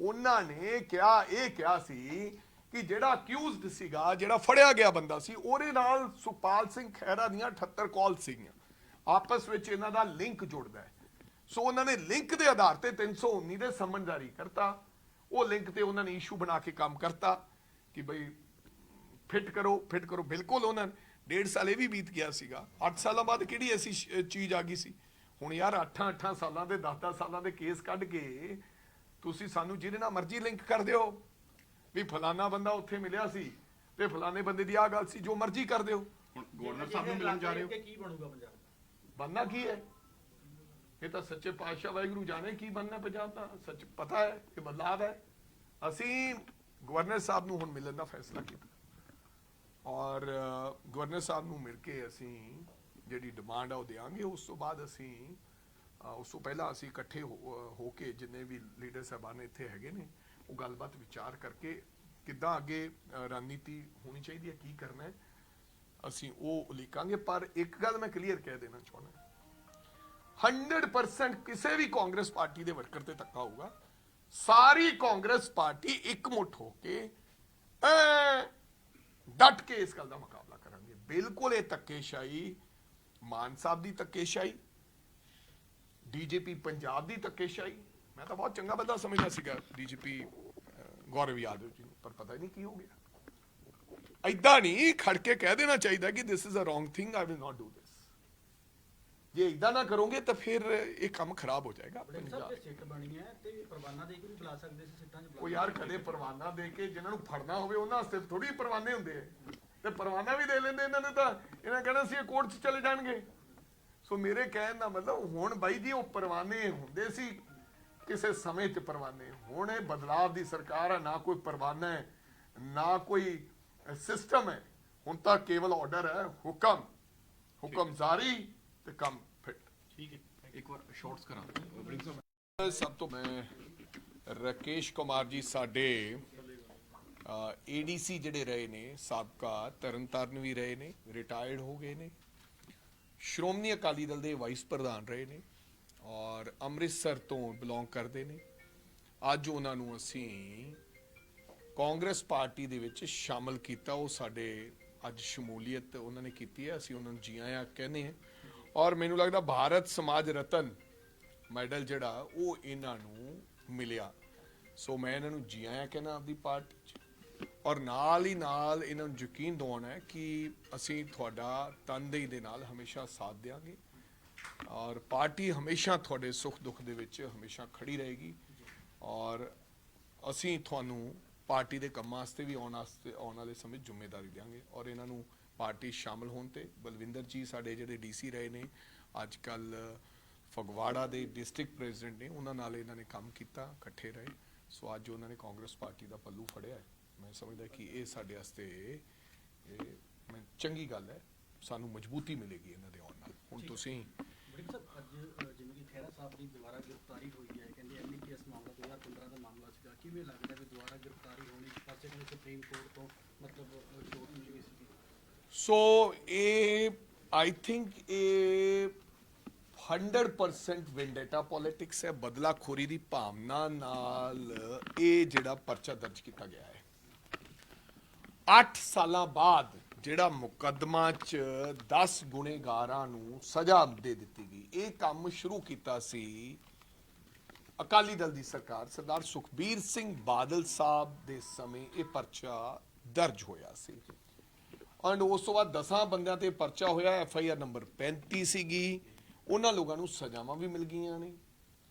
ਉਹਨਾਂ ਨੇ ਕਿਹਾ ਸੀ ਕਿ ਜਿਹੜਾ ਅਕਿਊਜ਼ਡ ਸੀਗਾ, ਜਿਹੜਾ ਫੜਿਆ ਗਿਆ ਬੰਦਾ ਸੀ, ਉਹਦੇ ਨਾਲ ਸੁਖਪਾਲ ਸਿੰਘ ਖਹਿਰਾ ਦੀਆਂ 78 ਕਾਲ ਸੀਗੀਆਂ, ਆਪਸ ਵਿੱਚ ਇਹਨਾਂ ਦਾ ਲਿੰਕ ਜੁੜਦਾ ਹੈ। ਸੋ ਉਹਨਾਂ ਨੇ ਲਿੰਕ ਦੇ ਆਧਾਰ ਤੇ 319 ਦੇ ਸਮਨ ਜਾਰੀ ਕਰਤਾ। ਉਹ ਲਿੰਕ ਤੇ ਉਹਨਾਂ ਨੇ ਇਸ਼ੂ ਬਣਾ ਕੇ ਕੰਮ ਕਰਤਾ ਕਿ ਬਈ ਫਿੱਟ ਕਰੋ। ਬਿਲਕੁਲ ਉਹਨਾਂ ਨੇ 1.5 ਸਾਲ ਇਹ ਵੀ ਬੀਤ ਗਿਆ ਸੀਗਾ। 8 ਸਾਲਾਂ ਬਾਅਦ ਕਿਹੜੀ ਐਸੀ ਚੀਜ਼ ਆ ਗਈ ਸੀ? ਹੁਣ ਯਾਰ 8 ਸਾਲਾਂ ਦੇ 10 ਸਾਲਾਂ ਦੇ ਕੇਸ ਕੱਢ ਕੇ ਤੁਸੀਂ ਸਾਨੂੰ ਜਿਹਦੇ ਨਾਲ ਮਰਜ਼ੀ ਲਿੰਕ ਕਰ ਦਿਓ ਵੀ ਫਲਾਨਾ ਬੰਦਾ ਉੱਥੇ ਮਿਲਿਆ ਸੀ ਤੇ ਫਲਾਣੇ ਬੰਦੇ ਦੀ ਆਹ ਗੱਲ ਸੀ, ਜੋ ਮਰਜ਼ੀ ਕਰ ਦਿਓ। ਹੁਣ ਗਵਰਨਰ ਸਾਹਿਬ ਨੂੰ ਮਿਲਣ ਜਾ ਰਹੇ ਹੋ, ਕੀ ਬਣੂਗਾ ਪੰਜਾਬ ਦਾ? ਬਣਨਾ ਕੀ ਹੈ? ਇਹ ਤਾਂ ਸੱਚੇ ਪਾਤਸ਼ਾਹ ਵਾਹਿਗੁਰੂ ਜਾਣੇ ਕੀ ਬਣਨਾ ਪੰਜਾਬ ਦਾ। ਸੱਚ ਪਤਾ ਹੈ ਕਿ ਬਦਲਾਵ ਹੈ। ਅਸੀਂ ਗਵਰਨਰ ਸਾਹਿਬ ਨੂੰ ਹੁਣ ਮਿਲਣ ਦਾ ਫੈਸਲਾ ਕੀਤਾ ਔਰ ਗਵਰਨਰ ਸਾਹਿਬ ਨੂੰ ਮਿਲ ਕੇ ਅਸੀਂ ਜਿਹੜੀ ਡਿਮਾਂਡ ਆ ਉਹ ਦੇਵਾਂਗੇ। ਉਸ ਤੋਂ ਬਾਅਦ ਅਸੀਂ ਉਸ ਤੋਂ ਪਹਿਲਾਂ ਅਸੀਂ ਇਕੱਠੇ ਹੋ ਕੇ ਜਿੰਨੇ ਵੀ ਲੀਡਰ ਸਾਹਿਬਾਨ ਇੱਥੇ ਹੈਗੇ ਨੇ, ਉਹ ਗੱਲਬਾਤ ਵਿਚਾਰ ਕਰਕੇ ਕਿੱਦਾਂ ਅੱਗੇ ਰਣਨੀਤੀ ਹੋਣੀ ਚਾਹੀਦੀ ਹੈ, ਕੀ ਕਰਨਾ ਹੈ, ਅਸੀਂ ਉਹ ਉਲੀਕਾਂਗੇ। ਪਰ ਇੱਕ ਗੱਲ ਮੈਂ ਕਲੀਅਰ ਕਹਿ ਦੇਣਾ ਚਾਹੁੰਦਾ, 100% ਕਿਸੇ ਵੀ ਕਾਂਗਰਸ ਪਾਰਟੀ ਦੇ ਵਰਕਰ ਤੇ ਧੱਕਾ ਹੋਊਗਾ। ਸਾਰੀ ਕਾਂਗਰਸ ਪਾਰਟੀ ਇਕਮੁੱਠ ਹੋ ਕੇ ਡਟ ਕੇ ਇਸ ਗੱਲ ਦਾ ਮੁਕਾਬਲਾ ਕਰਾਂਗੇ। ਬਿਲਕੁਲ ਇਹ ਧੱਕੇਸ਼ਾਹੀ, ਮਾਨ ਸਾਹਿਬ ਦੀ ਧੱਕੇਸ਼ਾਹੀ, ਡੀਜੀਪੀ ਪੰਜਾਬ ਦੀ ਧੱਕੇਸ਼ਾਹੀ, ਮੈਂ ਤਾਂ ਬਹੁਤ ਚੰਗਾ ਬੰਦਾ ਸਮਝਦਾ ਸੀਗਾ ਡੀਜੀਪੀ ਗੌਰਵ ਯਾਦਵ ਜੀ ਨੂੰ, ਪਰ ਪਤਾ ਹੀ ਨਹੀਂ ਕੀ ਹੋ ਗਿਆ। ਐਦਾਂ ਨਹੀਂ ਖੜ ਕੇ ਕਹਿ ਦੇਣਾ ਚਾਹੀਦਾ ਕਿ this is a wrong thing, I will not do this. ਜੇ ਇਦਾਂ ਨਾ ਕਰੋਗੇ ਤਾਂ ਫਿਰ ਇਹ ਕੰਮ ਖਰਾਬ ਹੋ ਜਾਏਗਾ ਪੰਜਾਬ। ਸਿੱਟ ਬਣੀ ਹੈ ਤੇ ਪਰਵਾਨਾ ਦੇ ਕੇ ਵੀ ਬੁਲਾ ਸਕਦੇ ਸੀ ਸਿੱਟਾਂ 'ਚ। ਉਹ ਯਾਰ ਕਦੇ ਪਰਵਾਨਾ ਦੇ ਕੇ ਜਿਹਨਾਂ ਨੂੰ ਫੜਨਾ ਹੋਵੇ ਉਹਨਾਂ ਵਾਸਤੇ ਥੋੜੀ ਪਰਵਾਨੇ ਹੁੰਦੇ ਆ, ਤੇ ਪਰਵਾਨਾ ਵੀ ਦੇ ਲੈਂਦੇ ਇਹਨਾਂ ਨੇ, ਤਾਂ ਇਹਨਾਂ ਕਹਿਣਾ ਸੀ ਇਹ ਕੋਰਟ 'ਚ ਚਲੇ ਜਾਣਗੇ। ਸੋ ਮੇਰੇ ਕਹਿਣ ਦਾ ਮਤਲਬ ਹੁਣ ਬਾਈ ਜੀ ਉਹ ਪਰਵਾਨੇ ਹੁੰਦੇ ਸੀ ਕਿਸੇ ਸਮੇਂ 'ਚ ਪਰਵਾਨੇ। ਹੁਣ ਇਹ ਬਦਲਾਵ ਦੀ ਸਰਕਾਰ ਹੈ, ਨਾ ਕੋਈ ਪਰਵਾਨਾ ਹੈ ਨਾ ਕੋਈ ਸਿਸਟਮ ਹੈ। ਹੁਣ ਤਾਂ ਕੇਵਲ ਆਰਡਰ ਹੈ, ਹੁਕਮ ਜਾਰੀ ਤੇ ਕੰਮ ਫਿੱਟ। ठीक है, एक बार शॉर्ट्स करा ब्रिंग सम। ਸਭ ਤੋਂ ਮੈਂ ਰਾਕੇਸ਼ ਕੁਮਾਰ ਜੀ ਸਾਡੇ ਏਡੀਸੀ ਜਿਹੜੇ ਰਹੇ ਨੇ, ਸਾਬਕਾ ਤਰਨਤਾਰਨ ਵੀ ਰਹੇ ਨੇ, ਰਿਟਾਇਰਡ ਹੋ ਗਏ ਨੇ, ਸ਼੍ਰੋਮਣੀ ਅਕਾਲੀ ਦਲ ਦੇ ਵਾਈਸ ਪ੍ਰਧਾਨ ਰਹੇ ਨੇ ਔਰ ਅੰਮ੍ਰਿਤਸਰ ਤੋਂ ਬਿਲੋਂਗ ਕਰਦੇ ਨੇ। ਅੱਜ ਉਹਨਾਂ ਨੂੰ ਅਸੀਂ ਕਾਂਗਰਸ ਪਾਰਟੀ ਦੇ ਵਿੱਚ ਸ਼ਾਮਲ ਕੀਤਾ। ਉਹ ਸਾਡੇ ਅੱਜ ਸ਼ਮੂਲੀਅਤ ਉਹਨਾਂ ਨੇ ਕੀਤੀ ਹੈ, ਅਸੀਂ ਉਹਨਾਂ ਨੂੰ ਜੀ ਆਇਆਂ ਕਹਿੰਦੇ ਹਾਂ। ਔਰ ਮੈਨੂੰ ਲੱਗਦਾ ਭਾਰਤ ਸਮਾਜ ਰਤਨ ਮੈਡਲ ਜਿਹੜਾ ਉਹ ਇਹਨਾਂ ਨੂੰ ਮਿਲਿਆ। ਸੋ ਮੈਂ ਇਹਨਾਂ ਨੂੰ ਜੀ ਆਇਆਂ ਕਹਿੰਦਾ ਆਪਦੀ ਪਾਰਟੀ 'ਚ, ਔਰ ਨਾਲ ਹੀ ਨਾਲ ਇਹਨਾਂ ਨੂੰ ਯਕੀਨ ਦਿਵਾਉਣਾ ਹੈ ਕਿ ਅਸੀਂ ਤੁਹਾਡਾ ਤਨਦੇਹੀ ਦੇ ਨਾਲ ਹਮੇਸ਼ਾ ਸਾਥ ਦੇਵਾਂਗੇ ਔਰ ਪਾਰਟੀ ਹਮੇਸ਼ਾ ਤੁਹਾਡੇ ਸੁੱਖ ਦੁੱਖ ਦੇ ਵਿੱਚ ਹਮੇਸ਼ਾ ਖੜੀ ਰਹੇਗੀ। ਔਰ ਅਸੀਂ ਤੁਹਾਨੂੰ ਪਾਰਟੀ ਦੇ ਕੰਮਾਂ ਵਾਸਤੇ ਵੀ ਆਉਣ ਵਾਲੇ ਸਮੇਂ ਜ਼ਿੰਮੇਵਾਰੀ ਦੇਵਾਂਗੇ। ਔਰ ਇਹਨਾਂ ਨੂੰ ਪਾਰਟੀ ਸ਼ਾਮਲ ਹੋਣ ਤੇ ਬਲਵਿੰਦਰ ਜੀ ਸਾਡੇ ਜਿਹੜੇ ਡੀਸੀ ਰਹੇ ਨੇ, ਅੱਜ ਕੱਲ ਫਗਵਾੜਾ ਦੇ ਡਿਸਟ੍ਰਿਕਟ ਪ੍ਰੈਜ਼ੀਡੈਂਟ ਨੇ, ਉਹਨਾਂ ਨਾਲ ਇਹਨਾਂ ਨੇ ਕੰਮ ਕੀਤਾ, ਇਕੱਠੇ ਰਹੇ। ਸੋ ਅੱਜ ਉਹਨਾਂ ਨੇ ਕਾਂਗਰਸ ਪਾਰਟੀ ਦਾ ਪੱਲੂ ਫੜਿਆ ਹੈ। ਮੈਂ ਸਮਝਦਾ ਕਿ ਇਹ ਸਾਡੇ ਵਾਸਤੇ ਚੰਗੀ ਗੱਲ ਹੈ, ਸਾਨੂੰ ਮਜ਼ਬੂਤੀ ਮਿਲੇਗੀ ਇਹਨਾਂ ਦੇ ਆਉਣ ਨਾਲ। ਹੁਣ ਤੁਸੀਂ ਬ੍ਰਿੰਗ ਸਾਹਿਬ, ਅੱਜ ਜਿਵੇਂ ਕਿ ਖਹਿਰਾ ਸਾਹਿਬ ਦੀ ਦੁਬਾਰਾ ਗ੍ਰਿਫਤਾਰੀ ਹੋਈ ਹੈ, ਕਹਿੰਦੇ ਐਮਈਟੀਐਸ ਮਾਮਲਾ 2015 ਦਾ ਮਾਮਲਾ ਸੀਗਾ, ਕਿਵੇਂ ਲੱਗਦਾ ਵੀ ਦੁਬਾਰਾ ਗ੍ਰਿਫਤਾਰੀ ਹੋਣੀ? ਇੱਕ ਪਾਸੇ ਕਹਿੰਦੇ ਸੁਪਰੀਮ ਕੋਰਟ ਤੋਂ ਮਤਲਬ ਛੋਟ ਮਿਲੀ ਹੋਈ ਸੀ। ਸੋ ਇਹ ਆਈ ਥਿੰਕ ਇਹ 100% ਵਿੰਡੇਟਾ ਪੋਲਿਟਿਕਸ ਹੈ, ਬਦਲਾਖੋਰੀ ਦੀ ਭਾਵਨਾ ਨਾਲ ਇਹ ਜਿਹੜਾ ਪਰਚਾ ਦਰਜ ਕੀਤਾ ਗਿਆ ਹੈ। 8 ਸਾਲਾਂ ਬਾਅਦ ਜਿਹੜਾ ਮੁਕੱਦਮਾ 'ਚ 10 ਗੁਨੇਗਾਰਾਂ ਨੂੰ ਸਜ਼ਾ ਦੇ ਦਿੱਤੀ ਗਈ। ਇਹ ਕੰਮ ਸ਼ੁਰੂ ਕੀਤਾ ਸੀ ਅਕਾਲੀ ਦਲ ਦੀ ਸਰਕਾਰ, ਸਰਦਾਰ ਸੁਖਬੀਰ ਸਿੰਘ ਬਾਦਲ ਸਾਹਿਬ ਦੇ ਸਮੇਂ ਇਹ ਪਰਚਾ ਦਰਜ ਹੋਇਆ ਸੀ। ਐਂਡ ਉਸ ਤੋਂ ਬਾਅਦ 10 ਬੰਦਿਆਂ ਤੇ ਪਰਚਾ ਹੋਇਆ, FIR ਨੰਬਰ 35 ਸੀਗੀ। ਉਹਨਾਂ ਲੋਕਾਂ ਨੂੰ ਸਜ਼ਾਵਾਂ ਵੀ ਮਿਲ ਗਈਆਂ ਨੇ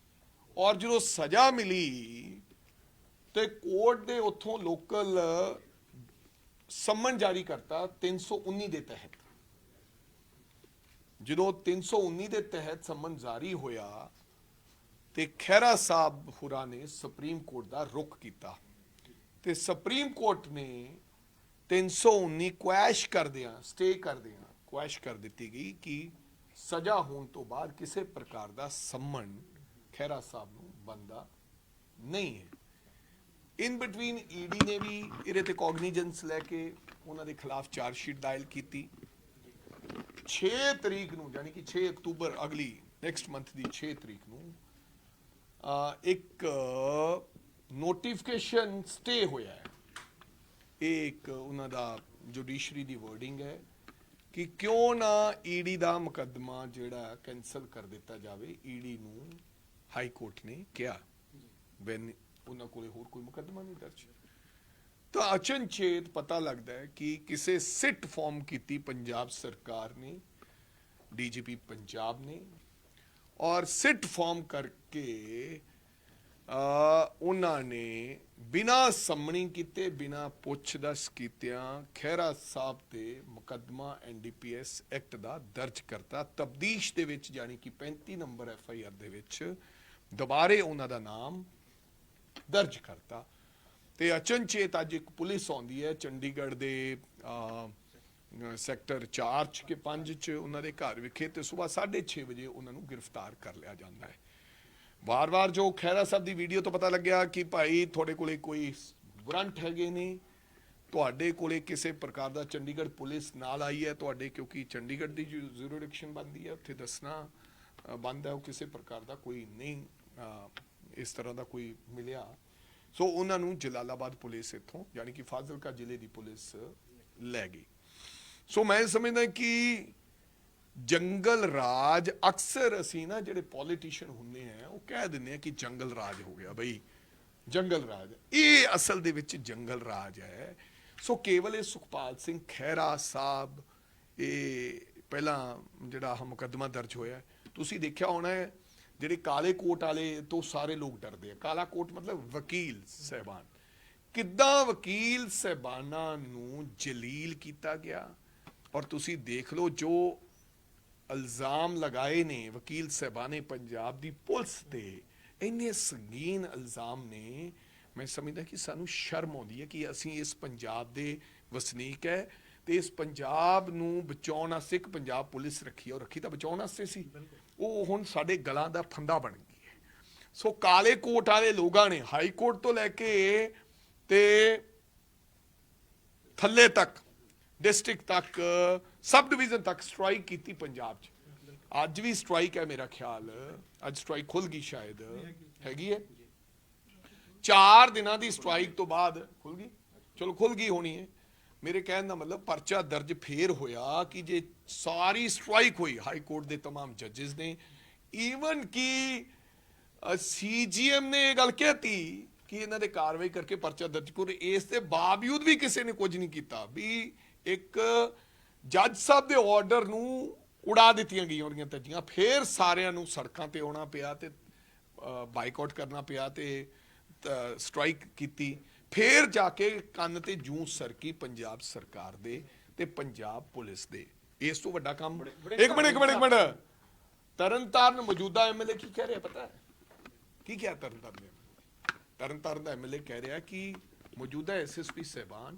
ਔਰ ਜਦੋਂ ਸਜ਼ਾ ਮਿਲੀ ਤੇ ਕੋਰਟ ਦੇ ਉੱਥੋਂ ਲੋਕਲ ਸੰਮਨ ਜਾਰੀ ਕਰਤਾ 319 ਦੇ ਤਹਿਤ। ਜਦੋਂ 319 ਦੇ ਤਹਿਤ ਸੰਮਨ ਜਾਰੀ ਹੋਇਆ ਤੇ ਖਹਿਰਾ ਸਾਹਿਬ ਹੁਰਾਂ ਨੇ ਸੁਪਰੀਮ ਕੋਰਟ ਦਾ ਰੁਖ ਕੀਤਾ ਤੇ ਸੁਪਰੀਮ ਕੋਰਟ ਨੇ 319 ਕੁਐਸ਼ ਕਰਦਿਆਂ, ਸਟੇ ਕਰਦਿਆਂ ਕੁਐਸ਼ ਕਰ ਦਿੱਤੀ ਗਈ ਕਿ ਸਜ਼ਾ ਹੋਣ ਤੋਂ ਬਾਅਦ ਕਿਸੇ ਪ੍ਰਕਾਰ ਦਾ ਸੰਮਨ ਖਹਿਰਾ ਸਾਹਿਬ ਨੂੰ ਬੰਦਾ ਨਹੀਂ ਹੈ। ਇਨ ਬਿਟਵੀਨ ਈਡੀ ਨੇ ਵੀ ਇਹਦੇ ਤੇ ਕੋਗਨੀਜੈਂਸ ਲੈ ਕੇ ਉਹਨਾਂ ਦੇ ਖਿਲਾਫ ਚਾਰਜ ਸ਼ੀਟ ਦਾਇਰ ਕੀਤੀ। 6 ਤਰੀਕ ਨੂੰ, ਯਾਨੀ ਕਿ 6 ਅਕਤੂਬਰ, ਅਗਲੀ ਨੈਕਸਟ ਮੰਥ ਦੀ 6 ਤਰੀਕ ਨੂੰ ਇੱਕ ਨੋਟੀਫਿਕੇਸ਼ਨ ਸਟੇ ਹੋਇਆ ਹੈ। ਇਹ ਇੱਕ ਉਹਨਾਂ ਦਾ ਜੁਡੀਸ਼ਰੀ ਦੀ ਵਰਡਿੰਗ ਹੈ ਕਿ ਕਿਉਂ ਨਾ ਈਡੀ ਦਾ ਮੁਕੱਦਮਾ ਜਿਹੜਾ ਕੈਂਸਲ ਕਰ ਦਿੱਤਾ ਜਾਵੇ। ਈਡੀ ਨੂੰ ਹਾਈ ਕੋਰਟ ਨੇ ਕਿਹਾ ਵੈਨ ਉਹਨਾਂ ਕੋਲੇ ਹੋਰ ਕੋਈ ਮੁਕੱਦਮਾ ਨਹੀਂ ਦਰਜ। ਤਾਂ ਅਚਨਚੇਤ ਪਤਾ ਲੱਗਦਾ ਹੈ ਕਿ ਕਿਸੇ ਸਿੱਟ ਫਾਰਮ ਕੀਤੀ ਪੰਜਾਬ ਸਰਕਾਰ ਨੇ, ਡੀਜੀਪੀ ਪੰਜਾਬ ਨੇ, ਔਰ ਸਿੱਟ ਫਾਰਮ ਕਰਕੇ ਉਹਨਾਂ ਨੇ ਬਿਨਾਂ ਸੰਮਣੀ ਕੀਤੇ, ਬਿਨਾਂ ਪੁੱਛ-ਦੱਸ ਕੀਤਿਆਂ ਖਹਿਰਾ ਸਾਹਿਬ ਤੇ ਮੁਕੱਦਮਾ ਐਨਡੀਪੀਐਸ ਐਕਟ ਦਾ ਦਰਜ ਕਰਤਾ। ਤਬਦੀਸ਼ ਦੇ ਵਿੱਚ ਯਾਨੀ ਕਿ 35 ਨੰਬਰ ਐਫਆਈਆਰ ਦੇ ਵਿੱਚ ਦੁਬਾਰੇ ਉਹਨਾਂ ਦਾ ਨਾਮ ਦਰਜ ਕਰਤਾ। ਤੇ ਅਚਨਚੇਤ ਅੱਜ ਇੱਕ ਪੁਲਿਸ ਆਉਂਦੀ ਹੈ ਚੰਡੀਗੜ੍ਹ ਦੇ ਸੈਕਟਰ 4 ਚ ਕਿ 5 ਚ ਉਹਨਾਂ ਦੇ ਘਰ ਵਿਖੇ, ਤੇ ਸਵੇਰ 6:30 ਵਜੇ ਉਹਨਾਂ ਨੂੰ ਗ੍ਰਿਫਤਾਰ ਕਰ ਲਿਆ ਜਾਂਦਾ ਹੈ। ਵਾਰ-ਵਾਰ ਜੋ ਖਹਿਰਾ ਸਾਹਿਬ ਦੀ ਵੀਡੀਓ ਤੋਂ ਪਤਾ ਲੱਗਿਆ ਕਿ ਭਾਈ ਤੁਹਾਡੇ ਕੋਲੇ ਕੋਈ ਵਾਰੰਟ ਹੈਗੇ ਨੇ, ਤੁਹਾਡੇ ਕੋਲੇ ਕਿਸੇ ਪ੍ਰਕਾਰ ਦਾ ਚੰਡੀਗੜ੍ਹ ਪੁਲਿਸ ਨਾਲ ਆਈ ਹੈ ਤੁਹਾਡੇ, ਕਿਉਂਕਿ ਚੰਡੀਗੜ੍ਹ ਦੀ ਜੁਰਿਸਡਿਕਸ਼ਨ ਬਣਦੀ ਹੈ, ਉੱਥੇ ਦੱਸਣਾ ਬੰਦ ਹੈ। ਉਹ ਕਿਸੇ ਪ੍ਰਕਾਰ ਦਾ ਕੋਈ ਨਹੀਂ ਇਸ ਤਰ੍ਹਾਂ ਦਾ ਕੋਈ ਮਿਲਿਆ। ਸੋ ਉਹਨਾਂ ਨੂੰ ਜਲਾਲਾਬਾਦ ਪੁਲਿਸ ਇੱਥੋਂ ਯਾਨੀ ਕਿ ਫਾਜ਼ਿਲਕਾ ਜ਼ਿਲ੍ਹੇ ਦੀ ਪੁਲਿਸ ਲੈ ਗਈ। ਸੋ ਮੈਂ ਸਮਝਦਾ ਕਿ ਜੰਗਲ ਰਾਜ ਅਕਸਰ ਅਸੀਂ ਨਾ ਜਿਹੜੇ ਪੋਲੀਟੀਸ਼ੀਅਨ ਹੁੰਦੇ ਆ ਉਹ ਕਹਿ ਦਿੰਦੇ ਆ ਕਿ ਜੰਗਲ ਰਾਜ ਹੋ ਗਿਆ ਬਈ, ਜੰਗਲ ਰਾਜ। ਇਹ ਅਸਲ ਦੇ ਵਿੱਚ ਜੰਗਲ ਰਾਜ ਹੈ। ਸੋ ਕੇਵਲ ਇਹ ਸੁਖਪਾਲ ਸਿੰਘ ਖਹਿਰਾ ਸਾਹਿਬ, ਇਹ ਪਹਿਲਾਂ ਜਿਹੜਾ ਮੁਕੱਦਮਾ ਦਰਜ ਹੋਇਆ, ਤੁਸੀਂ ਦੇਖਿਆ ਹੋਣਾ ਹੈ ਜਿਹੜੇ ਕਾਲੇ ਕੋਟ ਵਾਲੇ ਤੋਂ ਸਾਰੇ ਲੋਕ ਡਰਦੇ ਆ। ਕਾਲਾ ਕੋਟ ਮਤਲਬ ਵਕੀਲ ਸਹਿਬਾਨ। ਕਿੱਦਾਂ ਵਕੀਲ ਸਹਿਬਾਨਾਂ ਨੂੰ ਜਲੀਲ ਕੀਤਾ ਗਿਆ। ਔਰ ਤੁਸੀਂ ਦੇਖ ਲਓ ਜੋ ਇਲਜ਼ਾਮ ਲਗਾਏ ਨੇ ਵਕੀਲ ਸਹਿਬਾਨੇ ਪੰਜਾਬ ਦੀ ਪੁਲਿਸ ਤੇ, ਇੰਨੇ ਸੰਗੀਨ ਇਲਜ਼ਾਮ ਨੇ। ਮੈਂ ਸਮਝਦਾ ਕਿ ਸਾਨੂੰ ਸ਼ਰਮ ਆਉਂਦੀ ਹੈ ਕਿ ਅਸੀਂ ਇਸ ਪੰਜਾਬ ਦੇ ਵਸਨੀਕ ਹੈ ਤੇ ਇਸ ਪੰਜਾਬ ਨੂੰ ਬਚਾਉਣ ਵਾਸਤੇ ਇੱਕ ਪੰਜਾਬ ਪੁਲਿਸ ਰੱਖੀ, ਔਰ ਰੱਖੀ ਤਾਂ ਬਚਾਉਣ ਵਾਸਤੇ ਸੀ, ਉਹ ਹੁਣ ਸਾਡੇ ਗਲਾਂ ਦਾ ਫੰਦਾ ਬਣ ਗਈ ਹੈ। ਸੋ ਕਾਲੇ ਕੋਟ ਵਾਲੇ ਲੋਕਾਂ ਨੇ ਹਾਈ ਕੋਰਟ ਤੋਂ ਲੈ ਕੇ ਤੇ ਥੱਲੇ ਤੱਕ, ਡਿਸਟ੍ਰਿਕਟ ਤੱਕ, ਸਬ ਡਿਵੀਜ਼ਨ ਤੱਕ ਸਟ੍ਰਾਈਕ ਕੀਤੀ ਪੰਜਾਬ 'ਚ। ਅੱਜ ਵੀ ਸਟ੍ਰਾਈਕ ਹੈ ਮੇਰਾ ਖਿਆਲ, ਅੱਜ ਸਟ੍ਰਾਈਕ ਖੁੱਲ ਗਈ ਸ਼ਾਇਦ, ਹੈਗੀ ਹੈ 4 ਦਿਨਾਂ ਦੀ ਸਟ੍ਰਾਈਕ ਤੋਂ ਬਾਅਦ ਖੁੱਲ ਗਈ। ਚਲੋ ਖੁੱਲ ਗਈ ਹੋਣੀ ਹੈ। ਮੇਰੇ ਕਹਿਣ ਦਾ ਮਤਲਬ ਪਰਚਾ ਦਰਜ ਫੇਰ ਹੋਇਆ ਕਿ ਜੇ ਸਾਰੀ ਸਟ੍ਰਾਈਕ ਹੋਈ ਹਾਈ ਕੋਰਟ ਦੇ तमाम ਜੱਜਸ ਨੇ, ਈਵਨ ਕਿ ਸੀਜੀਐਮ ਨੇ ਇਹ ਗੱਲ ਕਹਿਤੀ ਕਿ ਇਹਨਾਂ ਦੇ ਕਾਰਵਾਈ ਕਰਕੇ ਪਰਚਾ ਦਰਜ ਕਰੋ, ਇਸ ਦੇ ਬਾਵਜੂਦ ਵੀ ਕਿਸੇ ਨੇ ਕੁਝ ਨਹੀਂ ਕੀਤਾ। ਵੀ ਇੱਕ ਜੱਜ ਸਾਹਿਬ ਦੇ ਆਰਡਰ ਨੂੰ ਉਡਾ ਦਿੱਤੀਆਂ ਗਈਆਂ ਉਹਦੀਆਂ ਧੱਜੀਆਂ। ਫੇਰ ਸਾਰਿਆਂ ਨੂੰ ਸੜਕਾਂ ਤੇ ਆਉਣਾ ਪਿਆ ਤੇ ਬਾਈਕਾਟ ਕਰਨਾ ਪਿਆ ਤੇ ਸਟ੍ਰਾਈਕ ਕੀਤੀ। ਫੇਰ ਜਾ ਕੇ ਕੰਨ ਤੇ ਜੂੰ ਸਰਕੀ ਪੰਜਾਬ ਸਰਕਾਰ ਦੇ ਤੇ ਪੰਜਾਬ ਪੁਲਿਸ ਦੇ। ਇਸ ਤੋਂ ਵੱਡਾ ਕੰਮ ਇੱਕ ਮਿੰਟ ਤਰਨਤਾਰਨ ਮੌਜੂਦਾ ਐਮਐਲਏ ਕੀ ਕਹਿ ਰਿਹਾ ਪਤਾ ਹੈ? ਕੀ ਕਿਹਾ ਤਰਨਤਾਰਨ ਦਾ ਐਮਐਲਏ ਕਹਿ ਰਿਹਾ ਕਿ ਮੌਜੂਦਾ ਐਸਐਸਪੀ ਸਾਹਿਬਾਨ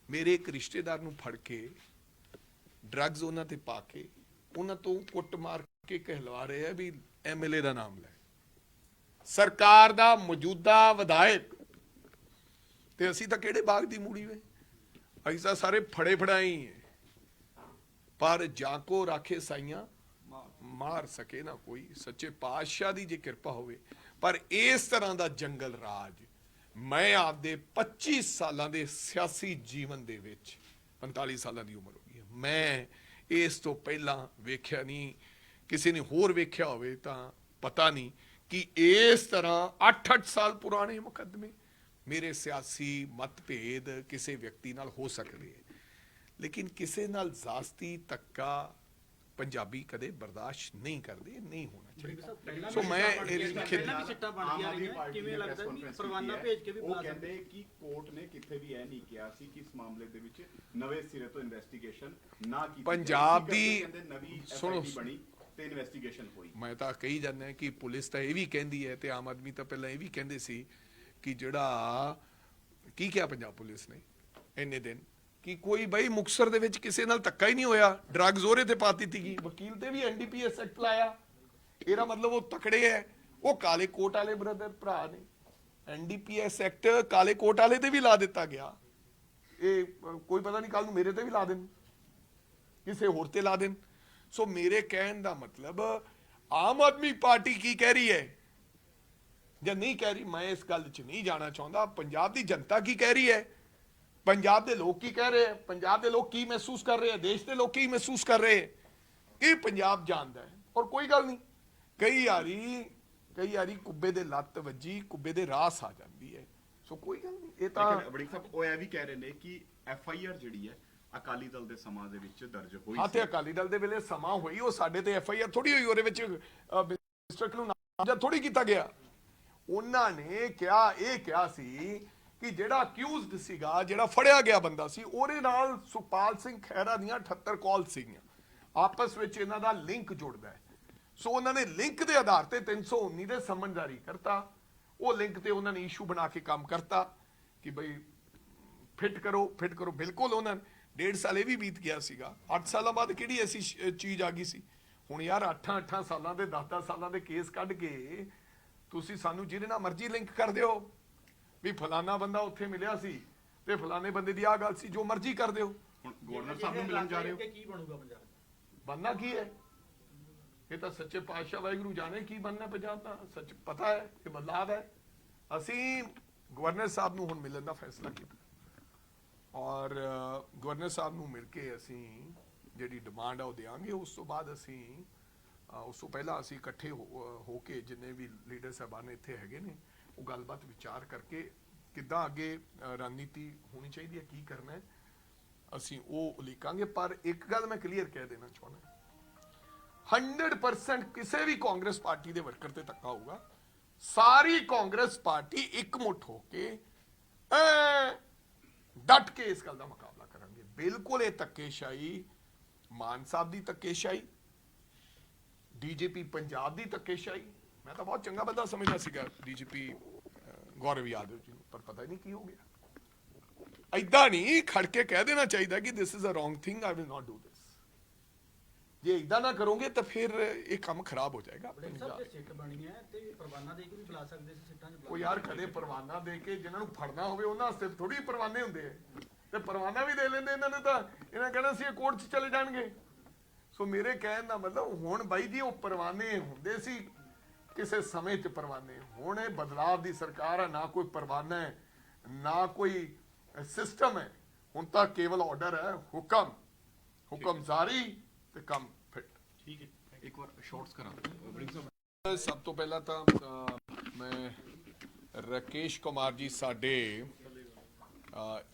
ਮੇਰੇ ਇੱਕ ਰਿਸ਼ਤੇਦਾਰ ਨੂੰ ਫੜ ਕੇ ਡਰੱਗਸ ਉਹਨਾਂ ਤੇ ਪਾ ਕੇ ਉਹਨਾਂ ਤੋਂ ਕੁੱਟ ਮਾਰ ਕੇ ਕਹਿਲਵਾ ਰਹੇ ਆ ਵੀ ਐਮਐਲਏ ਦਾ ਨਾਮ ਲੈ। ਸਰਕਾਰ ਦਾ ਮੌਜੂਦਾ ਵਿਧਾਇਕ, ਤੇ ਅਸੀਂ ਤਾਂ ਕਿਹੜੇ ਬਾਗ ਦੀ ਮੂੜੀ ਵੇ, ਅਸੀਂ ਤਾਂ ਸਾਰੇ ਫੜੇ ਫੜਾਈ ਹੈ। ਪਰ ਜਾਕੋ ਰਾਖੇ ਸਾਈਆਂ ਮਾਰ ਸਕੇ ਨਾ ਕੋਈ, ਸੱਚੇ ਪਾਤਸ਼ਾਹ ਦੀ ਜੇ ਕਿਰਪਾ ਹੋਵੇ। ਪਰ ਇਸ ਤਰ੍ਹਾਂ ਦਾ ਜੰਗਲ ਰਾਜ ਮੈਂ ਆਪਦੇ 25 ਸਾਲਾਂ ਦੇ ਸਿਆਸੀ ਜੀਵਨ ਦੇ ਵਿੱਚ, 45 ਸਾਲਾਂ ਦੀ ਉਮਰ ਹੋ ਗਈ ਹੈ, ਮੈਂ ਇਸ ਤੋਂ ਪਹਿਲਾਂ ਵੇਖਿਆ ਨਹੀਂ। ਕਿਸੇ ਨੇ ਹੋਰ ਵੇਖਿਆ ਹੋਵੇ ਤਾਂ ਪਤਾ ਨਹੀਂ ਕਿ ਇਸ ਤਰ੍ਹਾਂ 8-8 ਸਾਲ ਪੁਰਾਣੇ ਮੁਕੱਦਮੇ, ਮੇਰੇ ਸਿਆਸੀ ਮਤਭੇਦ ਕਿਸੇ ਵਿਅਕਤੀ ਨਾਲ ਹੋ ਸਕਦੇ ਹੈ, ਲੇਕਿਨ ਕਿਸੇ ਨਾਲ ਜ਼ਾਸਤੀ ਧੱਕਾ ਪੰਜਾਬੀ ਕਦੇ ਬਰਦਾਸ਼ਤ ਨਹੀਂ ਕਰਦੇ, ਨਹੀਂ ਹੋਣਾ ਚਾਹੀਦਾ। ਸੋ ਮੈਂ ਸਿੱਟਾ ਬਣ ਗਿਆ ਕਿਵੇਂ ਲੱਗਦਾ ਵੀ ਪਰਵਾਨਾ ਭੇਜ ਕੇ ਵੀ ਉਹ ਕਹਿੰਦੇ ਕਿ ਕੋਰਟ ਨੇ ਕਿਤੇ ਵੀ ਇਹ ਨਹੀਂ ਕਿਹਾ ਸੀ ਕਿ ਇਸ ਮਾਮਲੇ ਦੇ ਵਿੱਚ ਨਵੇਂ ਸਿਰੇ ਤੋਂ ਇਨਵੈਸਟੀਗੇਸ਼ਨ ਨਾ ਕੀਤੀ ਪੰਜਾਬ ਦੀ ਨਵੀਂ ਸੁਣੋ ਬਣੀ ਤੇ ਇਨਵੈਸਟੀਗੇਸ਼ਨ ਹੋਈ। ਮੈਂ ਤਾਂ ਕਹੀ ਜਾਂਦਾ ਕਿ ਪੁਲਿਸ ਤਾਂ ਇਹ ਵੀ ਕਹਿੰਦੀ ਹੈ ਤੇ ਆਮ ਆਦਮੀ ਤਾਂ ਪਹਿਲਾਂ ਇਹ ਵੀ ਕਹਿੰਦੇ ਸੀ ਕਿ ਜਿਹੜਾ ਕੀ ਕਿਹਾ ਪੰਜਾਬ ਪੁਲਿਸ ਨੇ ਇੰਨੇ ਦਿਨ ਕਿ ਕੋਈ ਬਈ ਮੁਕਤਸਰ ਦੇ ਵਿੱਚ ਕਿਸੇ ਨਾਲ ਧੱਕਾ ਹੀ ਨਹੀਂ ਹੋਇਆ, ਡਰੱਗ ਜ਼ੋਰੇ ਤੇ ਪਾ ਦਿੱਤੀ ਗਈ, ਵਕੀਲ ਤੇ ਵੀ ਐਨਡੀਪੀਐਸ ਐਕਟ ਲਾਇਆ। ਇਹਦਾ ਮਤਲਬ ਉਹ ਤਕੜੇ ਹੈ। ਉਹ ਕਾਲੇ ਕੋਟ ਵਾਲੇ ਬ੍ਰਦਰ ਭਰਾ ਨੇ, ਐਨਡੀਪੀਐਸ ਐਕਟ ਕਾਲੇ ਕੋਟ ਵਾਲੇ ਤੇ ਵੀ ਲਾ ਦਿੱਤਾ ਗਿਆ। ਇਹ ਕੋਈ ਪਤਾ ਨਹੀਂ ਕੱਲ ਨੂੰ ਮੇਰੇ ਤੇ ਵੀ ਲਾ ਦੇਣ, ਕਿਸੇ ਹੋਰ ਤੇ ਲਾ ਦੇਣ। ਸੋ ਮੇਰੇ ਕਹਿਣ ਦਾ ਮਤਲਬ ਆਮ ਆਦਮੀ ਪਾਰਟੀ ਕੀ ਕਹਿ ਰਹੀ ਹੈ ਜਾਂ ਨਹੀਂ ਕਹਿ ਰਹੀ, ਮੈਂ ਇਸ ਗੱਲ 'ਚ ਨਹੀਂ ਜਾਣਾ ਚਾਹੁੰਦਾ। ਪੰਜਾਬ ਦੀ ਜਨਤਾ ਕੀ ਕਹਿ ਰਹੀ ਹੈ, ਪੰਜਾਬ ਦੇ ਲੋਕ ਕੀ ਕਹਿ ਰਹੇ ਹੈ, ਪੰਜਾਬ ਦੇ ਲੋਕ ਕੀ ਮਹਿਸੂਸ ਕਰ ਰਹੇ ਹੈ, ਦੇਸ਼ ਦੇ ਲੋਕ ਕੀ ਮਹਿਸੂਸ ਕਰ ਰਹੇ ਹੈ, ਇਹ ਪੰਜਾਬ ਜਾਣਦਾ ਹੈ। ਔਰ ਕੋਈ ਗੱਲ ਨਹੀਂ, ਕਈ ਵਾਰੀ ਕੁੱਬੇ ਦੇ ਲੱਤ ਵੱਜੀ, ਕੁੱਬੇ ਦੇ ਰਾਸ ਆ ਜਾਂਦੀ ਹੈ। ਸੋ ਕੋਈ ਗੱਲ ਨਹੀਂ, ਇਹ ਤਾਂ ਲੇਕਿਨ ਵੜਿੰਗ ਸਾਹਿਬ ਉਹ ਇਹ ਵੀ ਕਹਿ ਰਹੇ ਨੇ ਕਿ FIR ਜਿਹੜੀ ਹੈ ਅਕਾਲੀ ਦਲ ਦੇ ਸਮਾਂ ਦੇ ਵਿੱਚ ਦਰਜ ਹੋਈ ਹਾਂ, ਤੇ ਅਕਾਲੀ ਦਲ ਦੇ ਵੇਲੇ ਸਮਾਂ ਹੋਈ, ਉਹ ਸਾਡੇ ਤੇ FIR ਥੋੜੀ ਹੋਈ, ਉਹਦੇ ਵਿੱਚ ਮਿਨਿਸਟਰ ਨੂੰ ਨਾਮਜ਼ਦ ਥੋੜੀ ਕੀਤਾ ਗਿਆ। ਉਹਨਾਂ ਨੇ ਕਿਹਾ ਸੀ ਕਿ ਜਿਹੜਾ ਅਕਿਊਜ਼ਡ ਸੀਗਾ, ਜਿਹੜਾ ਫੜਿਆ ਗਿਆ ਬੰਦਾ ਸੀ, ਉਹਦੇ ਨਾਲ ਸੁਖਪਾਲ ਸਿੰਘ ਖਹਿਰਾ ਦੀਆਂ 78 ਕਾਲ ਸੀਗੀਆਂ, ਆਪਸ ਵਿੱਚ ਇਹਨਾਂ ਦਾ ਲਿੰਕ ਜੁੜਦਾ ਹੈ। ਸੋ ਉਹਨਾਂ ਨੇ ਲਿੰਕ ਦੇ ਆਧਾਰ ਤੇ 319 ਦੇ ਸਮਨ ਜਾਰੀ ਕਰਤਾ। ਉਹ ਲਿੰਕ ਤੇ ਉਹਨਾਂ ਨੇ ਇਸ਼ੂ ਬਣਾ ਕੇ ਕੰਮ ਕਰਤਾ ਕਿ ਬਈ ਫਿੱਟ ਕਰੋ। ਬਿਲਕੁਲ ਉਹਨਾਂ ਨੇ 1.5 ਸਾਲ ਇਹ ਵੀ ਬੀਤ ਗਿਆ ਸੀਗਾ। 8 ਸਾਲਾਂ ਬਾਅਦ ਕਿਹੜੀ ਐਸੀ ਚੀਜ਼ ਆ ਗਈ ਸੀ? ਹੁਣ ਯਾਰ 8 ਸਾਲਾਂ ਦੇ 10 ਸਾਲਾਂ ਦੇ ਕੇਸ ਕੱਢ ਕੇ ਤੁਸੀਂ ਸਾਨੂੰ ਜਿਹਦੇ ਨਾਲ ਮਰਜ਼ੀ ਲਿੰਕ ਕਰ ਦਿਓ ਵੀ ਫਲਾਨਾ ਬੰਦਾ ਉੱਥੇ ਮਿਲਿਆ ਸੀ ਤੇ ਫਲਾਣੇ ਬੰਦੇ ਦੀ ਆਹ ਗੱਲ ਸੀ, ਜੋ ਮਰਜ਼ੀ ਕਰ ਦਿਓ। ਹੁਣ ਗਵਰਨਰ ਸਾਹਿਬ ਨੂੰ ਮਿਲਣ ਜਾ ਰਹੇ ਹੋ, ਕੀ ਬਣੂਗਾ ਪੰਜਾਬ? ਬਣਨਾ ਕੀ ਹੈ? ਇਹ ਤਾਂ ਸੱਚੇ ਪਾਤਸ਼ਾਹ ਵਾਹਿਗੁਰੂ ਜਾਣੇ ਕੀ ਬਣਨਾ ਪੰਜਾਬ ਦਾ। ਸੱਚ ਪਤਾ ਹੈ ਕਿ ਬਦਲਾਵ ਹੈ। ਅਸੀਂ ਗਵਰਨਰ ਸਾਹਿਬ ਨੂੰ ਹੁਣ ਮਿਲਣ ਦਾ ਫੈਸਲਾ ਕੀਤਾ ਔਰ ਗਵਰਨਰ ਸਾਹਿਬ ਨੂੰ ਮਿਲ ਕੇ ਅਸੀਂ ਜਿਹੜੀ ਡਿਮਾਂਡ ਆ ਉਹ ਦੇਵਾਂਗੇ। ਉਸ ਤੋਂ ਬਾਅਦ ਅਸੀਂ ਉਸ ਤੋਂ ਪਹਿਲਾਂ ਅਸੀਂ ਇਕੱਠੇ ਹੋ ਕੇ ਜਿੰਨੇ ਵੀ ਲੀਡਰ ਸਾਹਿਬਾਨ ਇੱਥੇ ਹੈਗੇ ਨੇ, ਉਹ ਗੱਲਬਾਤ ਵਿਚਾਰ ਕਰਕੇ ਕਿੱਦਾਂ ਅੱਗੇ ਰਣਨੀਤੀ ਹੋਣੀ ਚਾਹੀਦੀ ਹੈ, ਕੀ ਕਰਨਾ ਹੈ, ਅਸੀਂ ਉਹ ਉਲੀਕਾਂਗੇ। ਪਰ ਇੱਕ ਗੱਲ ਮੈਂ ਕਲੀਅਰ ਕਹਿ ਦੇਣਾ ਚਾਹੁੰਦਾ, 100% ਕਿਸੇ ਵੀ ਕਾਂਗਰਸ ਪਾਰਟੀ ਦੇ ਵਰਕਰ ਤੇ ਧੱਕਾ ਹੋਊਗਾ। ਸਾਰੀ ਕਾਂਗਰਸ ਪਾਰਟੀ ਇਕਮੁੱਠ ਹੋ ਕੇ ਡਟ ਕੇ ਇਸ ਗੱਲ ਦਾ ਮੁਕਾਬਲਾ ਕਰਾਂਗੇ। ਬਿਲਕੁਲ ਇਹ ਧੱਕੇਸ਼ਾਹੀ, ਮਾਨ ਸਾਹਿਬ ਦੀ ਧੱਕੇਸ਼ਾਹੀ, DGP ਪੰਜਾਬ ਦੀ ਧੱਕੇਸ਼ਾਹੀ, ਮੈਂ ਤਾਂ ਬਹੁਤ ਚੰਗਾ ਬੰਦਾ ਸਮਝਦਾ ਸੀਗਾ DGP ਗੌਰਵ ਯਾਦਵ ਜੀ ਨੂੰ, ਪਰ ਪਤਾ ਹੀ ਨਹੀਂ ਕੀ ਹੋ ਗਿਆ। ਐਦਾਂ ਨਹੀਂ ਖੜ ਕੇ ਕਹਿ ਦੇਣਾ ਚਾਹੀਦਾ ਕਿ this is a wrong thing, I will not do this. ਜੇ ਇਦਾਂ ਨਾ ਕਰੋਗੇ ਤਾਂ ਫਿਰ ਇਹ ਕੰਮ ਖਰਾਬ ਹੋ ਜਾਏਗਾ। ਪੰਜਾਬ ਸਿੱਟ ਬਣੀ ਹੈ ਤੇ ਪਰਵਾਨਾ ਦੇ ਕੇ ਵੀ ਬੁਲਾ ਸਕਦੇ ਸੀ ਸਿੱਟਾਂ 'ਚ। ਉਹ ਯਾਰ ਕਦੇ ਪਰਵਾਨਾ ਦੇ ਕੇ ਜਿਨ੍ਹਾਂ ਨੂੰ ਫੜਨਾ ਹੋਵੇ ਉਹਨਾਂ ਵਾਸਤੇ ਥੋੜੀ ਪਰਵਾਨੇ ਹੁੰਦੇ ਆ, ਤੇ ਪਰਵਾਨਾ ਵੀ ਦੇ ਲੈਂਦੇ ਇਹਨਾਂ ਨੇ, ਤਾਂ ਇਹਨਾਂ ਕਹਿਣਾ ਸੀ ਇਹ ਕੋਰਟ 'ਚ ਚਲੇ ਜਾਣਗੇ। ਸੋ ਮੇਰੇ ਕਹਿਣ ਦਾ ਮਤਲਬ ਹੁਣ ਬਾਈ ਜੀ ਉਹ ਪਰਵਾਨੇ ਹੁੰਦੇ ਸੀ ਕਿਸੇ ਸਮੇਂ 'ਚ ਪਰਵਾਨੇ, ਹੁਣ ਇਹ ਬਦਲਾਵ ਦੀ ਸਰਕਾਰ ਹੈ, ਨਾ ਕੋਈ ਪਰਵਾਨਾ ਹੈ ਨਾ ਕੋਈ ਸਿਸਟਮ ਹੈ। ਹੁਣ ਤਾਂ ਕੇਵਲ ਆਰਡਰ ਹੈ, ਹੁਕਮ ਜਾਰੀ ਤੇ ਕੰਮ ਫਿੱਟ। ਠੀਕ ਹੈ, ਇੱਕ ਵਾਰ ਸ਼ਾਰਟਸ ਕਰਾਂ ਵੜਿੰਗ ਸਾਹਿਬ। ਸਭ ਤੋਂ ਪਹਿਲਾਂ ਤਾਂ ਮੈਂ ਰਾਕੇਸ਼ ਕੁਮਾਰ ਜੀ ਸਾਡੇ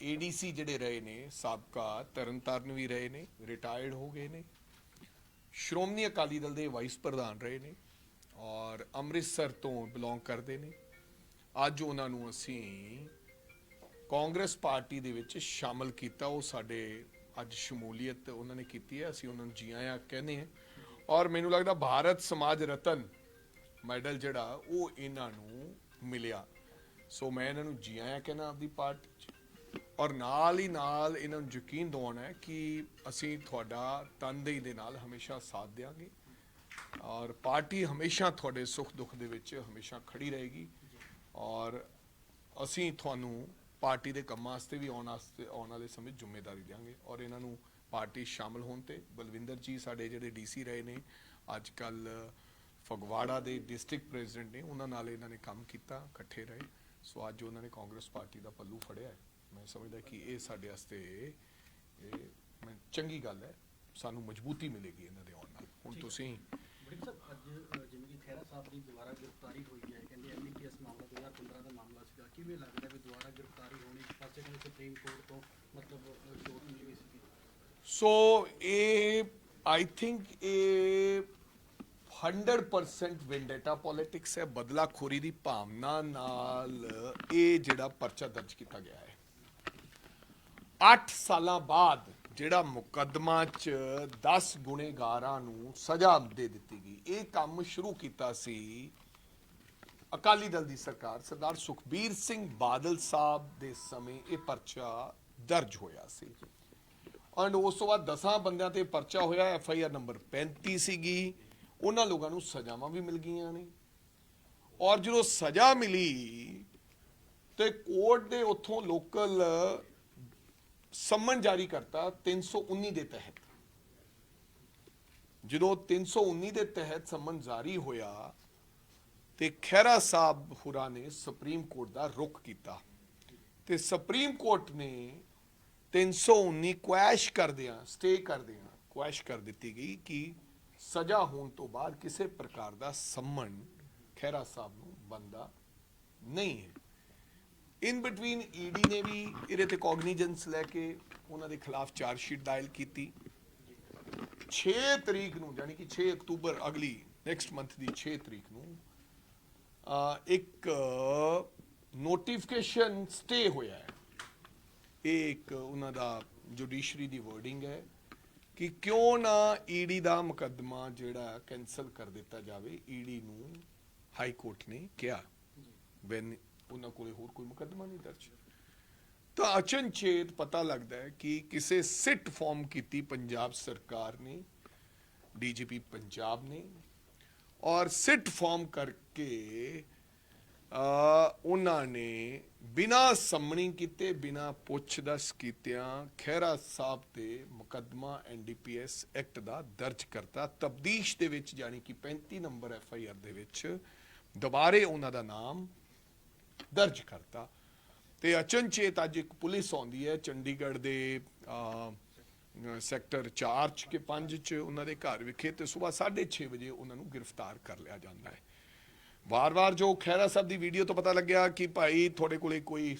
ADC ਜਿਹੜੇ ਰਹੇ ਨੇ, ਸਾਬਕਾ ਤਰਨਤਾਰਨ ਵੀ ਰਹੇ ਨੇ, ਰਿਟਾਇਰਡ ਹੋ ਗਏ ਨੇ, ਸ਼੍ਰੋਮਣੀ ਅਕਾਲੀ ਦਲ ਦੇ ਵਾਈਸ ਪ੍ਰਧਾਨ ਰਹੇ ਨੇ ਔਰ ਅੰਮ੍ਰਿਤਸਰ ਤੋਂ ਬਿਲੋਂਗ ਕਰਦੇ ਨੇ। ਅੱਜ ਉਹਨਾਂ ਨੂੰ ਅਸੀਂ ਕਾਂਗਰਸ ਪਾਰਟੀ ਦੇ ਵਿੱਚ ਸ਼ਾਮਲ ਕੀਤਾ। ਉਹ ਸਾਡੇ ਅੱਜ ਸ਼ਮੂਲੀਅਤ ਉਹਨਾਂ ਨੇ ਕੀਤੀ ਹੈ, ਅਸੀਂ ਉਹਨਾਂ ਨੂੰ ਜੀ ਆਇਆਂ ਕਹਿੰਦੇ ਹਾਂ। ਔਰ ਮੈਨੂੰ ਲੱਗਦਾ ਭਾਰਤ ਸਮਾਜ ਰਤਨ ਮੈਡਲ ਜਿਹੜਾ ਉਹ ਇਹਨਾਂ ਨੂੰ ਮਿਲਿਆ। ਸੋ ਮੈਂ ਇਹਨਾਂ ਨੂੰ ਜੀ ਆਇਆਂ ਕਹਿੰਦਾ ਆਪਦੀ ਪਾਰਟੀ 'ਚ, ਔਰ ਨਾਲ ਹੀ ਨਾਲ ਇਹਨਾਂ ਨੂੰ ਯਕੀਨ ਦਿਵਾਉਣਾ ਹੈ ਕਿ ਅਸੀਂ ਤੁਹਾਡਾ ਤਨਦੇਹੀ ਦੇ ਨਾਲ ਹਮੇਸ਼ਾ ਸਾਥ ਦੇਵਾਂਗੇ ਔਰ ਪਾਰਟੀ ਹਮੇਸ਼ਾ ਤੁਹਾਡੇ ਸੁੱਖ ਦੁੱਖ ਦੇ ਵਿੱਚ ਹਮੇਸ਼ਾ ਖੜੀ ਰਹੇਗੀ। ਔਰ ਅਸੀਂ ਤੁਹਾਨੂੰ ਪਾਰਟੀ ਦੇ ਕੰਮਾਂ ਵਾਸਤੇ ਵੀ ਆਉਣ ਵਾਲੇ ਸਮੇਂ ਜ਼ਿੰਮੇਵਾਰੀ ਦੇਵਾਂਗੇ। ਔਰ ਇਹਨਾਂ ਨੂੰ ਪਾਰਟੀ ਸ਼ਾਮਲ ਹੋਣ ਤੇ ਬਲਵਿੰਦਰ ਜੀ ਸਾਡੇ ਜਿਹੜੇ DC ਰਹੇ ਨੇ, ਅੱਜ ਕੱਲ ਫਗਵਾੜਾ ਦੇ ਡਿਸਟ੍ਰਿਕਟ ਪ੍ਰੈਜ਼ੀਡੈਂਟ ਨੇ, ਉਹਨਾਂ ਨਾਲ ਇਹਨਾਂ ਨੇ ਕੰਮ ਕੀਤਾ, ਇਕੱਠੇ ਰਹੇ। ਸੋ ਅੱਜ ਉਹਨਾਂ ਨੇ ਕਾਂਗਰਸ ਪਾਰਟੀ ਦਾ ਪੱਲੂ ਫੜਿਆ ਹੈ। ਮੈਂ ਸਮਝਦਾ ਕਿ ਇਹ ਸਾਡੇ ਵਾਸਤੇ ਚੰਗੀ ਗੱਲ ਹੈ, ਸਾਨੂੰ ਮਜ਼ਬੂਤੀ ਮਿਲੇਗੀ ਇਹਨਾਂ ਦੇ ਆਉਣ ਨਾਲ। ਹੁਣ ਤੁਸੀਂ ਵੜਿੰਗ ਸਾਹਿਬ, ਅੱਜ ਜਿਵੇਂ ਕਿ ਖਹਿਰਾ ਸਾਹਿਬ ਦੀ ਦੁਬਾਰਾ ਗ੍ਰਿਫਤਾਰੀ ਹੋਈ ਹੈ, ਕਹਿੰਦੇ METS ਮਾਮਲਾ 2015 ਦਾ ਮਾਮਲਾ ਸੀਗਾ, ਕਿਵੇਂ ਲੱਗਦਾ ਵੀ ਦੁਬਾਰਾ ਗ੍ਰਿਫਤਾਰੀ ਹੋਣੀ? ਇੱਕ ਪਾਸੇ ਕਹਿੰਦੇ ਸੁਪਰੀਮ ਕੋਰਟ ਤੋਂ ਮਤਲਬ ਛੋਟ ਮਿਲ ਗਈ ਸੀ। ਸੋ ਇਹ ਆਈ ਥਿੰਕ ਇਹ 100% ਵੈਂਡੇਟਾ ਪੋਲਿਟਿਕਸ ਹੈ, ਬਦਲਾਖੋਰੀ ਦੀ ਭਾਵਨਾ ਨਾਲ ਇਹ ਜਿਹੜਾ ਪਰਚਾ ਦਰਜ ਕੀਤਾ ਗਿਆ ਹੈ। 8 ਸਾਲਾਂ ਬਾਅਦ ਜਿਹੜਾ ਮੁਕੱਦਮਾ 'ਚ 10 ਗੁਨੇਗਾਰਾਂ ਨੂੰ ਸਜ਼ਾ ਦੇ ਦਿੱਤੀ ਗਈ, ਇਹ ਕੰਮ ਸ਼ੁਰੂ ਕੀਤਾ ਸੀ ਅਕਾਲੀ ਦਲ ਦੀ ਸਰਕਾਰ ਸਰਦਾਰ ਸੁਖਬੀਰ ਸਿੰਘ ਬਾਦਲ ਸਾਹਿਬ ਦੇ ਸਮੇਂ ਇਹ ਪਰਚਾ ਦਰਜ ਹੋਇਆ ਸੀ। ਔਰ ਉਸ ਤੋਂ ਬਾਅਦ 10 ਬੰਦਿਆਂ ਤੇ ਪਰਚਾ ਹੋਇਆ, FIR ਨੰਬਰ 35 ਸੀਗੀ, ਉਹਨਾਂ ਲੋਕਾਂ ਨੂੰ ਸਜ਼ਾਵਾਂ ਵੀ ਮਿਲ ਗਈਆਂ ਨੇ। ਔਰ ਜਦੋਂ ਸਜ਼ਾ ਮਿਲੀ ਤੇ ਕੋਰਟ ਦੇ ਉੱਥੋਂ ਲੋਕਲ ਸੰਮਨ ਜਾਰੀ ਕਰਤਾ 319 ਦੇ ਤਹਿਤ। ਜਦੋਂ 319 ਦੇ ਤਹਿਤ ਸੰਮਨ ਜਾਰੀ ਹੋਇਆ ਤੇ ਖਹਿਰਾ ਸਾਹਿਬ ਹੁਰਾਂ ਨੇ ਸੁਪਰੀਮ ਕੋਰਟ ਦਾ ਰੁਖ ਕੀਤਾ ਤੇ ਸੁਪਰੀਮ ਕੋਰਟ ਨੇ 319 ਕੁਐਸ਼ ਕਰਦਿਆਂ ਸਟੇ ਕਰਦਿਆਂ ਕੁਐਸ਼ ਕਰ ਦਿੱਤੀ ਗਈ ਕਿ ਸਜ਼ਾ ਹੋਣ ਤੋਂ ਬਾਅਦ ਕਿਸੇ ਪ੍ਰਕਾਰ ਦਾ ਸੰਮਨ ਖਹਿਰਾ ਸਾਹਿਬ ਨੂੰ ਬੰਦਾ ਨਹੀਂ ਹੈ। ਇਨ ਬਿਟਵੀਨ ਈਡੀ ਨੇ ਵੀ ਇਹਦੇ ਤੇ ਕੌਗਨੀਜੈਂਸ ਲੈ ਕੇ ਉਹਨਾਂ ਦੇ ਖਿਲਾਫ ਚਾਰਜ ਸ਼ੀਟ ਦਾਇਰ ਕੀਤੀ 6 ਤਰੀਕ ਨੂੰ, ਯਾਨੀ ਕਿ 6 ਅਕਤੂਬਰ ਅਗਲੀ ਨੈਕਸਟ ਮੰਥ ਦੀ 6 ਤਰੀਕ ਨੂੰ ਇੱਕ ਨੋਟੀਫਿਕੇਸ਼ਨ ਸਟੇ ਹੋਇਆ ਹੈ। ਇਹ ਇੱਕ ਉਹਨਾਂ ਦਾ ਜੁਡੀਸ਼ਰੀ ਦੀ ਵਰਡਿੰਗ ਹੈ ਕਿ ਕਿਉਂ ਨਾ ਈਡੀ ਦਾ ਮੁਕੱਦਮਾ ਜਿਹੜਾ ਕੈਂਸਲ ਕਰ ਦਿੱਤਾ ਜਾਵੇ। ਈਡੀ ਨੂੰ ਹਾਈ ਕੋਰਟ ਨੇ ਕਿਹਾ ਬੈਨ ਉਹਨਾਂ ਕੋਲੇ ਹੋਰ ਕੋਈ ਮੁਕੱਦਮਾ ਨਹੀਂ ਦਰਜ। ਤਾਂ ਅਚਨਚੇਤ ਪਤਾ ਲੱਗਦਾ ਹੈ ਕਿ ਕਿਸੇ ਸਿੱਟ ਫਾਰਮ ਕੀਤੀ ਪੰਜਾਬ ਸਰਕਾਰ ਨੇ, ਡੀਜੀਪੀ ਪੰਜਾਬ ਨੇ, ਔਰ ਸਿੱਟ ਫਾਰਮ ਕਰਕੇ ਉਹਨਾਂ ਨੇ ਬਿਨਾਂ ਸੰਮਣੀ ਕੀਤੇ ਬਿਨਾਂ ਪੁੱਛ-ਦੱਸ ਕੀਤਿਆਂ ਖਹਿਰਾ ਸਾਹਿਬ ਤੇ ਮੁਕੱਦਮਾ ਐਨਡੀਪੀਐਸ ਐਕਟ ਦਾ ਦਰਜ ਕਰਤਾ। ਤਬਦੀਸ਼ ਦੇ ਵਿੱਚ ਯਾਨੀ ਕਿ 35 ਨੰਬਰ ਐਫਆਈਆਰ ਦੇ ਵਿੱਚ ਦੁਬਾਰੇ ਉਹਨਾਂ ਦਾ ਨਾਮ ਦਰਜ ਕਰਤਾ। ਤੇ ਅਚਨਚੇਤ ਅੱਜ ਇੱਕ ਪੁਲਿਸ ਆਉਂਦੀ ਹੈ ਚੰਡੀਗੜ੍ਹ ਦੇ ਸੈਕਟਰ 4 ਚ ਕਿ 5 ਚ ਉਹਨਾਂ ਦੇ ਘਰ ਵਿਖੇ ਤੇ ਸਵੇਰ 6:30 ਵਜੇ ਉਹਨਾਂ ਨੂੰ ਗ੍ਰਿਫਤਾਰ ਕਰ ਲਿਆ ਜਾਂਦਾ ਹੈ। ਵਾਰ-ਵਾਰ ਜੋ ਖਹਿਰਾ ਸਾਹਿਬ ਦੀ ਵੀਡੀਓ ਤੋਂ ਪਤਾ ਲੱਗਿਆ ਕਿ ਭਾਈ ਤੁਹਾਡੇ ਕੋਲੇ ਕੋਈ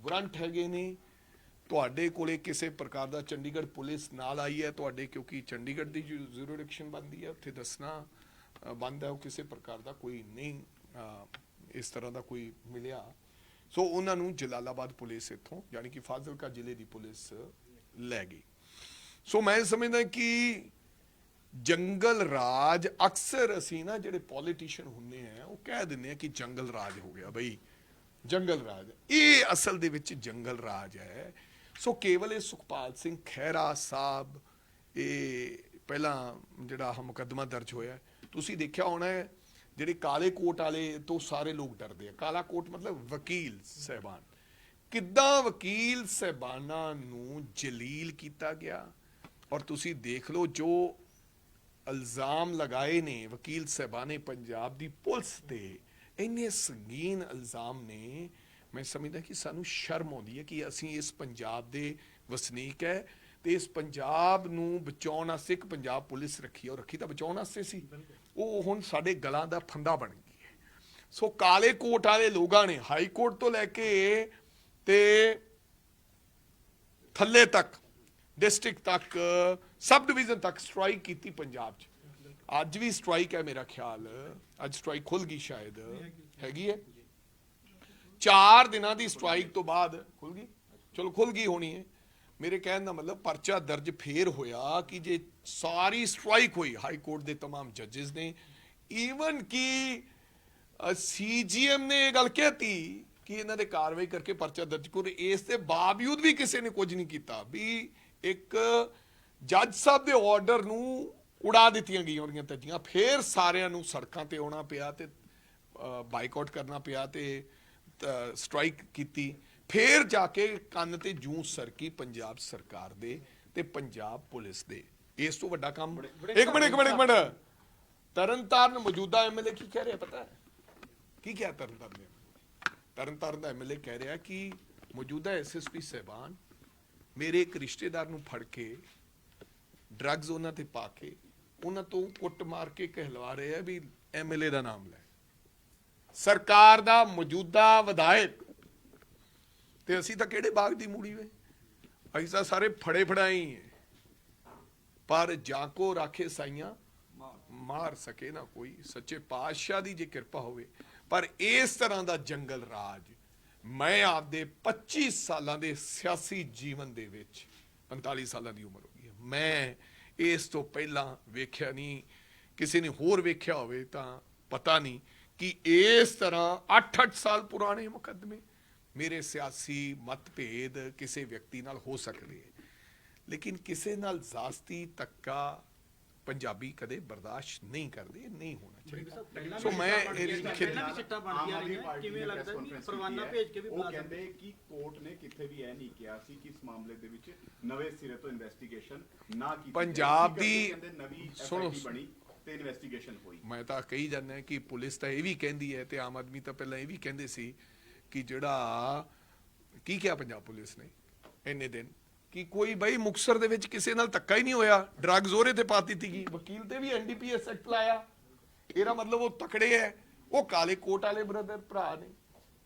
ਵਾਰੰਟ ਹੈਗੇ ਨੇ, ਤੁਹਾਡੇ ਕੋਲੇ ਕਿਸੇ ਪ੍ਰਕਾਰ ਦਾ ਚੰਡੀਗੜ੍ਹ ਪੁਲਿਸ ਨਾਲ ਆਈ ਹੈ ਤੁਹਾਡੇ, ਕਿਉਂਕਿ ਚੰਡੀਗੜ੍ਹ ਦੀ ਜੁਰਿਸਡਿਕਸ਼ਨ ਬਣਦੀ ਹੈ, ਉੱਥੇ ਦੱਸਣਾ ਬੰਦ ਹੈ। ਉਹ ਕਿਸੇ ਪ੍ਰਕਾਰ ਦਾ ਕੋਈ ਨਹੀਂ ਇਸ ਤਰ੍ਹਾਂ ਦਾ ਕੋਈ ਮਿਲਿਆ। ਸੋ ਉਹਨਾਂ ਨੂੰ ਜਲਾਲਾਬਾਦ ਪੁਲਿਸ ਇੱਥੋਂ ਯਾਨੀ ਕਿ ਫਾਜ਼ਿਲਕਾ ਜ਼ਿਲ੍ਹੇ ਦੀ ਪੁਲਿਸ ਲੈ ਗਈ। ਸੋ ਮੈਂ ਸਮਝਦਾ ਕਿ ਜੰਗਲ ਰਾਜ ਅਕਸਰ ਅਸੀਂ ਨਾ ਜਿਹੜੇ ਪੋਲੀਟੀਸ਼ੀਅਨ ਹੁੰਦੇ ਆ ਉਹ ਕਹਿ ਦਿੰਦੇ ਆ ਕਿ ਜੰਗਲ ਰਾਜ ਹੋ ਗਿਆ ਬਈ, ਜੰਗਲ ਰਾਜ। ਇਹ ਅਸਲ ਦੇ ਵਿੱਚ ਜੰਗਲ ਰਾਜ ਹੈ। ਸੋ ਕੇਵਲ ਇਹ ਸੁਖਪਾਲ ਸਿੰਘ ਖਹਿਰਾ ਸਾਹਿਬ ਇਹ ਪਹਿਲਾਂ ਜਿਹੜਾ ਮੁਕੱਦਮਾ ਦਰਜ ਹੋਇਆ ਤੁਸੀਂ ਦੇਖਿਆ ਹੋਣਾ ਹੈ, ਜਿਹੜੇ ਕਾਲੇ ਕੋਟ ਵਾਲੇ ਤੋਂ ਸਾਰੇ ਲੋਕ ਡਰਦੇ ਆ। ਕਾਲਾ ਕੋਟ ਮਤਲਬ ਵਕੀਲ ਸਹਿਬਾਨ, ਕਿੱਦਾਂ ਵਕੀਲ ਸਹਿਬਾਨਾਂ ਨੂੰ ਜਲੀਲ ਕੀਤਾ ਗਿਆ। ਔਰ ਤੁਸੀਂ ਦੇਖ ਲਓ ਜੋ ਇਲਜ਼ਾਮ ਲਗਾਏ ਨੇ ਵਕੀਲ ਸਾਹਿਬਾਨੇ ਪੰਜਾਬ ਦੀ ਪੁਲਿਸ ਤੇ, ਇੰਨੇ ਸੰਗੀਨ ਇਲਜ਼ਾਮ ਨੇ। ਮੈਂ ਸਮਝਦਾ ਕਿ ਸਾਨੂੰ ਸ਼ਰਮ ਆਉਂਦੀ ਹੈ ਕਿ ਅਸੀਂ ਇਸ ਪੰਜਾਬ ਦੇ ਵਸਨੀਕ ਹੈ ਤੇ ਇਸ ਪੰਜਾਬ ਨੂੰ ਬਚਾਉਣ ਵਾਸਤੇ ਇੱਕ ਪੰਜਾਬ ਪੁਲਿਸ ਰੱਖੀ, ਔਰ ਰੱਖੀ ਤਾਂ ਬਚਾਉਣ ਵਾਸਤੇ ਸੀ, ਉਹ ਹੁਣ ਸਾਡੇ ਗਲਾਂ ਦਾ ਫੰਦਾ ਬਣ ਗਈ ਹੈ। ਸੋ ਕਾਲੇ ਕੋਟ ਵਾਲੇ ਲੋਕਾਂ ਨੇ ਹਾਈ ਕੋਰਟ ਤੋਂ ਲੈ ਕੇ ਤੇ ਥੱਲੇ ਤੱਕ ਡਿਸਟ੍ਰਿਕਟ ਤੱਕ ਸਬ ਡਿਵੀਜ਼ਨ ਤੱਕ ਸਟ੍ਰਾਈਕ ਕੀਤੀ ਪੰਜਾਬ 'ਚ। ਅੱਜ ਵੀ ਸਟ੍ਰਾਈਕ ਹੈ ਮੇਰਾ ਖਿਆਲ, ਅੱਜ ਸਟ੍ਰਾਈਕ ਖੁੱਲ ਗਈ ਸ਼ਾਇਦ, ਹੈਗੀ ਹੈ 4 ਦਿਨਾਂ ਦੀ ਸਟ੍ਰਾਈਕ ਤੋਂ ਬਾਅਦ ਖੁੱਲ ਗਈ, ਚਲੋ ਖੁੱਲ ਗਈ ਹੋਣੀ ਹੈ। ਮੇਰੇ ਕਹਿਣ ਦਾ ਮਤਲਬ ਪਰਚਾ ਦਰਜ ਫੇਰ ਹੋਇਆ ਕਿ ਜੇ ਸਾਰੀ ਸਟ੍ਰਾਈਕ ਹੋਈ ਹਾਈ ਕੋਰਟ ਦੇ तमाम ਜੱਜਸ ਨੇ, ਈਵਨ ਕਿ ਸੀਜੀਐਮ ਨੇ ਇਹ ਗੱਲ ਕਹਿਤੀ ਕਿ ਇਹਨਾਂ ਦੇ ਕਾਰਵਾਈ ਕਰਕੇ ਪਰਚਾ ਦਰਜ ਕਰੋ, ਇਸ ਦੇ ਬਾਵਜੂਦ ਵੀ ਕਿਸੇ ਨੇ ਕੁਝ ਨਹੀਂ ਕੀਤਾ। ਵੀ ਇੱਕ ਜੱਜ ਸਾਹਿਬ ਦੇ ਆਰਡਰ ਨੂੰ ਉਡਾ ਦਿੱਤੀਆਂ ਗਈਆਂ ਉਹਦੀਆਂ ਧੱਜੀਆਂ, ਫੇਰ ਸਾਰਿਆਂ ਨੂੰ ਸੜਕਾਂ ਤੇ ਆਉਣਾ ਪਿਆ ਤੇ ਬਾਈਕਾਟ ਕਰਨਾ ਪਿਆ ਤੇ ਸਟ੍ਰਾਈਕ ਕੀਤੀ। ਫੇਰ ਜਾ ਕੇ ਕੰਨ ਤੇ ਜੂੰ ਸਰਕੀ ਪੰਜਾਬ ਸਰਕਾਰ ਦੇ ਤੇ ਪੰਜਾਬ ਪੁਲਿਸ ਦੇ। ਇਸ ਤੋਂ ਵੱਡਾ ਕੰਮ ਇੱਕ ਮਿੰਟ ਤਰਨਤਾਰਨ ਮੌਜੂਦਾ ਐਮਐਲਏ ਕੀ ਕਹਿ ਰਿਹਾ ਪਤਾ ਹੈ? ਕੀ ਕਿਹਾ ਤਰਨਤਾਰਨ ਦਾ ਐਮਐਲਏ ਕਹਿ ਰਿਹਾ ਕਿ ਮੌਜੂਦਾ ਐਸਐਸਪੀ ਸਾਹਿਬਾਨ ਮੇਰੇ ਇੱਕ ਰਿਸ਼ਤੇਦਾਰ ਨੂੰ ਫੜ ਕੇ ਡਰੱਗਸ ਉਹਨਾਂ ਤੇ ਪਾ ਕੇ ਉਹਨਾਂ ਤੋਂ ਕੁੱਟ ਮਾਰ ਕੇ ਕਹਿਲਵਾ ਰਹੇ ਆ ਵੀ ਐਮਐਲਏ ਦਾ ਨਾਮ ਲੈ। ਸਰਕਾਰ ਦਾ ਮੌਜੂਦਾ ਵਿਧਾਇਕ ਤੇ ਅਸੀਂ ਤਾਂ ਕਿਹੜੇ ਬਾਗ ਦੀ ਮੂੜੀ ਵੇ, ਅਸੀਂ ਤਾਂ ਸਾਰੇ ਫੜੇ ਫੜਾਈ ਹੈ। ਪਰ ਜਾਕੋ ਰਾਖੇ ਸਾਈਆਂ ਮਾਰ ਸਕੇ ਨਾ ਕੋਈ, ਸੱਚੇ ਪਾਤਸ਼ਾਹ ਦੀ ਜੇ ਕਿਰਪਾ ਹੋਵੇ। ਪਰ ਇਸ ਤਰ੍ਹਾਂ ਦਾ ਜੰਗਲ ਰਾਜ ਮੈਂ ਆਪਦੇ 25 ਸਾਲਾਂ ਦੇ ਸਿਆਸੀ ਜੀਵਨ ਦੇ ਵਿੱਚ, 45 ਸਾਲਾਂ ਦੀ ਉਮਰ ਹੋ ਗਈ ਹੈ, ਮੈਂ ਇਸ ਤੋਂ ਪਹਿਲਾਂ ਵੇਖਿਆ ਨਹੀਂ। ਕਿਸੇ ਨੇ ਹੋਰ ਵੇਖਿਆ ਹੋਵੇ ਤਾਂ ਪਤਾ ਨਹੀਂ ਕਿ ਇਸ ਤਰ੍ਹਾਂ 8-8 ਸਾਲ ਪੁਰਾਣੇ ਮੁਕੱਦਮੇ, ਮੇਰੇ ਸਿਆਸੀ ਮਤਭੇਦ ਕਿਸੇ ਵਿਅਕਤੀ ਨਾਲ ਹੋ ਸਕਦੇ, ਲੇਕਿਨ ਕਿਸੇ ਨਾਲ ਜ਼ਾਸਤੀ ਧੱਕਾ ਪੰਜਾਬੀ ਕਦੇ ਬਰਦਾਸ਼ਤ ਨਹੀਂ ਕਰਦੇ, ਨਹੀਂ ਹੋਣਾ ਚਾਹੀਦਾ। ਸੋ ਮੈਂ ਸਿੱਟਾ ਬਣ ਗਿਆ ਕਿਵੇਂ ਲੱਗਦਾ ਵੀ ਪਰਵਾਨਾ ਭੇਜ ਕੇ ਵੀ ਉਹ ਕਹਿੰਦੇ ਕਿ ਕੋਰਟ ਨੇ ਕਿਤੇ ਵੀ ਇਹ ਨਹੀਂ ਕਿਹਾ ਸੀ ਕਿ ਇਸ ਮਾਮਲੇ ਦੇ ਵਿੱਚ ਨਵੇਂ ਸਿਰੇ ਤੋਂ ਇਨਵੈਸਟੀਗੇਸ਼ਨ ਨਾ ਕੀਤੀ। ਪੰਜਾਬ ਦੀ ਨਵੀਂ ਸੁਣੋ ਐਸਆਈਟੀ ਬਣੀ ਤੇ ਇਨਵੈਸਟੀਗੇਸ਼ਨ ਹੋਈ। ਮੈਂ ਤਾਂ ਕਹੀ ਜਾਂਦਾ ਕਿ ਪੁਲਿਸ ਤਾਂ ਇਹ ਵੀ ਕਹਿੰਦੀ ਹੈ ਤੇ ਆਮ ਆਦਮੀ ਤਾਂ ਪਹਿਲਾਂ ਇਹ ਵੀ ਕਹਿੰਦੇ ਸੀ ਕਿ ਜਿਹੜਾ ਕੀ ਕਿਹਾ ਪੰਜਾਬ ਪੁਲਿਸ ਨੇ ਇੰਨੇ ਦਿਨ ਕਿ ਕੋਈ ਬਈ ਮੁਕਤਸਰ ਦੇ ਵਿੱਚ ਕਿਸੇ ਨਾਲ ਧੱਕਾ ਹੀ ਨਹੀਂ ਹੋਇਆ, ਡਰੱਗਸ ਉਹਦੇ ਤੇ ਪਾ ਦਿੱਤੀ ਗਈ, ਵਕੀਲ ਤੇ ਵੀ ਐਨਡੀਪੀਐਸ ਐਕਟ ਲਾਇਆ। ਇਹਦਾ ਮਤਲਬ ਉਹ ਤਕੜੇ ਹੈ। ਉਹ ਕਾਲੇ ਕੋਟ ਵਾਲੇ ਬ੍ਰਦਰ ਭਰਾ ਨੇ,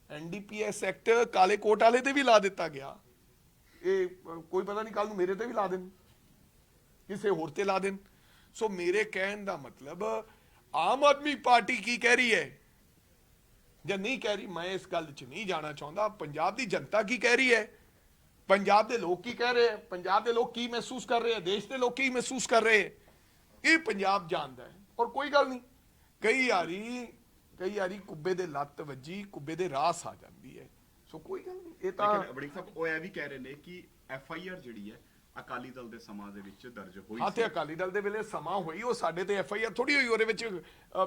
ਐਨਡੀਪੀਐਸ ਐਕਟ ਕਾਲੇ ਕੋਟ ਵਾਲੇ ਤੇ ਵੀ ਲਾ ਦਿੱਤਾ ਗਿਆ। ਇਹ ਕੋਈ ਪਤਾ ਨਹੀਂ ਕੱਲ ਨੂੰ ਮੇਰੇ ਤੇ ਵੀ ਲਾ ਦੇਣ, ਕਿਸੇ ਹੋਰ ਤੇ ਲਾ ਦੇਣ। ਸੋ ਮੇਰੇ ਕਹਿਣ ਦਾ ਮਤਲਬ ਆਮ ਆਦਮੀ ਪਾਰਟੀ ਕੀ ਕਹਿ ਰਹੀ ਹੈ ਜਾਂ ਨਹੀਂ ਕਹਿ ਰਹੀ, ਮੈਂ ਇਸ ਗੱਲ 'ਚ ਨਹੀਂ ਜਾਣਾ ਚਾਹੁੰਦਾ। ਪੰਜਾਬ ਦੀ ਜਨਤਾ ਕੀ ਕਹਿ ਰਹੀ ਹੈ, ਪੰਜਾਬ ਦੇ ਲੋਕ ਕੀ ਕਹਿ ਰਹੇ ਹੈ, ਪੰਜਾਬ ਦੇ ਲੋਕ ਕੀ ਮਹਿਸੂਸ ਕਰ ਰਹੇ ਹੈ, ਦੇਸ਼ ਦੇ ਲੋਕ ਕੀ ਮਹਿਸੂਸ ਕਰ ਰਹੇ ਹੈ, ਇਹ ਪੰਜਾਬ ਜਾਣਦਾ ਹੈ। ਔਰ ਕੋਈ ਗੱਲ ਨਹੀਂ, ਕਈ ਵਾਰੀ ਕੁੱਬੇ ਦੇ ਲੱਤ ਵੱਜੀ, ਕੁੱਬੇ ਦੇ ਰਾਸ ਆ ਜਾਂਦੀ ਹੈ। ਸੋ ਕੋਈ ਗੱਲ ਨਹੀਂ, ਇਹ ਤਾਂ ਲੇਕਿਨ ਵੜਿੰਗ ਸਾਹਿਬ ਉਹ ਇਹ ਵੀ ਕਹਿ ਰਹੇ ਨੇ ਕਿ ਐਫਆਈਆਰ ਜਿਹੜੀ ਹੈ ਅਕਾਲੀ ਦਲ ਦੇ ਸਮਾਂ ਦੇ ਵਿੱਚ ਦਰਜ ਹੋਈ ਹਾਂ ਤੇ ਅਕਾਲੀ ਦਲ ਦੇ ਵੇਲੇ ਸਮਾਂ ਹੋਈ, ਉਹ ਸਾਡੇ ਤੇ ਐਫਆਈਆਰ ਥੋੜੀ ਹੋਈ, ਉਹਦੇ ਵਿੱਚ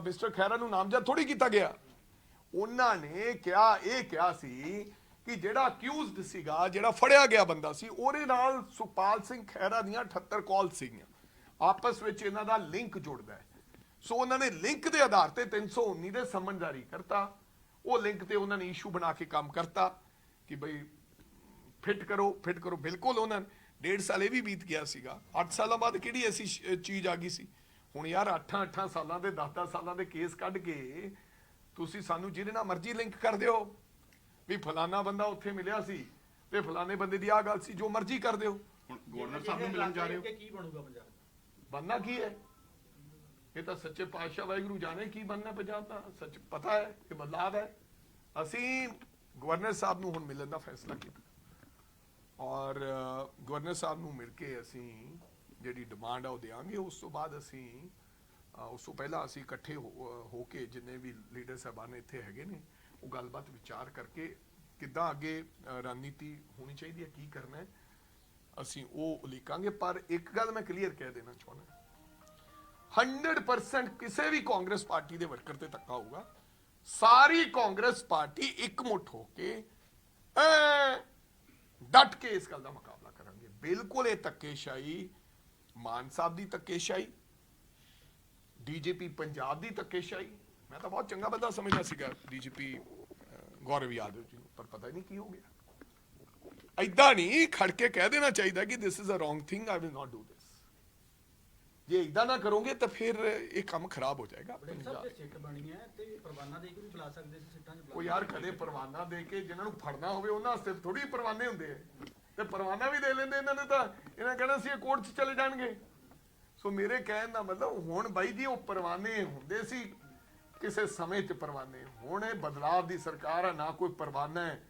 ਮਿਸਟਰ ਖਹਿਰਾ ਨੂੰ ਨਾਮਜ਼ਦ ਥੋੜੀ ਕੀਤਾ ਗਿਆ। ਉਹਨਾਂ ਨੇ ਕਿਹਾ ਸੀ ਕਿ ਜਿਹੜਾ ਅਕਿਊਜ਼ਡ ਸੀਗਾ, ਜਿਹੜਾ ਫੜਿਆ ਗਿਆ ਬੰਦਾ ਸੀ, ਉਹਦੇ ਨਾਲ ਸੁਖਪਾਲ ਸਿੰਘ ਖਹਿਰਾ ਦੀਆਂ 78 ਕਾਲ ਸੀਗੀਆਂ, ਆਪਸ ਵਿੱਚ ਇਹਨਾਂ ਦਾ ਲਿੰਕ ਜੁੜਦਾ ਹੈ। ਸੋ ਉਹਨਾਂ ਨੇ ਲਿੰਕ ਦੇ ਆਧਾਰ ਤੇ 319 ਦੇ ਸੰਮਨ ਜਾਰੀ ਕਰਤਾ। ਉਹ ਲਿੰਕ ਤੇ ਉਹਨਾਂ ਨੇ ਇਸ਼ੂ ਬਣਾ ਕੇ ਕੰਮ ਕਰਤਾ ਕਿ ਬਈ ਫਿੱਟ ਕਰੋ। ਬਿਲਕੁਲ ਉਹਨਾਂ ਨੇ 1.5 ਸਾਲ ਇਹ ਵੀ ਬੀਤ ਗਿਆ ਸੀਗਾ। 8 ਸਾਲਾਂ ਬਾਅਦ ਕਿਹੜੀ ਐਸੀ ਚੀਜ਼ ਆ ਗਈ ਸੀ। ਹੁਣ ਯਾਰ 8 ਸਾਲਾਂ ਦੇ 10 ਸਾਲਾਂ ਦੇ ਕੇਸ ਕੱਢ ਕੇ ਤੁਸੀਂ ਸਾਨੂੰ ਜਿਹਦੇ ਨਾਲ ਮਰਜ਼ੀ ਲਿੰਕ ਕਰ ਦਿਓ ਵੀ ਫਲਾਨਾ ਬੰਦਾ ਉੱਥੇ ਮਿਲਿਆ ਸੀ ਤੇ ਫਲਾਣੇ ਬੰਦੇ ਦੀ ਆਹ ਗੱਲ ਸੀ, ਜੋ ਮਰਜ਼ੀ ਕਰ ਦਿਓ। ਹੁਣ ਗਵਰਨਰ ਸਾਹਿਬ ਨੂੰ ਮਿਲਣ ਜਾ ਰਹੇ ਹੋ, ਕੀ ਬਣੂਗਾ ਪੰਜਾਬ ਦਾ? ਬਣਨਾ ਕੀ ਹੈ, ਇਹ ਤਾਂ ਸੱਚੇ ਪਾਤਸ਼ਾਹ ਵਾਹਿਗੁਰੂ ਜਾਣੇ ਕੀ ਬਣਨਾ ਪੰਜਾਬ ਦਾ। ਸੱਚ ਪਤਾ ਹੈ ਕਿ ਬਦਲਾਵ ਹੈ। ਅਸੀਂ ਗਵਰਨਰ ਸਾਹਿਬ ਨੂੰ ਹੁਣ ਮਿਲਣ ਦਾ ਫੈਸਲਾ ਕੀਤਾ ਔਰ ਗਵਰਨਰ ਸਾਹਿਬ ਨੂੰ ਮਿਲ ਕੇ ਅਸੀਂ ਜਿਹੜੀ ਡਿਮਾਂਡ ਆ ਉਹ ਦੇਵਾਂਗੇ। ਉਸ ਤੋਂ ਬਾਅਦ ਅਸੀਂ ਉਸ ਤੋਂ ਪਹਿਲਾਂ ਅਸੀਂ ਇਕੱਠੇ ਹੋ ਕੇ ਜਿੰਨੇ ਵੀ ਲੀਡਰ ਸਾਹਿਬਾਨ ਇੱਥੇ ਹੈਗੇ ਨੇ, ਉਹ ਗੱਲਬਾਤ ਵਿਚਾਰ ਕਰਕੇ ਕਿੱਦਾਂ ਅੱਗੇ ਰਣਨੀਤੀ ਹੋਣੀ ਚਾਹੀਦੀ ਹੈ, ਕੀ ਕਰਨਾ ਹੈ, ਅਸੀਂ ਉਹ ਉਲੀਕਾਂਗੇ। ਪਰ ਇੱਕ ਗੱਲ ਮੈਂ ਕਲੀਅਰ ਕਹਿ ਦੇਣਾ ਚਾਹੁੰਦਾ, 100% ਕਿਸੇ ਵੀ ਕਾਂਗਰਸ ਪਾਰਟੀ ਦੇ ਵਰਕਰ ਤੇ ਧੱਕਾ ਹੋਊਗਾ। ਸਾਰੀ ਕਾਂਗਰਸ ਪਾਰਟੀ ਇਕਮੁੱਠ ਹੋ ਕੇ ਡਟ ਕੇ ਇਸ ਗੱਲ ਦਾ ਮੁਕਾਬਲਾ ਕਰਾਂਗੇ। ਬਿਲਕੁਲ ਇਹ ਧੱਕੇਸ਼ਾਹੀ, ਮਾਨ ਸਾਹਿਬ ਦੀ ਧੱਕੇਸ਼ਾਹੀ, ਡੀਜੀਪੀ ਪੰਜਾਬ ਦੀ ਧੱਕੇਸ਼ਾਹੀ, ਮੈਂ ਤਾਂ ਬਹੁਤ ਚੰਗਾ ਬੰਦਾ ਸਮਝਦਾ ਸੀਗਾ ਡੀਜੀਪੀ ਗੌਰਵ ਯਾਦਵ ਜੀ ਨੂੰ, ਪਰ ਪਤਾ ਹੀ ਨਹੀਂ ਕੀ ਹੋ ਗਿਆ। ਐਦਾਂ ਨਹੀਂ ਖੜ ਕੇ ਕਹਿ ਦੇਣਾ ਚਾਹੀਦਾ ਕਿ this is a wrong thing, I will not do this. ਜੇ ਇਦਾਂ ਨਾ ਕਰੋਗੇ ਤਾਂ ਫਿਰ ਇਹ ਕੰਮ ਖਰਾਬ ਹੋ ਜਾਏਗਾ। ਵੜਿੰਗ ਸਾਹਿਬ ਦੇ ਸਿੱਟ ਬਣੀ ਹੈ ਤੇ ਪਰਵਾਨਾ ਦੇ ਕੇ ਵੀ ਬੁਲਾ ਸਕਦੇ ਸੀ, ਸਿੱਟਾਂ 'ਚ ਉਹ ਯਾਰ ਕਦੇ ਪਰਵਾਨਾ ਦੇ ਕੇ ਜਿਹਨਾਂ ਨੂੰ ਫੜਨਾ ਹੋਵੇ ਉਹਨਾਂ ਵਾਸਤੇ ਥੋੜੀ ਪਰਵਾਨੇ ਹੁੰਦੇ ਆ, ਤੇ ਪਰਵਾਨਾ ਵੀ ਦੇ ਲੈਂਦੇ ਇਹਨਾਂ ਨੇ ਤਾਂ ਇਹਨਾਂ ਕਹਿਣਾ ਸੀ ਇਹ ਕੋਰਟ 'ਚ ਚਲੇ ਜਾਣਗੇ। ਸੋ ਮੇਰੇ ਕਹਿਣ ਦਾ ਮਤਲਬ ਹੁਣ ਬਾਈ ਜੀ ਉਹ ਪਰਵਾਨੇ ਹੁੰਦੇ ਸੀ ਕਿਸੇ ਸਮੇਂ 'ਚ ਪਰਵਾਨੇ, ਹੁਣ ਇਹ ਬਦਲਾਵ ਦੀ ਸਰਕਾਰ ਹੈ, ਨਾ ਕੋਈ ਪਰਵਾਨਾ ਹੈ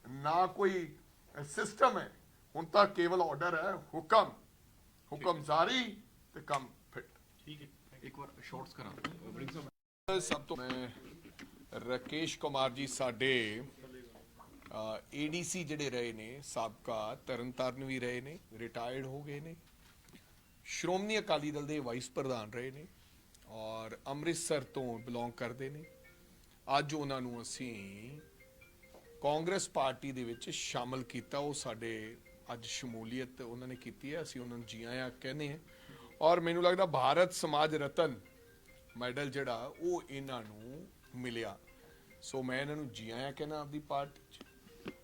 ਨਾ ਕੋਈ ਸਿਸਟਮ ਹੈ। ਹੁਣ ਤਾਂ ਕੇਵਲ ਆਰਡਰ ਹੈ, ਹੁਕਮ ਜਾਰੀ ਤੇ ਕੰਮ ਫਿੱਟ। ठीक है, एक बार शॉर्ट्स करा वड़िंग साहब। ਸਭ ਤੋਂ ਮੈਂ ਰਾਕੇਸ਼ ਕੁਮਾਰ ਜੀ ਸਾਡੇ ਏਡੀਸੀ ਜਿਹੜੇ ਰਹੇ ਨੇ, ਸਾਬਕਾ ਤਰਨਤਾਰਨ ਵੀ ਰਹੇ ਨੇ, ਰਿਟਾਇਰਡ ਹੋ ਗਏ ਨੇ, ਸ਼੍ਰੋਮਣੀ ਅਕਾਲੀ ਦਲ ਦੇ ਵਾਈਸ ਪ੍ਰਧਾਨ ਰਹੇ ਨੇ ਔਰ ਅੰਮ੍ਰਿਤਸਰ ਤੋਂ ਬਿਲੋਂਗ ਕਰਦੇ ਨੇ। ਅੱਜ ਉਹਨਾਂ ਨੂੰ ਅਸੀਂ ਕਾਂਗਰਸ ਪਾਰਟੀ ਦੇ ਵਿੱਚ ਸ਼ਾਮਲ ਕੀਤਾ। ਉਹ ਸਾਡੇ ਅੱਜ ਸ਼ਮੂਲੀਅਤ ਉਹਨਾਂ ਨੇ ਕੀਤੀ ਹੈ, ਅਸੀਂ ਉਹਨਾਂ ਨੂੰ ਜੀ ਆਇਆਂ ਕਹਿੰਦੇ ਹਾਂ। ਔਰ ਮੈਨੂੰ ਲੱਗਦਾ ਭਾਰਤ ਸਮਾਜ ਰਤਨ ਮੈਡਲ ਜਿਹੜਾ ਉਹ ਇਹਨਾਂ ਨੂੰ ਮਿਲਿਆ। ਸੋ ਮੈਂ ਇਹਨਾਂ ਨੂੰ ਜੀ ਆਇਆਂ ਕਹਿੰਦਾ ਆਪਦੀ ਪਾਰਟੀ 'ਚ,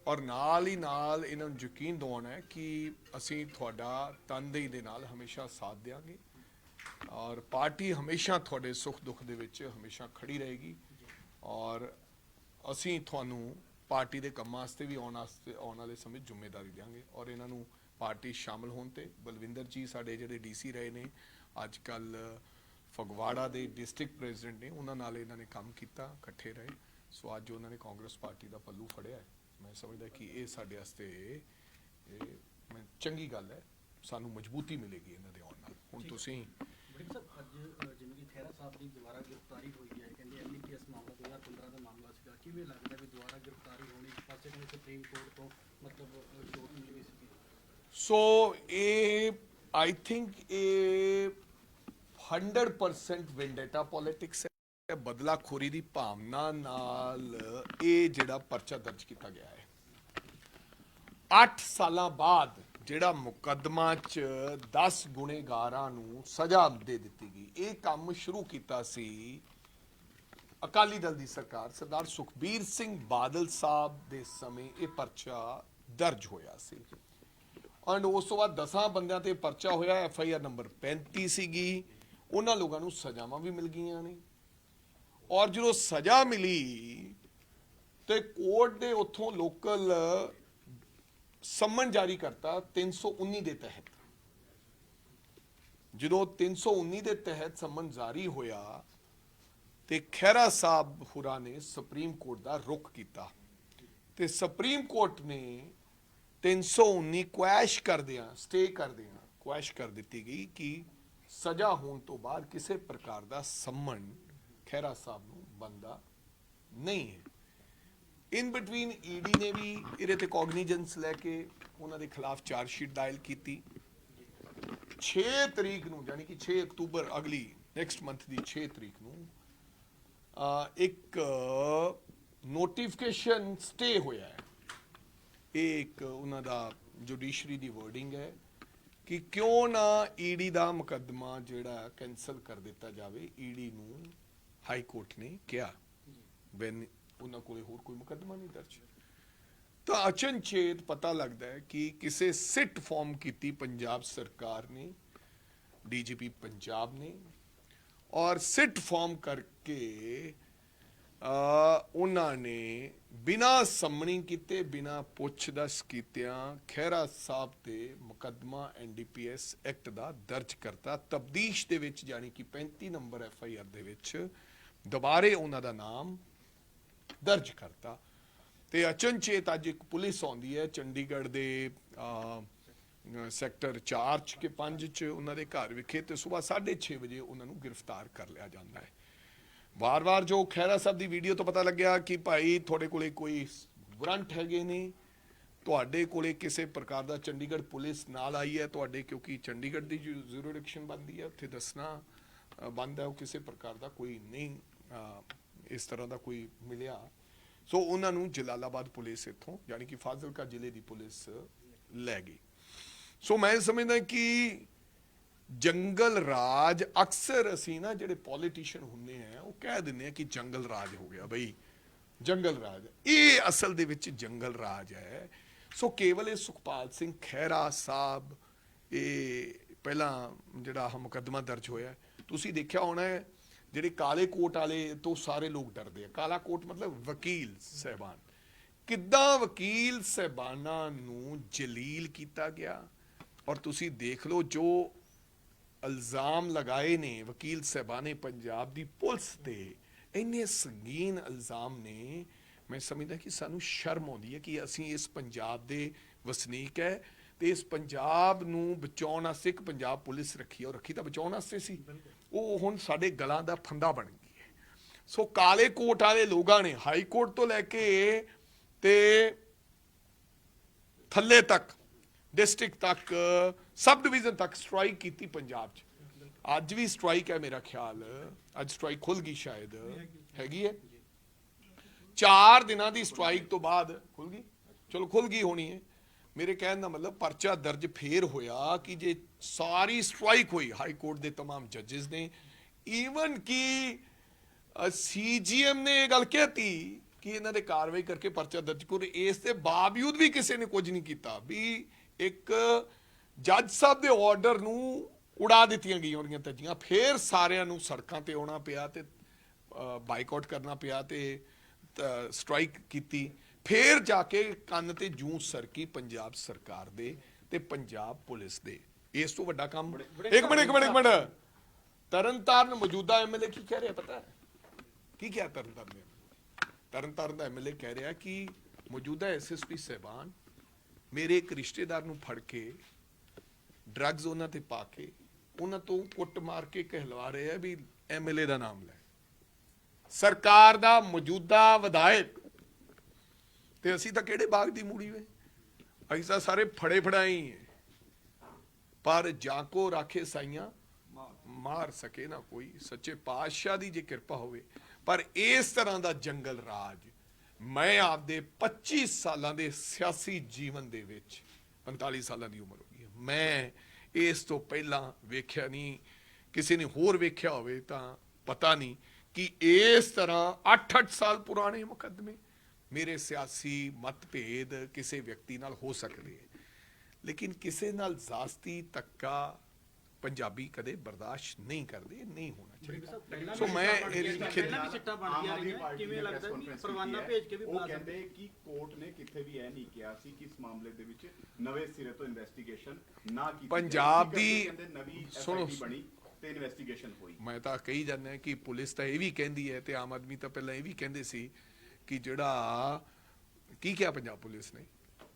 ਔਰ ਨਾਲ ਹੀ ਨਾਲ ਇਹਨਾਂ ਨੂੰ ਯਕੀਨ ਦਿਵਾਉਣਾ ਹੈ ਕਿ ਅਸੀਂ ਤੁਹਾਡਾ ਤਨਦੇਹੀ ਦੇ ਨਾਲ ਹਮੇਸ਼ਾ ਸਾਥ ਦਿਆਂਗੇ ਔਰ ਪਾਰਟੀ ਹਮੇਸ਼ਾ ਤੁਹਾਡੇ ਸੁੱਖ ਦੁੱਖ ਦੇ ਵਿੱਚ ਹਮੇਸ਼ਾ ਖੜੀ ਰਹੇਗੀ। ਔਰ ਅਸੀਂ ਤੁਹਾਨੂੰ ਪਾਰਟੀ ਦੇ ਕੰਮਾਂ ਵਾਸਤੇ ਵੀ ਆਉਣ ਵਾਲੇ ਸਮੇਂ ਜ਼ਿੰਮੇਵਾਰੀ ਦਿਆਂਗੇ। ਔਰ ਇਹਨਾਂ ਨੂੰ ਪਾਰਟੀ ਸ਼ਾਮਲ ਹੋਣ ਤੇ ਬਲਵਿੰਦਰ ਜੀ ਸਾਡੇ ਜਿਹੜੇ ਡੀਸੀ ਰਹੇ ਨੇ, ਅੱਜ ਕੱਲ ਫਗਵਾੜਾ ਦੇ ਡਿਸਟ੍ਰਿਕਟ ਪ੍ਰੈਜ਼ੀਡੈਂਟ ਨੇ, ਉਹਨਾਂ ਨਾਲ ਇਹਨਾਂ ਨੇ ਕੰਮ ਕੀਤਾ, ਇਕੱਠੇ ਰਹੇ। ਸੋ ਅੱਜ ਉਹਨਾਂ ਨੇ ਕਾਂਗਰਸ ਪਾਰਟੀ ਦਾ ਪੱਲੂ ਫੜਿਆ ਹੈ। ਮੈਂ ਸਮਝਦਾ ਕਿ ਇਹ ਸਾਡੇ ਵਾਸਤੇ ਚੰਗੀ ਗੱਲ ਹੈ, ਸਾਨੂੰ ਮਜ਼ਬੂਤੀ ਮਿਲੇਗੀ ਇਹਨਾਂ ਦੇ ਆਉਣ ਨਾਲ। ਹੁਣ ਤੁਸੀਂ ਵੜਿੰਗ ਸਾਹਿਬ ਅੱਜ ਜਿਵੇਂ ਕਿ ਖਹਿਰਾ ਸਾਹਿਬ ਦੀ ਦੁਬਾਰਾ ਗ੍ਰਿਫਤਾਰੀ ਹੋਈ ਹੈ, ਕਹਿੰਦੇ ਐਮਪੀਐਸ ਮਾਮਲਾ 2015 ਦਾ ਮਾਮਲਾ ਸੀਗਾ, ਕਿਵੇਂ ਲੱਗਦਾ ਵੀ ਦੁਬਾਰਾ ਗ੍ਰਿਫਤਾਰੀ ਹੋਣੀ? ਇੱਕ ਪਾਸੇ ਕਹਿੰਦੇ ਸੁਪਰੀਮ ਕੋਰਟ ਤੋਂ ਮਤਲਬ ਛੋਟ ਮਿਲੀ ਹੋਈ ਸੀ। ਸੋ ਇਹ ਆਈ ਥਿੰਕ ਇਹ 100% ਵੈਂਡੇਟਾ ਪੋਲਿਟਿਕਸ ਹੈ, ਬਦਲਾਖੋਰੀ ਦੀ ਭਾਵਨਾ ਨਾਲ ਇਹ ਜਿਹੜਾ ਪਰਚਾ ਦਰਜ ਕੀਤਾ ਗਿਆ ਹੈ। 8 ਸਾਲਾਂ ਬਾਅਦ ਜਿਹੜਾ ਮੁਕੱਦਮਾ 'ਚ 10 ਗੁਨੇਗਾਰਾਂ ਨੂੰ ਸਜ਼ਾ ਦੇ ਦਿੱਤੀ ਗਈ, ਇਹ ਕੰਮ ਸ਼ੁਰੂ ਕੀਤਾ ਸੀ ਅਕਾਲੀ ਦਲ ਦੀ ਸਰਕਾਰ ਸਰਦਾਰ ਸੁਖਬੀਰ ਸਿੰਘ ਬਾਦਲ ਸਾਹਿਬ ਦੇ ਸਮੇਂ ਇਹ ਪਰਚਾ ਦਰਜ ਹੋਇਆ ਸੀ। ਐਂਡ ਉਸ ਤੋਂ ਬਾਅਦ 10 ਬੰਦਿਆਂ ਤੇ ਪਰਚਾ ਹੋਇਆ, FIR ਨੰਬਰ 35 ਸੀਗੀ। ਉਹਨਾਂ ਲੋਕਾਂ ਨੂੰ ਸਜ਼ਾਵਾਂ ਵੀ ਮਿਲ ਗਈਆਂ ਨੇ, ਔਰ ਜਦੋਂ ਸਜ਼ਾ ਮਿਲੀ ਤੇ ਕੋਰਟ ਦੇ ਉੱਥੋਂ ਲੋਕਲ ਸੰਮਨ ਜਾਰੀ ਕਰਤਾ 319 ਦੇ ਤਹਿਤ। ਜਦੋਂ 319 ਦੇ ਤਹਿਤ ਸੰਮਨ ਜਾਰੀ ਹੋਇਆ ਤੇ ਖਹਿਰਾ ਸਾਹਿਬ ਹੁਰਾਂ ਨੇ ਸੁਪਰੀਮ ਕੋਰਟ ਦਾ ਰੁਖ ਕੀਤਾ ਤੇ ਸੁਪਰੀਮ ਕੋਰਟ ਨੇ 319 ਕੁਐਸ਼ ਕਰਦਿਆਂ ਸਟੇ ਕਰਦਿਆਂ ਕੁਐਸ਼ ਕਰ ਦਿੱਤੀ ਗਈ ਕਿ ਸਜ਼ਾ ਹੋਣ ਤੋਂ ਬਾਅਦ ਕਿਸੇ ਪ੍ਰਕਾਰ ਦਾ ਸੰਮਨ ਖਹਿਰਾ ਸਾਹਿਬ ਨੂੰ ਬੰਦਾ ਨਹੀਂ ਹੈ। ਇਨ ਬਿਟਵੀਨ ਈਡੀ ਨੇ ਵੀ ਇਹਦੇ ਤੇ ਕੌਗਨੀਜੈਂਸ ਲੈ ਕੇ ਉਹਨਾਂ ਦੇ ਖਿਲਾਫ ਚਾਰਜ ਸ਼ੀਟ ਦਾਇਰ ਕੀਤੀ। 6 ਤਰੀਕ ਨੂੰ ਯਾਨੀ ਕਿ 6 ਅਕਤੂਬਰ ਅਗਲੀ ਨੈਕਸਟ ਮੰਥ ਦੀ 6 ਤਰੀਕ ਨੂੰ ਇੱਕ ਨੋਟੀਫਿਕੇਸ਼ਨ ਸਟੇ ਹੋਇਆ ਹੈ। ਇਹ ਇੱਕ ਉਹਨਾਂ ਦਾ ਜੁਡੀਸ਼ਰੀ ਦੀ ਵਰਡਿੰਗ ਹੈ ਕਿ ਕਿਉਂ ਨਾ ਈਡੀ ਦਾ ਮੁਕੱਦਮਾ ਜਿਹੜਾ ਕੈਂਸਲ ਕਰ ਦਿੱਤਾ ਜਾਵੇ। ਈਡੀ ਨੂੰ ਹਾਈ ਕੋਰਟ ਨੇ ਕਿਹਾ ਬੈਨ ਉਹਨਾਂ ਕੋਲੇ ਹੋਰ ਕੋਈ ਮੁਕੱਦਮਾ ਨਹੀਂ ਦਰਜ। ਤਾਂ ਅਚਨਚੇਤ ਪਤਾ ਲੱਗਦਾ ਹੈ ਕਿ ਕਿਸੇ ਸਿੱਟ ਫਾਰਮ ਕੀਤੀ ਪੰਜਾਬ ਸਰਕਾਰ ਨੇ, ਡੀਜੀਪੀ ਪੰਜਾਬ ਨੇ, ਔਰ ਸਿੱਟ ਫਾਰਮ ਕਰਕੇ ਉਹਨਾਂ ਨੇ ਬਿਨਾਂ ਸੰਮਣੀ ਕੀਤੇ ਬਿਨਾਂ ਪੁੱਛ-ਦੱਸ ਕੀਤਿਆਂ ਖਹਿਰਾ ਸਾਹਿਬ ਤੇ ਮੁਕੱਦਮਾ NDPS ਐਕਟ ਦਾ ਦਰਜ ਕਰਤਾ। ਤਬਦੀਸ਼ ਦੇ ਵਿੱਚ ਯਾਨੀ ਕਿ 35 ਨੰਬਰ FIR ਦੇ ਵਿੱਚ ਦੁਬਾਰੇ ਉਹਨਾਂ ਦਾ ਨਾਮ ਦਰਜ ਕਰਤਾ। ਤੇ ਅਚਨਚੇਤ ਅੱਜ ਇੱਕ ਪੁਲਿਸ ਆਉਂਦੀ ਹੈ ਚੰਡੀਗੜ੍ਹ ਦੇ ਸੈਕਟਰ 4 ਕੇ 5 ਚ ਉਹਨਾਂ ਦੇ ਘਰ ਵਿਖੇ ਤੇ ਸਵੇਰ 6:30 ਵਜੇ ਉਹਨਾਂ ਨੂੰ ਗ੍ਰਿਫਤਾਰ ਕਰ ਲਿਆ ਜਾਂਦਾ ਹੈ। ਵਾਰ-ਵਾਰ ਜੋ ਖਹਿਰਾ ਸਾਹਿਬ ਦੀ ਵੀਡੀਓ ਤੋਂ ਪਤਾ ਲੱਗਿਆ ਕਿ ਭਾਈ ਤੁਹਾਡੇ ਕੋਲੇ ਕੋਈ ਵਾਰੰਟ ਹੈਗੇ ਨੇ, ਤੁਹਾਡੇ ਕੋਲੇ ਕਿਸੇ ਪ੍ਰਕਾਰ ਦਾ ਚੰਡੀਗੜ੍ਹ ਪੁਲਿਸ ਨਾਲ ਆਈ ਹੈ ਤੁਹਾਡੇ, ਕਿਉਂਕਿ ਚੰਡੀਗੜ੍ਹ ਦੀ ਜੁਰਿਸਡਿਕਸ਼ਨ ਬਣਦੀ ਹੈ, ਉੱਥੇ ਦੱਸਣਾ ਬੰਦ ਹੈ, ਉਹ ਕਿਸੇ ਪ੍ਰਕਾਰ ਦਾ ਕੋਈ ਨਹੀਂ ਇਸ ਤਰ੍ਹਾਂ ਦਾ ਕੋਈ ਮਿਲਿਆ। ਸੋ ਉਹਨਾਂ ਨੂੰ ਜਲਾਲਾਬਾਦ ਪੁਲਿਸ ਇੱਥੋਂ ਯਾਨੀ ਕਿ ਫਾਜ਼ਿਲਕਾ ਜ਼ਿਲ੍ਹੇ ਦੀ ਪੁਲਿਸ ਲੈ ਗਈ। ਸੋ ਮੈਂ ਸਮਝਦਾ ਕਿ ਜੰਗਲ ਰਾਜ ਅਕਸਰ ਅਸੀਂ ਨਾ ਜਿਹੜੇ ਪੋਲੀਟੀਸ਼ੀਅਨ ਹੁੰਦੇ ਆ ਉਹ ਕਹਿ ਦਿੰਦੇ ਆ ਕਿ ਜੰਗਲ ਰਾਜ ਹੋ ਗਿਆ ਬਈ, ਜੰਗਲ ਰਾਜ। ਇਹ ਅਸਲ ਦੇ ਵਿੱਚ ਜੰਗਲ ਰਾਜ ਹੈ। ਸੋ ਕੇਵਲ ਇਹ ਸੁਖਪਾਲ ਸਿੰਘ ਖਹਿਰਾ ਸਾਹਿਬ ਇਹ ਪਹਿਲਾਂ ਜਿਹੜਾ ਮੁਕੱਦਮਾ ਦਰਜ ਹੋਇਆ, ਤੁਸੀਂ ਦੇਖਿਆ ਹੋਣਾ ਹੈ ਜਿਹੜੇ ਕਾਲੇ ਕੋਟ ਵਾਲੇ ਤੋਂ ਸਾਰੇ ਲੋਕ ਡਰਦੇ ਆ। ਕਾਲਾ ਕੋਟ ਮਤਲਬ ਵਕੀਲ ਸਹਿਬਾਨ। ਕਿੱਦਾਂ ਵਕੀਲ ਸਹਿਬਾਨਾਂ ਨੂੰ ਜਲੀਲ ਕੀਤਾ ਗਿਆ, ਔਰ ਤੁਸੀਂ ਦੇਖ ਲਓ ਜੋ ਇਲਜ਼ਾਮ ਲਗਾਏ ਨੇ ਵਕੀਲ ਸਹਿਬਾਨੇ ਪੰਜਾਬ ਦੀ ਪੁਲਿਸ ਤੇ, ਇੰਨੇ ਸੰਗੀਨ ਇਲਜ਼ਾਮ ਨੇ। ਮੈਂ ਸਮਝਦਾ ਕਿ ਸਾਨੂੰ ਸ਼ਰਮ ਆਉਂਦੀ ਹੈ ਕਿ ਅਸੀਂ ਇਸ ਪੰਜਾਬ ਦੇ ਵਸਨੀਕ ਹੈ ਤੇ ਇਸ ਪੰਜਾਬ ਨੂੰ ਬਚਾਉਣ ਵਾਸਤੇ ਇੱਕ ਪੰਜਾਬ ਪੁਲਿਸ ਰੱਖੀ, ਔਰ ਰੱਖੀ ਤਾਂ ਬਚਾਉਣ ਵਾਸਤੇ ਸੀ, ਉਹ ਹੁਣ ਸਾਡੇ ਗਲਾਂ ਦਾ ਫੰਦਾ ਬਣ ਗਈ ਹੈ। ਸੋ ਕਾਲੇ ਕੋਟ ਵਾਲੇ ਲੋਕਾਂ ਨੇ ਹਾਈ ਕੋਰਟ ਤੋਂ ਲੈ ਕੇ ਤੇ ਥੱਲੇ ਤੱਕ ਡਿਸਟ੍ਰਿਕਟ ਤੱਕ ਸਬ ਡਿਵੀਜ਼ਨ ਤੱਕ ਸਟ੍ਰਾਈਕ ਕੀਤੀ ਪੰਜਾਬ 'ਚ। ਅੱਜ ਵੀ ਸਟ੍ਰਾਈਕ ਹੈ ਮੇਰਾ ਖਿਆਲ, ਅੱਜ ਸਟ੍ਰਾਈਕ ਖੁੱਲ ਗਈ ਸ਼ਾਇਦ, ਹੈਗੀ ਹੈ 4 ਦਿਨਾਂ ਦੀ ਸਟ੍ਰਾਈਕ ਤੋਂ ਬਾਅਦ ਖੁੱਲ ਗਈ, ਚਲੋ ਖੁੱਲ ਗਈ ਹੋਣੀ ਹੈ। ਮੇਰੇ ਕਹਿਣ ਦਾ ਮਤਲਬ ਪਰਚਾ ਦਰਜ ਫੇਰ ਹੋਇਆ ਕਿ ਜੇ ਸਾਰੀ ਸਟ੍ਰਾਈਕ ਹੋਈ ਹਾਈ ਕੋਰਟ ਦੇ तमाम ਜੱਜਿਸ ਨੇ, ਈਵਨ ਕਿ CGM ਨੇ ਇਹ ਗੱਲ ਕਹਿਤੀ ਕਿ ਇਹਨਾਂ ਦੇ ਕਾਰਵਾਈ ਕਰਕੇ ਪਰਚਾ ਦਰਜ ਕਰੋ, ਇਸ ਦੇ ਬਾਵਜੂਦ ਵੀ ਕਿਸੇ ਨੇ ਕੁਝ ਨਹੀਂ ਕੀਤਾ। ਵੀ ਇੱਕ ਜੱਜ ਸਾਹਿਬ ਦੇ ਆਰਡਰ ਨੂੰ ਉਡਾ ਦਿੱਤੀਆਂ ਗਈਆਂ ਉਹਦੀਆਂ ਧੱਜੀਆਂ, ਫੇਰ ਸਾਰਿਆਂ ਨੂੰ ਸੜਕਾਂ ਤੇ ਆਉਣਾ ਪਿਆ ਤੇ ਬਾਈਕਾਟ ਕਰਨਾ ਪਿਆ ਤੇ ਸਟ੍ਰਾਈਕ ਕੀਤੀ। ਫੇਰ ਜਾ ਕੇ ਕੰਨ ਤੇ ਜੂੰ ਸਰਕੀ ਪੰਜਾਬ ਸਰਕਾਰ ਦੇ ਤੇ ਪੰਜਾਬ ਪੁਲਿਸ ਦੇ। ਇਸ ਤੋਂ ਵੱਡਾ ਕੰਮ ਇੱਕ ਮਿੰਟ ਤਰਨਤਾਰਨ ਮੌਜੂਦਾ MLA ਕੀ ਕਹਿ ਰਿਹਾ ਪਤਾ ਹੈ? ਕੀ ਕਿਹਾ ਤਰਨਤਾਰਨ ਦਾ MLA ਕਹਿ ਰਿਹਾ ਕਿ ਮੌਜੂਦਾ SSP ਸਾਹਿਬਾਨ ਮੇਰੇ ਇੱਕ ਰਿਸ਼ਤੇਦਾਰ ਨੂੰ ਫੜ ਕੇ ਡਰੱਗਸ ਉਹਨਾਂ ਤੇ ਪਾ ਕੇ ਉਹਨਾਂ ਤੋਂ ਕੁੱਟ ਮਾਰ ਕੇ ਕਹਿਲਵਾ ਰਹੇ ਆ ਵੀ MLA ਦਾ ਨਾਮ ਲੈ। ਸਰਕਾਰ ਦਾ ਮੌਜੂਦਾ ਵਿਧਾਇਕ ਤੇ ਅਸੀਂ ਤਾਂ ਕਿਹੜੇ ਬਾਗ ਦੀ ਮੂੜੀ ਵੇ, ਅਸੀਂ ਤਾਂ ਸਾਰੇ ਫੜੇ ਫੜਾਈ। ਪਰ ਜਾਂਕੋ ਰਾਖੇ ਸਾਈਆਂ ਮਾਰ ਸਕੇ ਨਾ ਕੋਈ, ਸੱਚੇ ਪਾਤਸ਼ਾਹ ਦੀ ਜੇ ਕਿਰਪਾ ਹੋਵੇ। ਪਰ ਇਸ ਤਰ੍ਹਾਂ ਦਾ ਜੰਗਲ ਰਾਜ ਮੈਂ ਆਪਦੇ 25 ਸਾਲਾਂ ਦੇ ਸਿਆਸੀ ਜੀਵਨ ਦੇ ਵਿੱਚ 45 ਸਾਲਾਂ ਦੀ ਉਮਰ ਹੋ ਗਈ ਹੈ। ਮੈਂ ਇਸ ਤੋਂ ਪਹਿਲਾਂ ਵੇਖਿਆ ਨਹੀਂ, ਕਿਸੇ ਨੇ ਹੋਰ ਵੇਖਿਆ ਹੋਵੇ ਤਾਂ ਪਤਾ ਨਹੀਂ ਕਿ ਇਸ ਤਰ੍ਹਾਂ 8-8 ਸਾਲ ਪੁਰਾਣੇ ਮੁਕੱਦਮੇ। ਮੇਰੇ ਸਿਆਸੀ ਮਤਭੇਦ ਕਿਸੇ ਵਿਅਕਤੀ ਨਾਲ ਹੋ ਸਕਦੇ ਹੈ, ਲੇਕਿਨ ਕਿਸੇ ਨਾਲ ਜ਼ਾਸਤੀ ਧੱਕਾ ਪੰਜਾਬੀ ਕਦੇ ਬਰਦਾਸ਼ਤ ਨਹੀਂ ਕਰਦੇ, ਨਹੀਂ ਹੋਣਾ ਚਾਹੀਦਾ। ਸੋ ਮੈਂ ਪਹਿਲਾਂ ਵੀ ਸਿੱਟਾਂ ਬਣ ਗਈਆਂ ਰਹੀਆਂ, ਕਿਵੇਂ ਲੱਗਦਾ ਵੀ ਪਰਵਾਨਾ ਭੇਜ ਕੇ ਵੀ ਉਹ ਬੁਲਾ ਕਹਿੰਦੇ ਕਿ ਕੋਰਟ ਨੇ ਕਿਤੇ ਵੀ ਇਹ ਨਹੀਂ ਕਿਹਾ ਸੀ ਕਿ ਇਸ ਮਾਮਲੇ ਦੇ ਵਿੱਚ ਨਵੇਂ ਸਿਰੇ ਤੋਂ ਇਨਵੈਸਟੀਗੇਸ਼ਨ ਨਾ ਕੀਤੀ ਪੰਜਾਬ ਜਾਏ। ਦੀ- ਕਹਿੰਦੇ ਨਵੀਂ ਸੁਣੋ, SIT ਬਣੀ ਤੇ ਇਨਵੈਸਟੀਗੇਸ਼ਨ ਹੋਈ। ਮੈਂ ਤਾਂ ਕਹੀ ਜਾਂਦਾ ਕਿ ਪੁਲਿਸ ਤਾਂ ਇਹ ਵੀ ਕਹਿੰਦੀ ਹੈ ਤੇ ਆਮ ਆਦਮੀ ਤਾਂ ਪਹਿਲਾਂ ਇਹ ਵੀ ਕਹਿੰਦੇ ਸੀ ਕਿ ਜਿਹੜਾ ਕੀ ਕਿਹਾ ਪੰਜਾਬ ਪੁਲਿਸ ਨੇ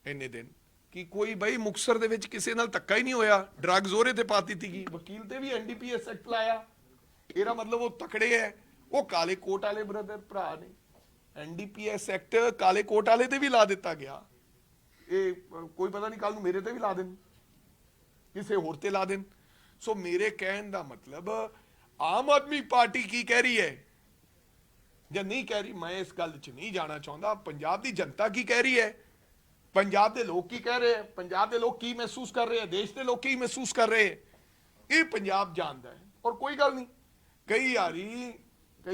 ਇੰਨੇ ਦਿਨ ਕਿ ਕੋਈ ਬਈ ਮੁਕਤਸਰ ਦੇ ਵਿੱਚ ਕਿਸੇ ਨਾਲ ਧੱਕਾ ਹੀ ਨਹੀਂ ਹੋਇਆ, ਡਰੱਗਸ ਉਹਦੇ ਤੇ ਪਾ ਦਿੱਤੀ ਗਈ, ਵਕੀਲ ਤੇ ਵੀ NDPS ਐਕਟ ਲਾਇਆ। ਇਹਦਾ ਮਤਲਬ ਉਹ ਤਕੜੇ ਹੈ। ਉਹ ਕਾਲੇ ਕੋਟ ਵਾਲੇ ਬ੍ਰਦਰ ਭਰਾ ਨੇ, NDPS ਐਕਟ ਕਾਲੇ ਕੋਟ ਵਾਲੇ ਤੇ ਵੀ ਲਾ ਦਿੱਤਾ ਗਿਆ। ਇਹ ਕੋਈ ਪਤਾ ਨਹੀਂ ਕੱਲ ਨੂੰ ਮੇਰੇ ਤੇ ਵੀ ਲਾ ਦੇਣ, ਕਿਸੇ ਹੋਰ ਤੇ ਲਾ ਦੇਣ। ਸੋ ਮੇਰੇ ਕਹਿਣ ਦਾ ਮਤਲਬ ਆਮ ਆਦਮੀ ਪਾਰਟੀ ਕੀ ਕਹਿ ਰਹੀ ਹੈ ਜਾਂ ਨਹੀਂ ਕਹਿ ਰਹੀ, ਮੈਂ ਇਸ ਗੱਲ 'ਚ ਨਹੀਂ ਜਾਣਾ ਚਾਹੁੰਦਾ। ਪੰਜਾਬ ਦੀ ਜਨਤਾ ਕੀ ਕਹਿ ਰਹੀ ਹੈ, ਪੰਜਾਬ ਦੇ ਲੋਕ ਕੀ ਕਹਿ ਰਹੇ ਹੈ, ਪੰਜਾਬ ਦੇ ਲੋਕ ਕੀ ਮਹਿਸੂਸ ਕਰ ਰਹੇ ਹੈ, ਦੇਸ਼ ਦੇ ਲੋਕ ਕੀ ਮਹਿਸੂਸ ਕਰ ਰਹੇ ਹੈ, ਇਹ ਪੰਜਾਬ ਜਾਣਦਾ ਹੈ। ਔਰ ਕੋਈ ਗੱਲ ਨਹੀਂ, ਕਈ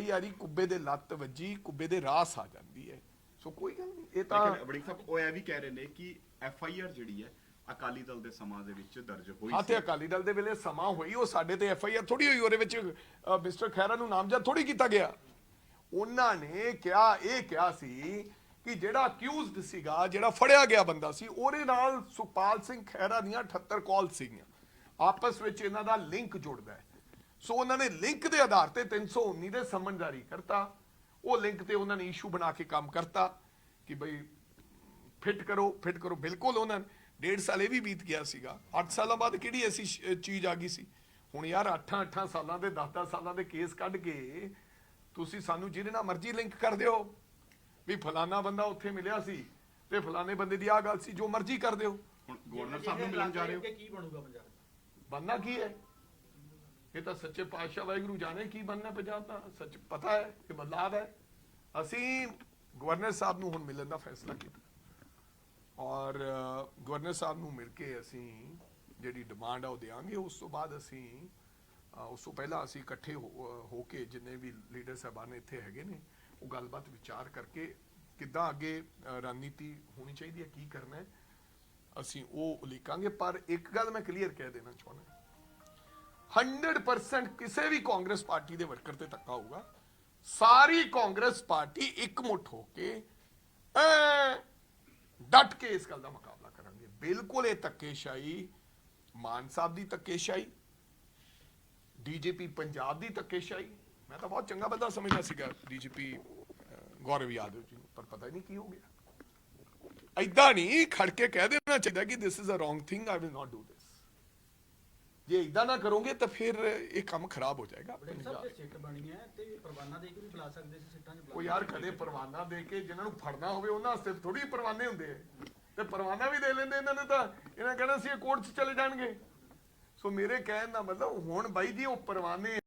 ਵਾਰੀ ਕੁੱਬੇ ਦੇ ਲੱਤ ਵੱਜੀ, ਕੁੱਬੇ ਦੇ ਰਾਸ ਆ ਜਾਂਦੀ ਹੈ। ਸੋ ਕੋਈ ਗੱਲ ਨਹੀਂ, ਇਹ ਤਾਂ ਲੇਕਿਨ ਵੜਿੰਗ ਸਾਹਿਬ ਉਹ ਇਹ ਵੀ ਕਹਿ ਰਹੇ ਨੇ ਕਿ FIR ਜਿਹੜੀ ਹੈ ਅਕਾਲੀ ਦਲ ਦੇ ਸਮਾਂ ਦੇ ਵਿੱਚ ਦਰਜ ਹੋਈ ਹਾਂ, ਤੇ ਅਕਾਲੀ ਦਲ ਦੇ ਵੇਲੇ ਸਮਾਂ ਹੋਈ, ਉਹ ਸਾਡੇ ਤੇ FIR ਥੋੜੀ ਹੋਈ, ਉਹਦੇ ਵਿੱਚ ਮਿਸਟਰ ਖਹਿਰਾ ਨੂੰ ਨਾਮਜ਼ਦ ਥੋੜੀ ਕੀਤਾ ਗਿਆ। ਉਹਨਾਂ ਨੇ ਕਿਹਾ ਸੀ ਕਿ ਜਿਹੜਾ ਅਕਿਊਜ਼ਡ ਸੀਗਾ, ਜਿਹੜਾ ਫੜਿਆ ਗਿਆ ਬੰਦਾ ਸੀ, ਉਹਦੇ ਨਾਲ ਸੁਖਪਾਲ ਸਿੰਘ ਖਹਿਰਾ ਦੀਆਂ 78 ਕਾਲ ਸੀਗੀਆਂ, ਆਪਸ ਵਿੱਚ ਇਹਨਾਂ ਦਾ ਲਿੰਕ ਜੁੜਦਾ ਹੈ। ਸੋ ਉਹਨਾਂ ਨੇ ਲਿੰਕ ਦੇ ਆਧਾਰ ਤੇ 319 ਦੇ ਸਮਨ ਜਾਰੀ ਕਰਤਾ। ਉਹ ਲਿੰਕ ਤੇ ਉਹਨਾਂ ਨੇ ਇਸ਼ੂ ਬਣਾ ਕੇ ਕੰਮ ਕਰਤਾ ਕਿ ਬਈ ਫਿੱਟ ਕਰੋ। ਬਿਲਕੁਲ ਉਹਨਾਂ ਨੇ 1.5 ਸਾਲ ਇਹ ਵੀ ਬੀਤ ਗਿਆ ਸੀਗਾ, 8 ਸਾਲਾਂ ਬਾਅਦ ਕਿਹੜੀ ਐਸੀ ਚੀਜ਼ ਆ ਗਈ ਸੀ। ਹੁਣ ਯਾਰ 8 ਸਾਲਾਂ ਦੇ 10 ਸਾਲਾਂ ਦੇ ਕੇਸ ਕੱਢ ਕੇ ਤੁਸੀਂ ਸਾਨੂੰ ਜਿਹਦੇ ਨਾਲ ਮਰਜ਼ੀ ਲਿੰਕ ਕਰ ਦਿਓ ਵੀ ਫਲਾਨਾ ਬੰਦਾ ਉੱਥੇ ਮਿਲਿਆ ਸੀ ਤੇ ਫਲਾਣੇ ਬੰਦੇ ਦੀ ਆਹ ਗੱਲ ਸੀ, ਜੋ ਮਰਜ਼ੀ ਕਰ ਦਿਓ। ਹੁਣ ਗਵਰਨਰ ਸਾਹਿਬ ਨੂੰ ਮਿਲਣ ਜਾ ਰਹੇ ਹੋ, ਕੀ ਬਣੂਗਾ ਪੰਜਾਬ ਦਾ? ਬਣਨਾ ਕੀ ਹੈ, ਇਹ ਤਾਂ ਸੱਚੇ ਪਾਤਸ਼ਾਹ ਵਾਹਿਗੁਰੂ ਜਾਣੇ ਕੀ ਬਣਨਾ ਪੰਜਾਬ ਦਾ। ਸੱਚ ਪਤਾ ਹੈ ਕਿ ਬਦਲਾਵ ਹੈ। ਅਸੀਂ ਗਵਰਨਰ ਸਾਹਿਬ ਨੂੰ ਹੁਣ ਮਿਲਣ ਦਾ ਫੈਸਲਾ ਕੀਤਾ ਔਰ ਗਵਰਨਰ ਸਾਹਿਬ ਨੂੰ ਮਿਲ ਕੇ ਅਸੀਂ ਜਿਹੜੀ ਡਿਮਾਂਡ ਆ ਉਹ ਦੇਵਾਂਗੇ। ਉਸ ਤੋਂ ਬਾਅਦ ਉਸ ਤੋਂ ਪਹਿਲਾਂ ਅਸੀਂ ਇਕੱਠੇ ਹੋ ਕੇ ਜਿੰਨੇ ਵੀ ਲੀਡਰ ਸਾਹਿਬਾਨ ਇੱਥੇ ਹੈਗੇ ਨੇ, ਉਹ ਗੱਲਬਾਤ ਵਿਚਾਰ ਕਰਕੇ ਕਿੱਦਾਂ ਅੱਗੇ ਰਣਨੀਤੀ ਹੋਣੀ ਚਾਹੀਦੀ ਹੈ, ਕੀ ਕਰਨਾ ਹੈ, ਅਸੀਂ ਉਹ ਉਲੀਕਾਂਗੇ। ਪਰ ਇੱਕ ਗੱਲ ਮੈਂ ਕਲੀਅਰ ਕਹਿ ਦੇਣਾ ਚਾਹੁੰਦਾ, 100% ਕਿਸੇ ਵੀ ਕਾਂਗਰਸ ਪਾਰਟੀ ਦੇ ਵਰਕਰ ਤੇ ਧੱਕਾ ਹੋਊਗਾ। ਸਾਰੀ ਕਾਂਗਰਸ ਪਾਰਟੀ ਇਕਮੁੱਠ ਹੋ ਕੇ ਡਟ ਕੇ ਇਸ ਗੱਲ ਦਾ ਮੁਕਾਬਲਾ ਕਰਾਂਗੇ। ਬਿਲਕੁਲ ਇਹ ਧੱਕੇਸ਼ਾਹੀ, ਮਾਨ ਸਾਹਿਬ ਦੀ ਧੱਕੇਸ਼ਾਹੀ, DGP ਪੰਜਾਬ ਦੀ ਧੱਕੇਸ਼ਾਹੀ, ਮੈਂ ਤਾਂ ਬਹੁਤ ਚੰਗਾ ਬੰਦਾ ਸਮਝਦਾ ਸੀਗਾ DGP ਗੌਰਵ ਯਾਦਵ ਜੀ ਨੂੰ, ਪਰ ਪਤਾ ਹੀ ਨਹੀਂ ਕੀ ਹੋ ਗਿਆ। ਐਦਾਂ ਨਹੀਂ ਖੜ ਕੇ ਕਹਿ ਦੇਣਾ ਚਾਹੀਦਾ ਕਿ this is a wrong thing, I will not do this. ਜੇ ਇਦਾਂ ਨਾ ਕਰੋਗੇ ਤਾਂ ਫਿਰ ਇਹ ਕੰਮ ਖਰਾਬ ਹੋ ਜਾਏਗਾ। ਸਭ ਤੇ ਸਿੱਟ ਬਣੀ ਹੈ ਤੇ ਪਰਵਾਨਾ ਦੇ ਕੇ ਵੀ ਬੁਲਾ ਸਕਦੇ ਸੀ, ਸਿੱਟਾਂ 'ਚ ਉਹ ਯਾਰ ਕਦੇ ਪਰਵਾਨਾ ਦੇ ਕੇ ਜਿਹਨਾਂ ਨੂੰ ਫੜਨਾ ਹੋਵੇ ਉਹਨਾਂ ਵਾਸਤੇ ਥੋੜੀ ਪਰਵਾਨੇ ਹੁੰਦੇ ਆ, ਤੇ ਪਰਵਾਨਾ ਵੀ ਦੇ ਲੈਂਦੇ ਇਹਨਾਂ ਨੇ, ਤਾਂ ਇਹਨਾਂ ਕਹਿਣਾ ਸੀ ਇਹ ਕੋਰਟ 'ਚ ਚਲੇ ਜਾਣਗੇ। ਸੋ ਮੇਰੇ ਕਹਿਣ ਦਾ ਮਤਲਬ ਹੁਣ ਬਾਈ ਜੀ ਉਹ ਪਰਵਾਨੇ